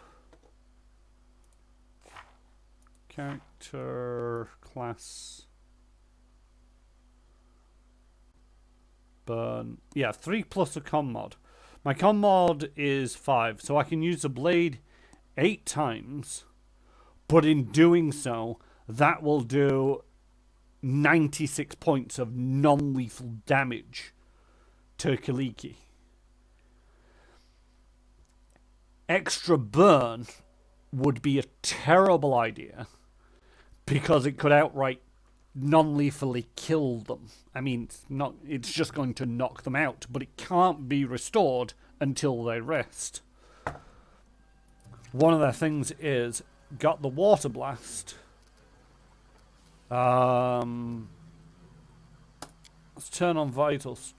Character, class, burn. Yeah, 3 plus a con mod. My con mod is 5, so I can use the blade 8 times, but in doing so, that will do 96 points of non-lethal damage to Kaliki. Extra burn would be a terrible idea because it could outright non-lethally kill them. I mean, it's just going to knock them out, but it can't be restored until they rest. One of their things is got the water blast. Let's turn on vitals.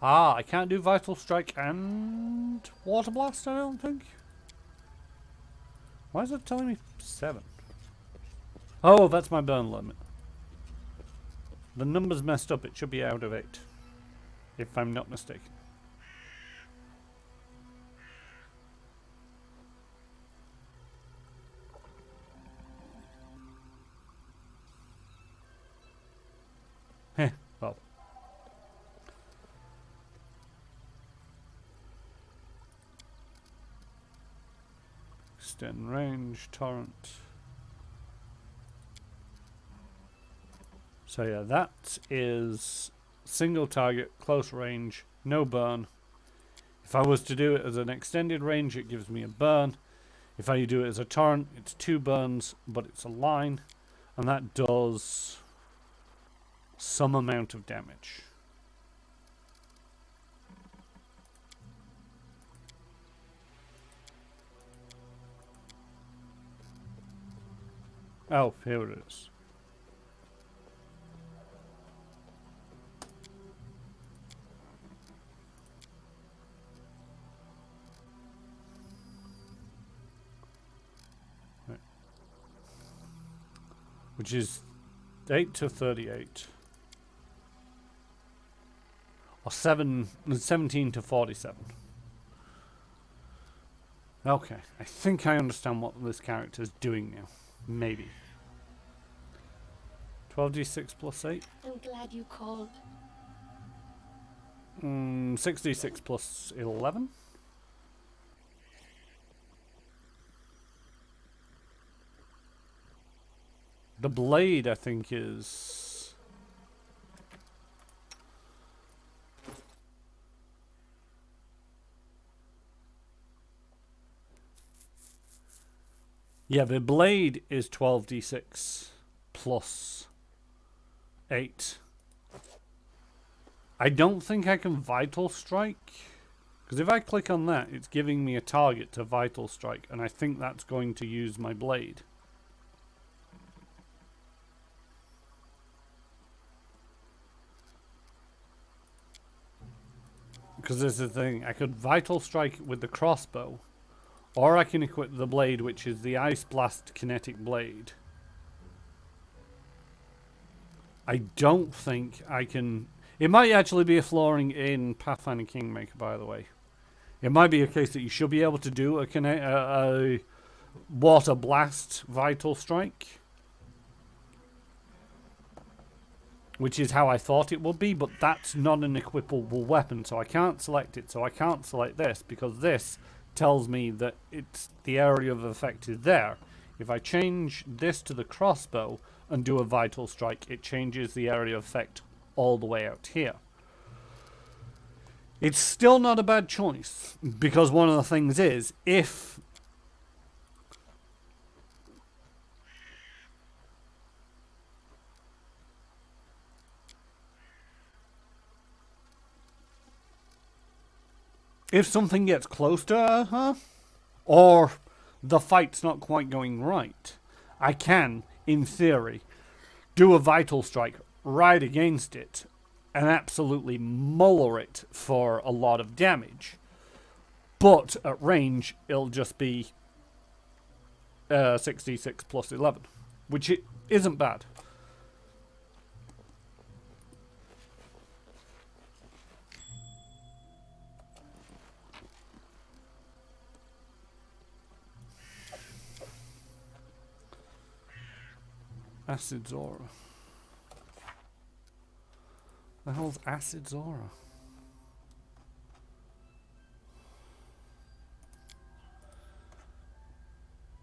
Ah, I can't do Vital Strike and Water Blast, I don't think. Why is it telling me 7? Oh, that's my burn limit. The number's messed up. It should be out of 8. If I'm not mistaken. Heh, well. Extend range, torrent. So yeah, that is single target, close range, no burn. If I was to do it as an extended range, it gives me a burn. If I do it as a torrent, it's 2 burns, but it's a line. And that does some amount of damage. Oh, here it is. Right. Which is 8 to 38. Or 17 to 47. Okay, I think I understand what this character is doing now. Maybe. 12d6 plus 8? I'm glad you called. 6d6 plus 11? The blade, I think, is... Yeah, the blade is 12d6 plus 8. I don't think I can Vital Strike. Because if I click on that, it's giving me a target to Vital Strike. And I think that's going to use my blade. Because this is the thing. I could Vital Strike with the crossbow. Or I can equip the blade, which is the Ice Blast Kinetic Blade. I don't think I can... It might actually be a flooring in Pathfinder Kingmaker, by the way. It might be a case that you should be able to do a Water Blast Vital Strike. Which is how I thought it would be, but that's not an equipable weapon, so I can't select it. So I can't select this, because this tells me that it's the area of effect is there. If I change this to the crossbow and do a Vital Strike, it changes the area of effect all the way out here. It's still not a bad choice, because one of the things is, if something gets close to her, or the fight's not quite going right, I can, in theory, do a Vital Strike right against it and absolutely muller it for a lot of damage. But at range, it'll just be 66 plus 11, which it isn't bad. Acid's Aura. The hell's Acid's Aura?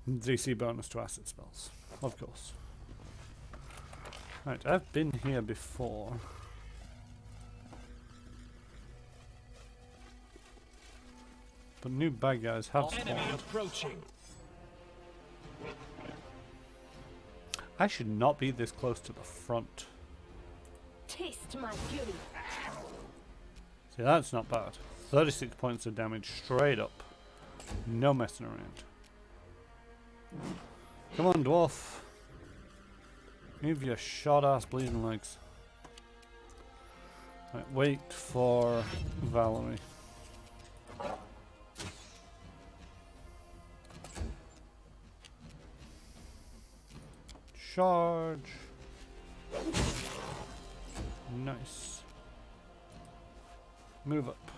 DC bonus to acid spells, of course. Right, I've been here before. But new bad guys have spawned. Enemy approaching. I should not be this close to the front. Taste my fury. See, that's not bad. 36 points of damage straight up. No messing around. Come on, dwarf. Move your short ass bleeding legs. Right, wait for Valerie. Charge. Nice. Move up.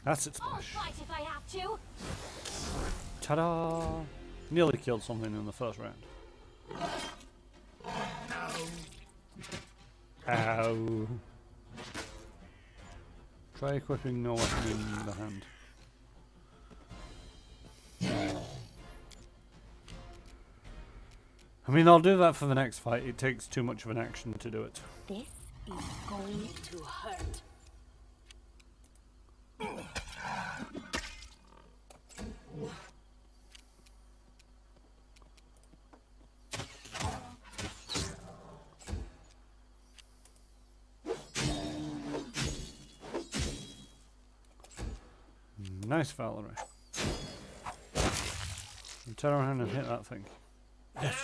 That's its I'll splash. fight if I have to. Ta-da! Nearly killed something in the first round. Ow. Try equipping no weapon in the hand. I mean, I'll do that for the next fight. It takes too much of an action to do it. This is going to hurt. Nice, Valerie. And turn around and hit that thing. Yes.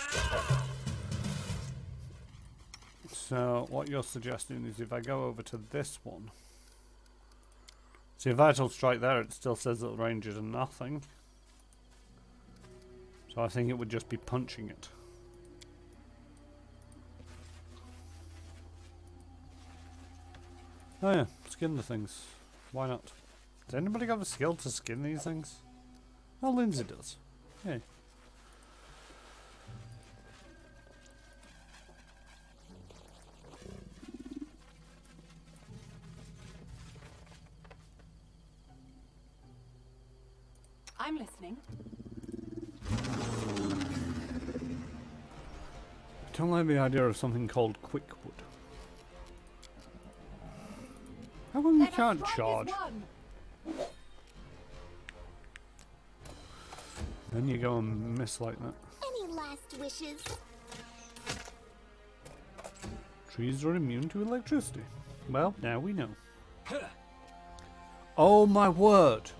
So, what you're suggesting is if I go over to this one. See, a vital strike there, it still says that the range is nothing. So I think it would just be punching it. Oh yeah, skin the things. Why not? Does anybody have a skill to skin these things? Oh, Lindsay does. Hey. I'm listening. I don't like the idea of something called quick wood. How come you can't charge? Then you go and miss like that. Any last wishes? Trees are immune to electricity. Well, now we know. Oh my word!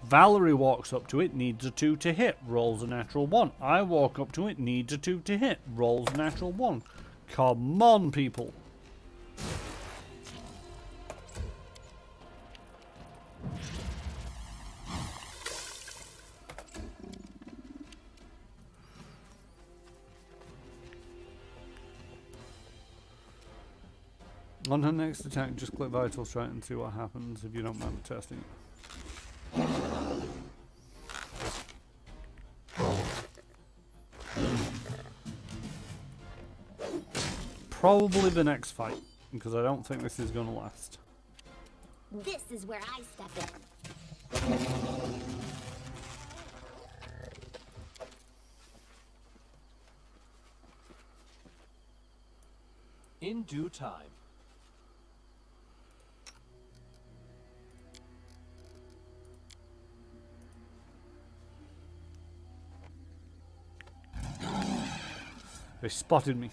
Valerie walks up to it, needs a 2 to hit, rolls a natural 1. I walk up to it, needs a 2 to hit, rolls a natural 1. Come on, people! On her next attack, just click Vital Strike and see what happens if you don't mind testing it. Probably the next fight, because I don't think this is going to last. This is where I step in. In due time. They spotted me.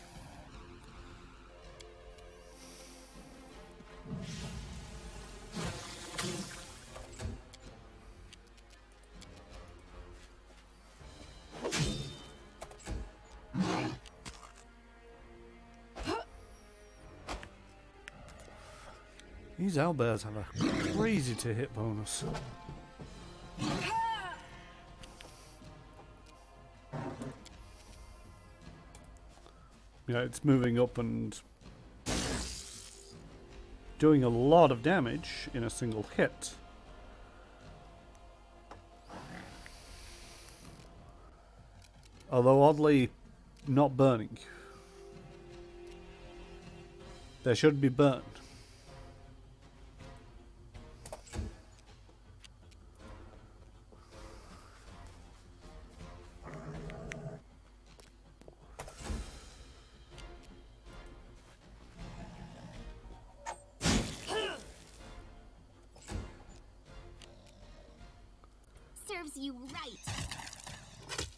These owlbears have a crazy to hit bonus. Yeah, it's moving up and doing a lot of damage in a single hit. Although oddly not burning. They should be burned. Serves you right.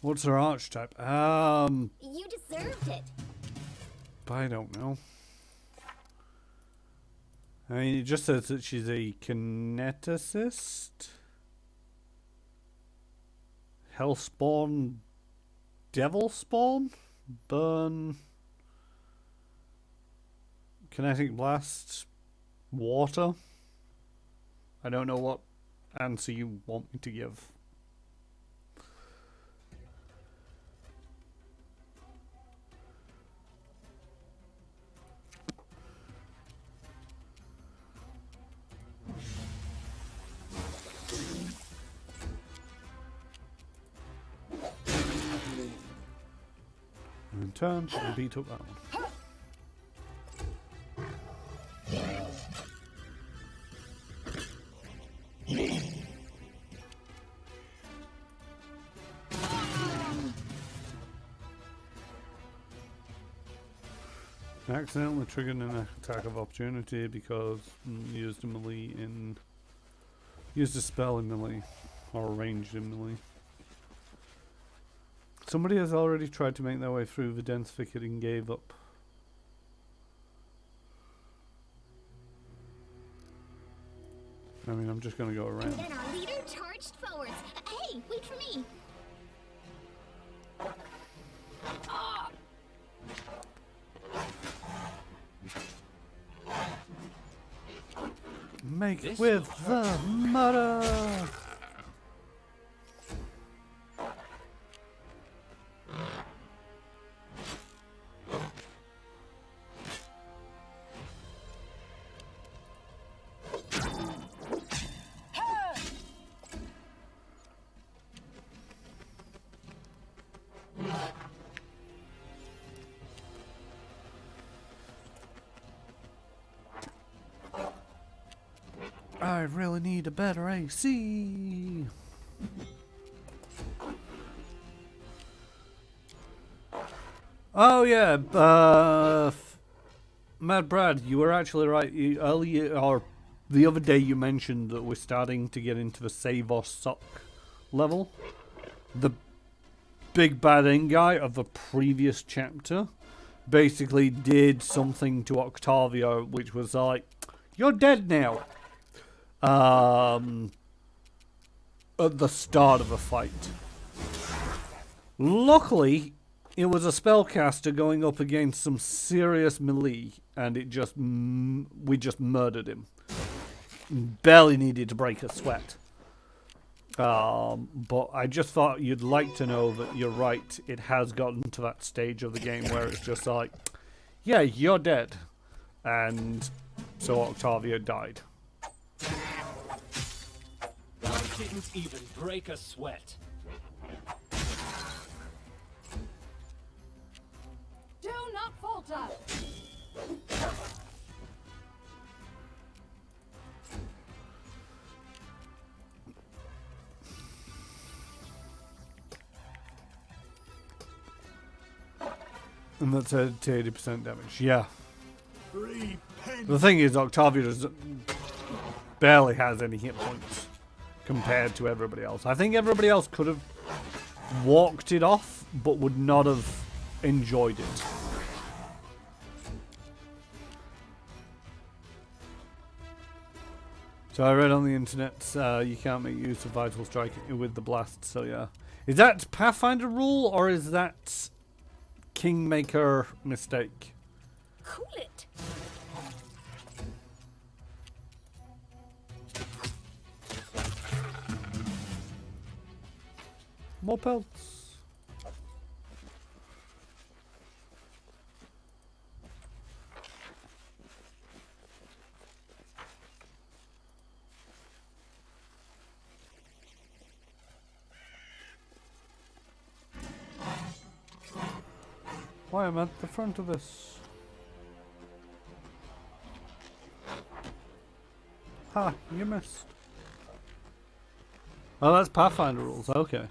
What's her archetype? You deserved it. I don't know. I mean, it just says that she's a kineticist. Hellspawn. Devilspawn? Burn. Kinetic blast, water. I don't know what answer you want me to give. In turn, we beat up that one. I accidentally triggered an attack of opportunity because used a spell in melee, or ranged in melee. Somebody has already tried to make their way through the dense thicket and gave up. I mean, I'm just gonna go around. And then our leader charged forwards. Hey, wait for me. Make This with the murder! I really need a better AC. Oh yeah, Mad Brad, you were actually right. Earlier, or the other day, you mentioned that we're starting to get into the save or suck level. The big bad end guy of the previous chapter basically did something to Octavia, which was like, "You're dead now." At the start of a fight. Luckily, it was a spellcaster going up against some serious melee, and it just we just murdered him. Barely needed to break a sweat. But I just thought you'd like to know that you're right. It has gotten to that stage of the game where it's just like, yeah, you're dead, and so Octavia died. I didn't even break a sweat. Do not falter! And that's at 80% damage. Yeah. The thing is, Octavia barely has any hit points compared to everybody else. I think everybody else could have walked it off, but would not have enjoyed it. So I read on the internet, you can't make use of Vital Strike with the blast, so yeah. Is that Pathfinder rule, or is that Kingmaker mistake? Cool it. More pelts. Why am I at the front of this? Ha, you missed. Oh, that's Pathfinder rules, okay.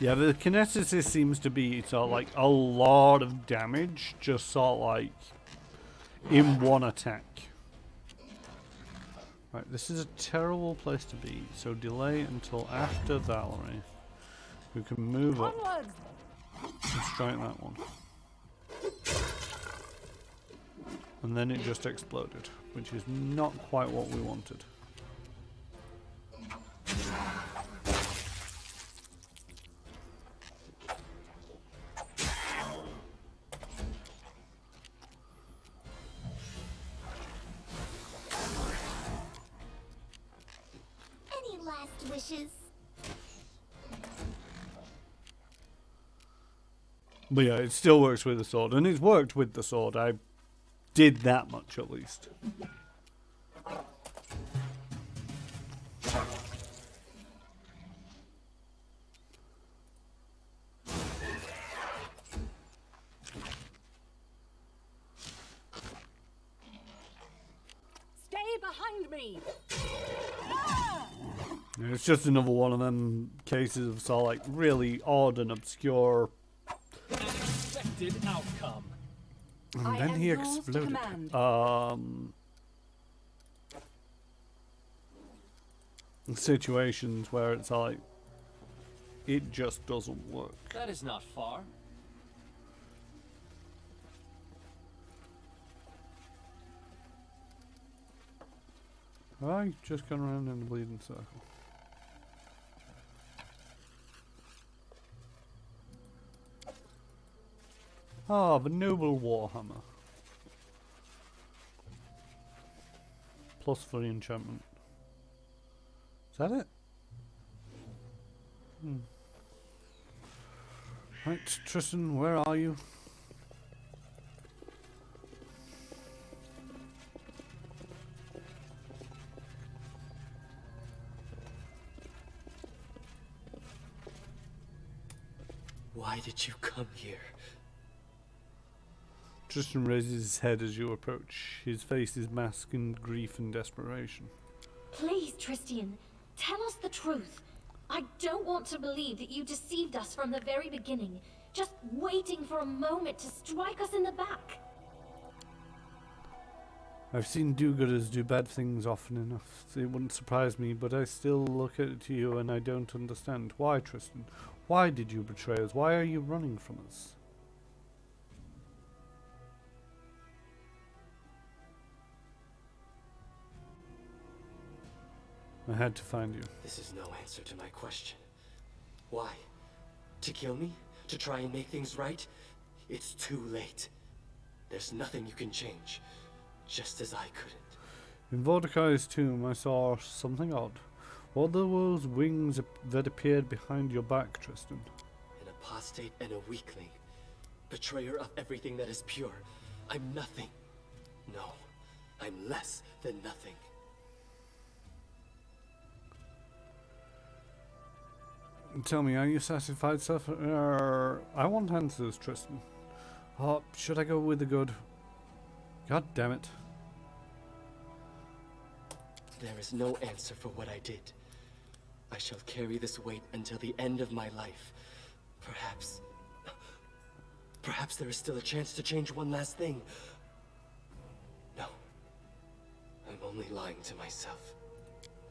Yeah, the kineticist seems to be sort of like a lot of damage, just sort of like in one attack. Right, this is a terrible place to be, so delay until after Valerie, who can move up and strike that one. And then it just exploded, which is not quite what we wanted. accept wishes. But yeah, it still works with the sword, and it's worked with the sword. I did that much at least. Stay behind me! It's just another one of them cases of sort of like really odd and obscure. Expected outcome. And I then am he yours to exploded. command. Situations where it's like it just doesn't work. That is not far. I just gone around in the bleeding circle. Ah, the noble warhammer. Plus for the enchantment. Is that it? Right, Tristan, where are you? Why did you come here? Tristan raises his head as you approach. His face is masked in grief and desperation. Please, Tristian, tell us the truth. I don't want to believe that you deceived us from the very beginning, just waiting for a moment to strike us in the back. I've seen do-gooders do bad things often enough. It wouldn't surprise me, but I still look at you and I don't understand. Why, Tristan? Why did you betray us? Why are you running from us? I had to find you. This is no answer to my question. Why? To kill me? To try and make things right? It's too late. There's nothing you can change. Just as I couldn't. In Mordecai's tomb, I saw something odd. What were those wings that appeared behind your back, Tristan? An apostate and a weakling. Betrayer of everything that is pure. I'm nothing. No, I'm less than nothing. Tell me, are you satisfied, sir? I want answers, Tristan. Oh, should I go with the good? God damn it. There is no answer for what I did. I shall carry this weight until the end of my life. Perhaps there is still a chance to change one last thing. No. I'm only lying to myself.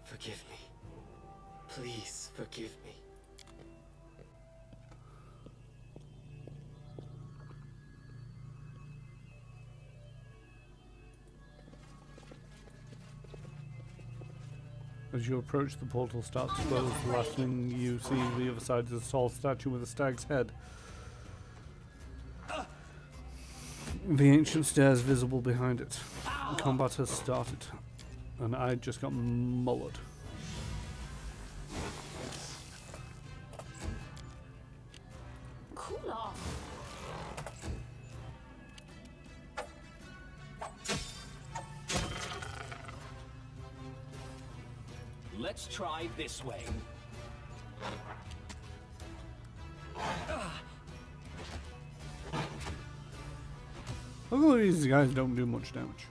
Forgive me. Please forgive me. As you approach, the portal starts to close. The last thing you see on the other side is a tall statue with a stag's head. The ancient stairs visible behind it. Combat has started, and I just got mullered. Cool off. Let's try this way. Luckily, these guys don't do much damage.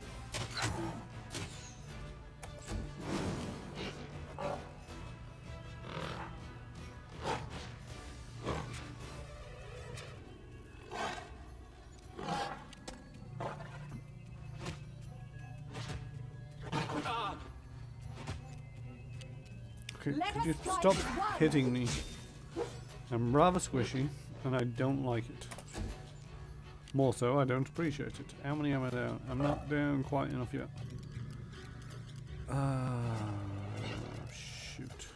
Okay, could you stop hitting me? I'm rather squishy, and I don't like it. More so, I don't appreciate it. How many am I down? I'm not down quite enough yet. Shoot.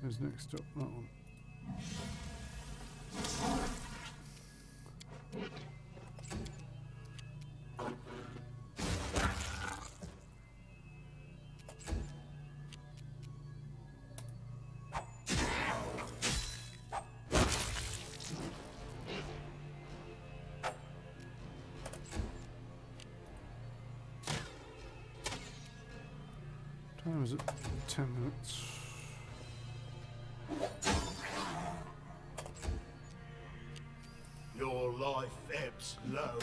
Who's next up? That one. Time is it? 10 minutes. Your life ebbs low.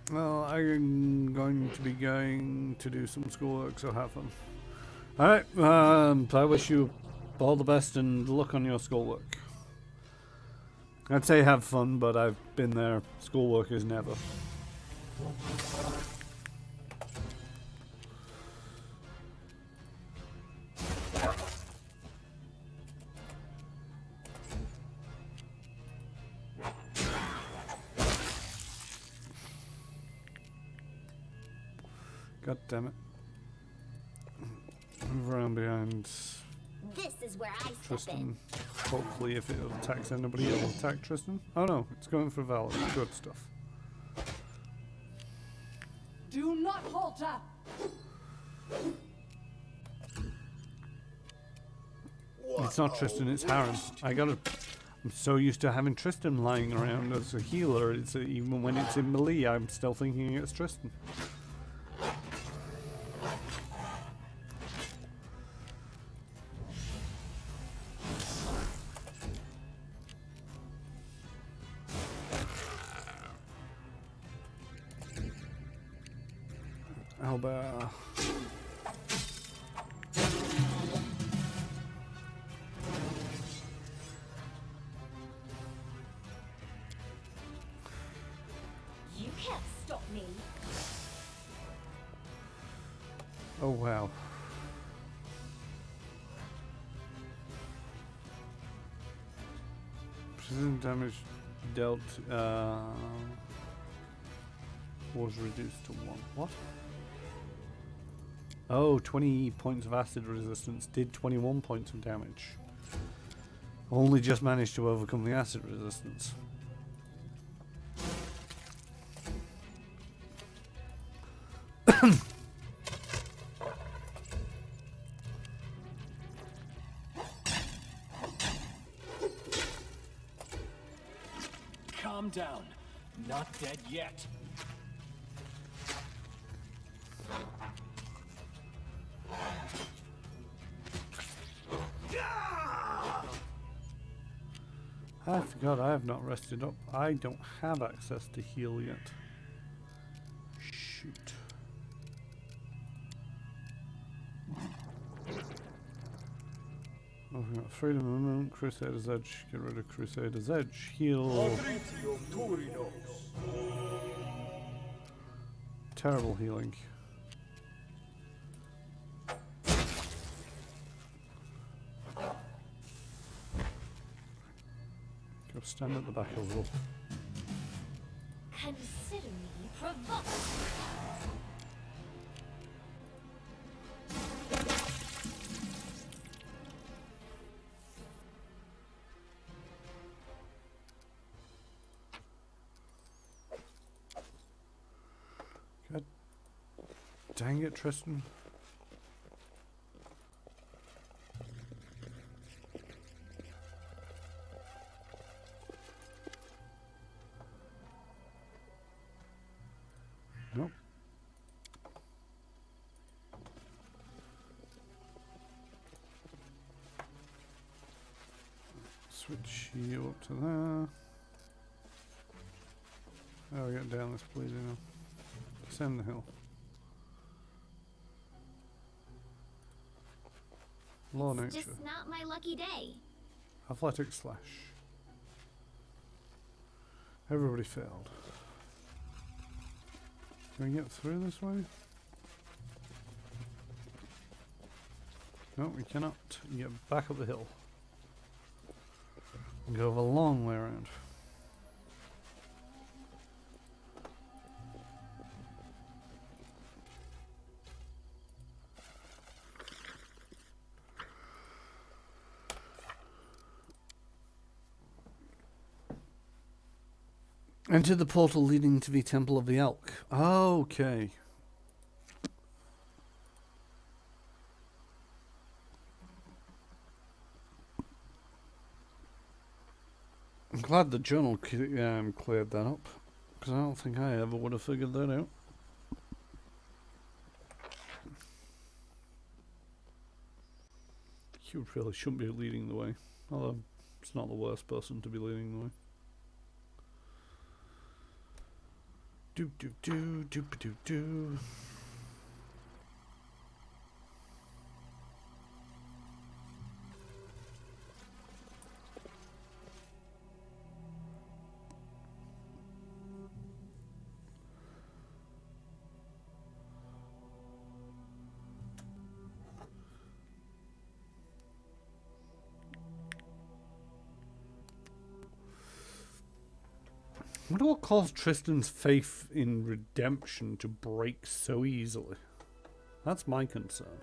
Well, I'm going to be going to do some schoolwork, so have fun. Alright, I wish you all the best and luck on your schoolwork. I'd say have fun, but I've been there. Schoolwork is never. God damn it. Move around behind This is where I step in. Tristan. Hopefully if it attacks anybody, it'll attack Tristan. Oh no, it's going for Valor. Good stuff. Do not falter! It's not Tristan, it's Harren. I'm so used to having Tristan lying around as a healer. Even when it's in melee, I'm still thinking it's Tristan. Albert. You can't stop me. Oh wow. Precision damage dealt was reduced to 1. What? Oh, 20 points of acid resistance did 21 points of damage. Only just managed to overcome the acid resistance. Calm down. Not dead yet. I forgot I have not rested up. I don't have access to heal yet. Shoot. Oh, we've got Freedom of the Moon, Crusader's Edge. Get rid of Crusader's Edge. Heal. Terrible healing. Go stand at the back a little. Consider me provoked. God dang it, Tristan. Nope. Switch you up to there. Oh, we got down this please now. Ascend the hill. Law It's nature. just not my lucky day. Athletic slash. Everybody failed. Can we get through this way? No, we cannot. Get back up the hill. Go a long way around. Enter the portal leading to the Temple of the Elk. Okay. I'm glad the journal cleared that up, because I don't think I ever would have figured that out. You really shouldn't be leading the way, although it's not the worst person to be leading the way. Doop doop doo doop doop doo. I wonder what caused Tristan's faith in redemption to break so easily. That's my concern.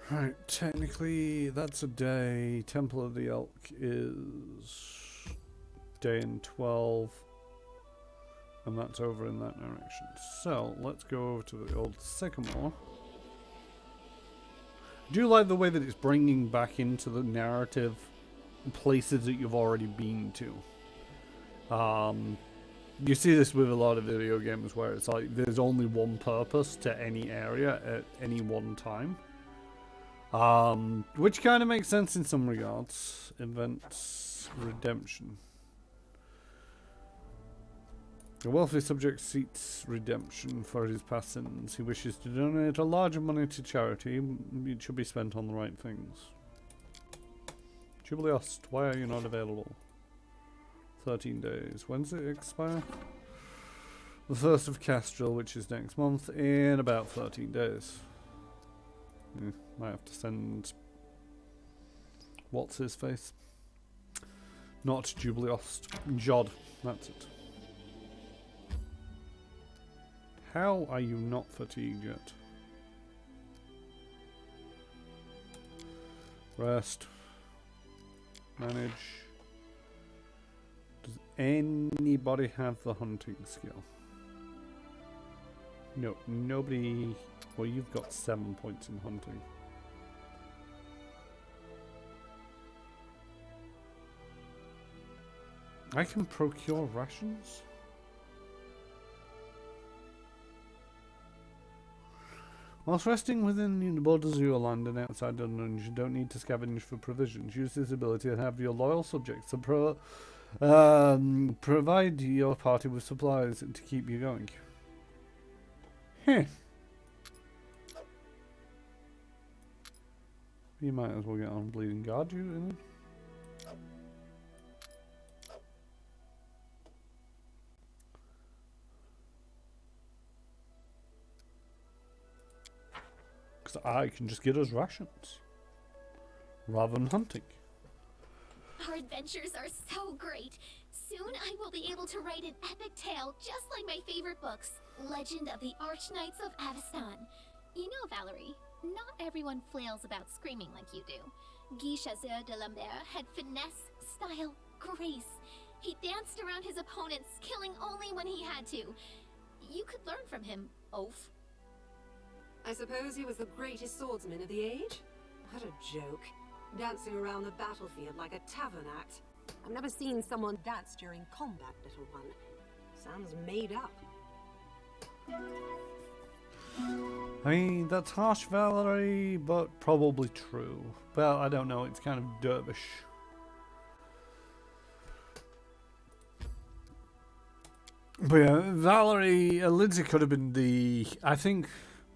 Right, technically that's a day. Temple of the Elk is day and 12. And that's over in that direction. So, let's go over to the old Sycamore. I do like the way that it's bringing back into the narrative places that you've already been to. You see this with a lot of video games where it's like there's only one purpose to any area at any one time. Which kind of makes sense in some regards. Events, redemption. A wealthy subject seeks redemption for his past sins. He wishes to donate a large money to charity. It should be spent on the right things. Jubileost, why are you not available? 13 days. When does it expire? The 1st of Castrel, which is next month, in about 13 days. Yeah, might have to send... What's his face? Not Jubileost. Jod. That's it. How are you not fatigued yet? Rest. Manage. Does anybody have the hunting skill? No, nobody. Well, you've got 7 points in hunting. I can procure rations? Whilst resting within the borders of your land and outside dungeons, you don't need to scavenge for provisions. Use this ability to have your loyal subjects to provide your party with supplies to keep you going. Heh. You might as well get on Bleeding Guard duty then. I can just get us rations rather than hunting. Our adventures are so great. Soon I will be able to write an epic tale just like my favorite books, Legend of the Archknights of Avestan. You know, Valerie, not everyone flails about screaming like you do. Guy Chasseur de Lambert had finesse, style, grace. He danced around his opponents, killing only when he had to. You could learn from him, Oaf. I suppose he was the greatest swordsman of the age? What a joke. Dancing around the battlefield like a tavern act. I've never seen someone dance during combat, little one. Sounds made up. I mean, that's harsh, Valerie, but probably true. Well, I don't know, it's kind of dervish. But yeah, Valerie, Lindsay could have been the... I think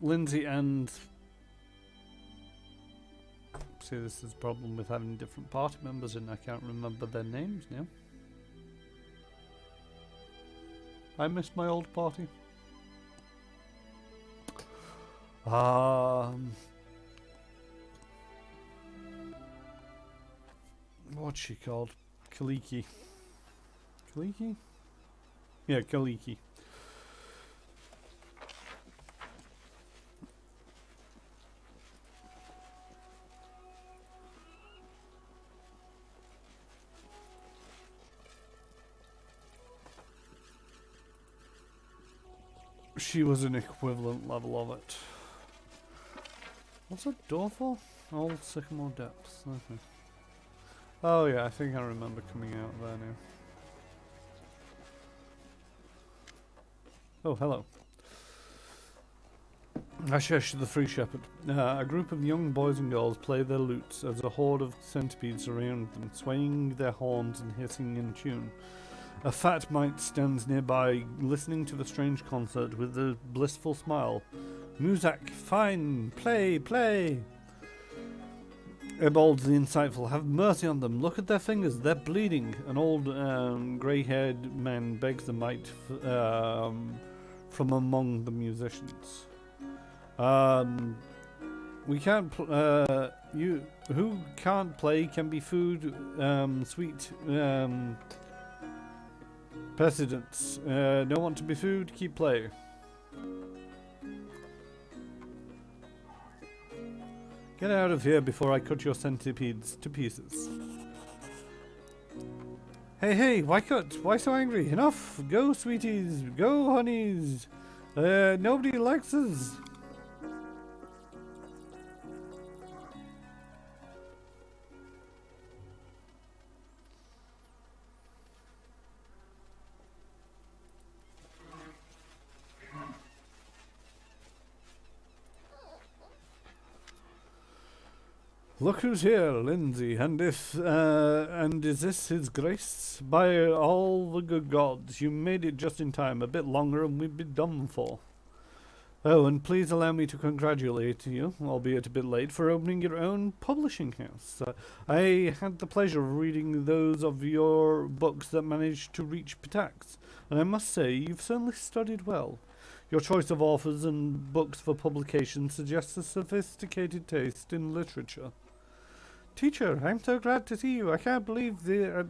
Lindsay and... See, this is a problem with having different party members and I can't remember their names now. I missed my old party. What's she called? Kaliki. Kaliki? Yeah, Kaliki. She was an equivalent level of it. What's a door for? Old Sycamore Depths. Okay. Oh yeah, I think I remember coming out there now. Oh, hello. Ashesh the Free Shepherd. A group of young boys and girls play their lutes as a horde of centipedes surround them, swaying their horns and hissing in tune. A fat mite stands nearby, listening to the strange concert with a blissful smile. Muzak, fine, play, play! Ebold the Insightful, have mercy on them, look at their fingers, they're bleeding. An old grey-haired man begs the mite from among the musicians. We can't you who can't play can be food, sweet precedents. Don't want to be food, keep play. Get out of here before I cut your centipedes to pieces. Hey, hey, why cut? Why so angry? Enough! Go, sweeties! Go, honeys! Nobody likes us! Look who's here, Lindsay, and is this his grace? By all the good gods, you made it just in time, a bit longer and we'd be done for. Oh, and please allow me to congratulate you, albeit a bit late, for opening your own publishing house. I had the pleasure of reading those of your books that managed to reach Pitax, and I must say you've certainly studied well. Your choice of authors and books for publication suggests a sophisticated taste in literature. Teacher, I'm so glad to see you. I can't believe the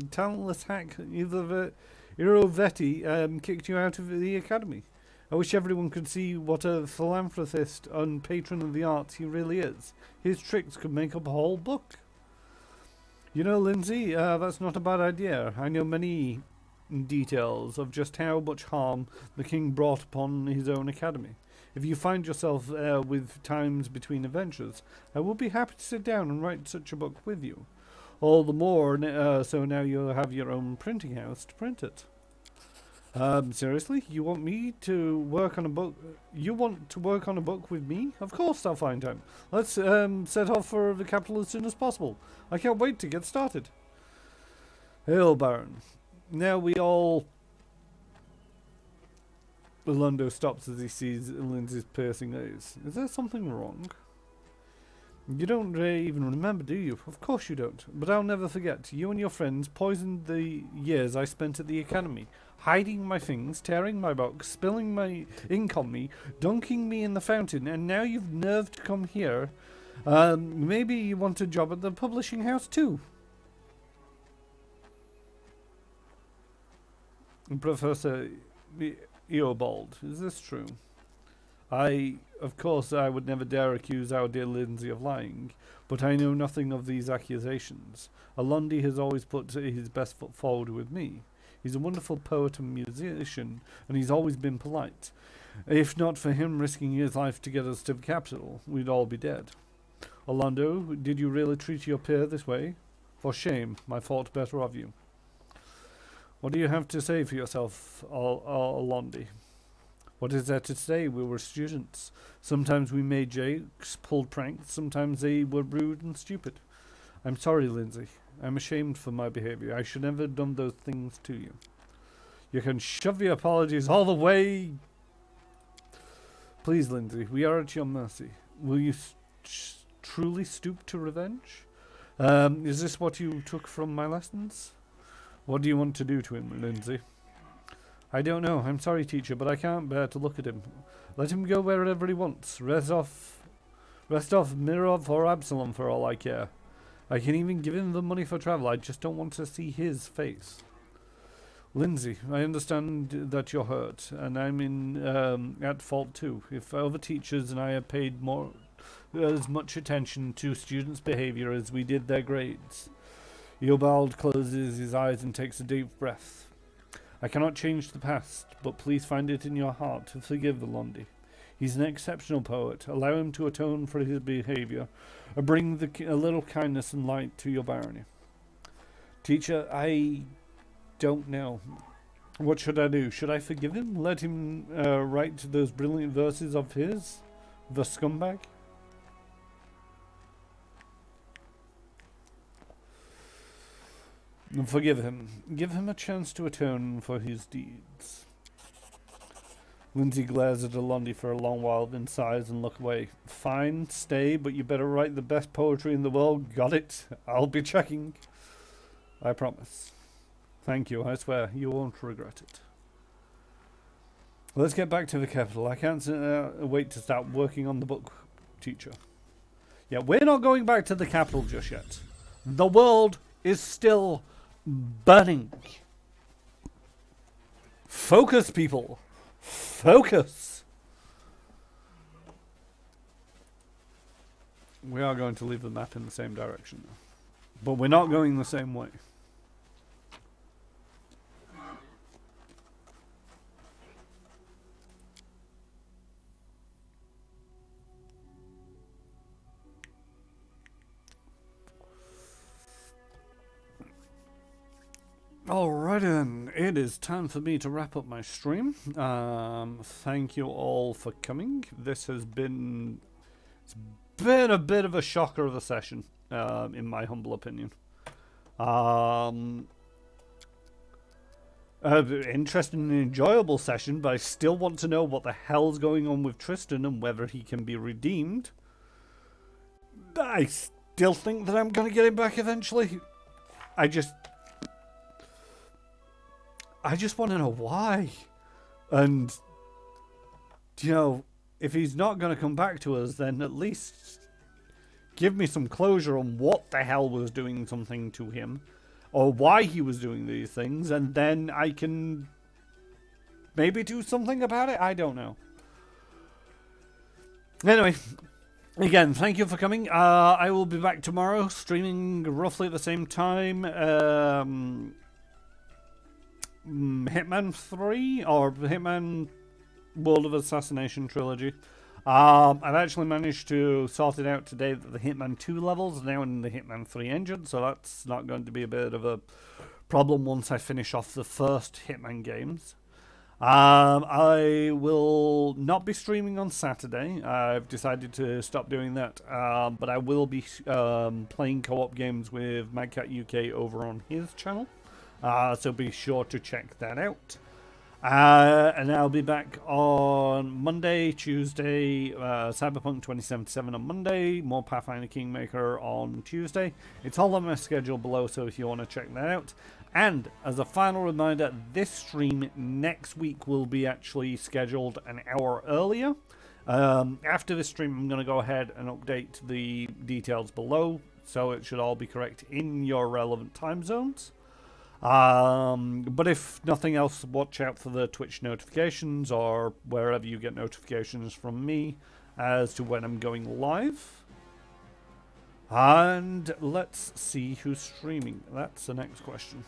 talentless hack Irovetti kicked you out of the academy. I wish everyone could see what a philanthropist and patron of the arts he really is. His tricks could make up a whole book. You know, Lindsay, that's not a bad idea. I know many details of just how much harm the king brought upon his own academy. If you find yourself with times between adventures, I will be happy to sit down and write such a book with you. All the more so now you have your own printing house to print it. Seriously? You want me to work on a book? You want to work on a book with me? Of course I'll find time. Let's set off for the capital as soon as possible. I can't wait to get started. Hail, Baron. Now we all... Londo stops as he sees Lindsay's piercing eyes. Is there something wrong? You don't even remember, do you? Of course you don't. But I'll never forget. You and your friends poisoned the years I spent at the academy. Hiding my things, tearing my box, spilling my ink on me, dunking me in the fountain, and now you've nerve to come here. Maybe you want a job at the publishing house too. Professor Eobald, is this true? Of course, I would never dare accuse our dear Lindsay of lying, but I know nothing of these accusations. Lundy has always put his best foot forward with me. He's a wonderful poet and musician, and he's always been polite. If not for him risking his life to get us to the capital, we'd all be dead. Orlando, did you really treat your peer this way? For shame, I thought better of you. What do you have to say for yourself, Orlando? What is there to say? We were students. Sometimes we made jokes, pulled pranks, sometimes they were rude and stupid. I'm sorry, Lindsay. I'm ashamed for my behavior. I should never have done those things to you. You can shove your apologies all the way. Please, Lindsay, we are at your mercy. Will you truly stoop to revenge? Is this what you took from my lessons? What do you want to do to him, Lindsay? I don't know. I'm sorry, teacher, but I can't bear to look at him. Let him go wherever he wants. Restov, Mirov, or Absalom for all I care. I can even give him the money for travel. I just don't want to see his face. Lindsay, I understand that you're hurt, and I'm at fault too. If other teachers and I had paid as much attention to students' behavior as we did their grades. Eobald closes his eyes and takes a deep breath. I cannot change the past, but please find it in your heart to forgive Londi. He's an exceptional poet. Allow him to atone for his behavior, or bring a little kindness and light to your barony. Teacher, I don't know. What should I do? Should I forgive him? Let him write those brilliant verses of his? The scumbag? Forgive him. Give him a chance to atone for his deeds. Lindsay glares at Alondi for a long while, then sighs and looks away. Fine, stay, but you better write the best poetry in the world. Got it? I'll be checking. I promise. Thank you, I swear. You won't regret it. Let's get back to the capital. I can't wait to start working on the book, teacher. Yeah, we're not going back to the capital just yet. The world is still burning. Focus, people. Focus. We are going to leave the map in the same direction now. But we're not going the same way. Alright then, it is time for me to wrap up my stream. Thank you all for coming. It's been a bit of a shocker of a session, in my humble opinion. Interesting and enjoyable session, but I still want to know what the hell's going on with Tristan and whether he can be redeemed. I still think that I'm going to get him back eventually. I just want to know why. And, you know, if he's not going to come back to us, then at least give me some closure on what the hell was doing something to him, or why he was doing these things, and then I can maybe do something about it. I don't know. Anyway, again, thank you for coming. I will be back tomorrow, streaming roughly at the same time. Hitman 3 or Hitman World of Assassination trilogy. I've actually managed to sort it out today that the Hitman 2 levels are now in the Hitman 3 engine, so that's not going to be a bit of a problem once I finish off the first Hitman games. I will not be streaming on Saturday. I've decided to stop doing that, but I will be playing co-op games with Madcat UK over on his channel. So be sure to check that out. And I'll be back on Monday, Tuesday, Cyberpunk 2077 on Monday, more Pathfinder Kingmaker on Tuesday. It's all on my schedule below, so if you want to check that out. And as a final reminder, this stream next week will be actually scheduled an hour earlier. After this stream, I'm going to go ahead and update the details below, so it should all be correct in your relevant time zones. But if nothing else, watch out for the Twitch notifications or wherever you get notifications from me as to when I'm going live. And let's see who's streaming. That's the next question.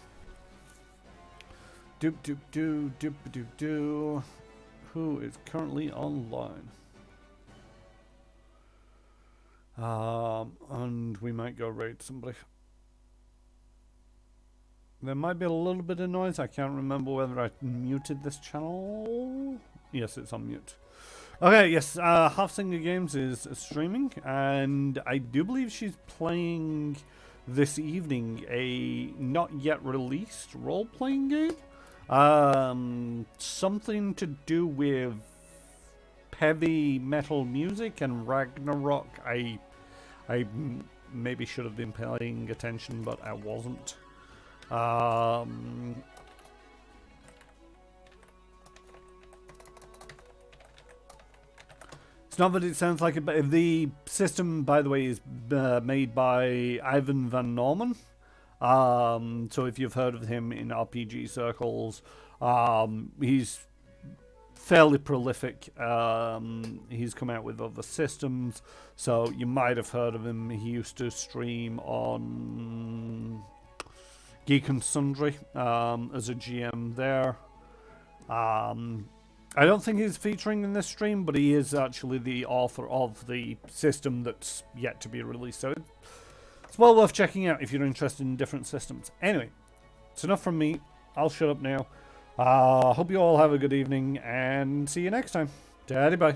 Doop doop doo doop doop doo. Who is currently online? And we might go raid somebody. There might be a little bit of noise. I can't remember whether I muted this channel. Yes, it's on mute. Okay, yes, Halfsinger Games is streaming, and I do believe she's playing this evening a not yet released role-playing game. Something to do with heavy metal music and Ragnarok. I maybe should have been paying attention, but I wasn't. It's not that it sounds like it, but the system, by the way, is made by Ivan van Norman. So if you've heard of him in RPG circles, he's fairly prolific. He's come out with other systems, so you might have heard of him. He used to stream on Geek and Sundry as a GM there. I don't think he's featuring in this stream, but he is actually the author of the system that's yet to be released. So it's well worth checking out if you're interested in different systems. Anyway, it's enough from me. I'll shut up now. Hope you all have a good evening and see you next time. Daddy bye.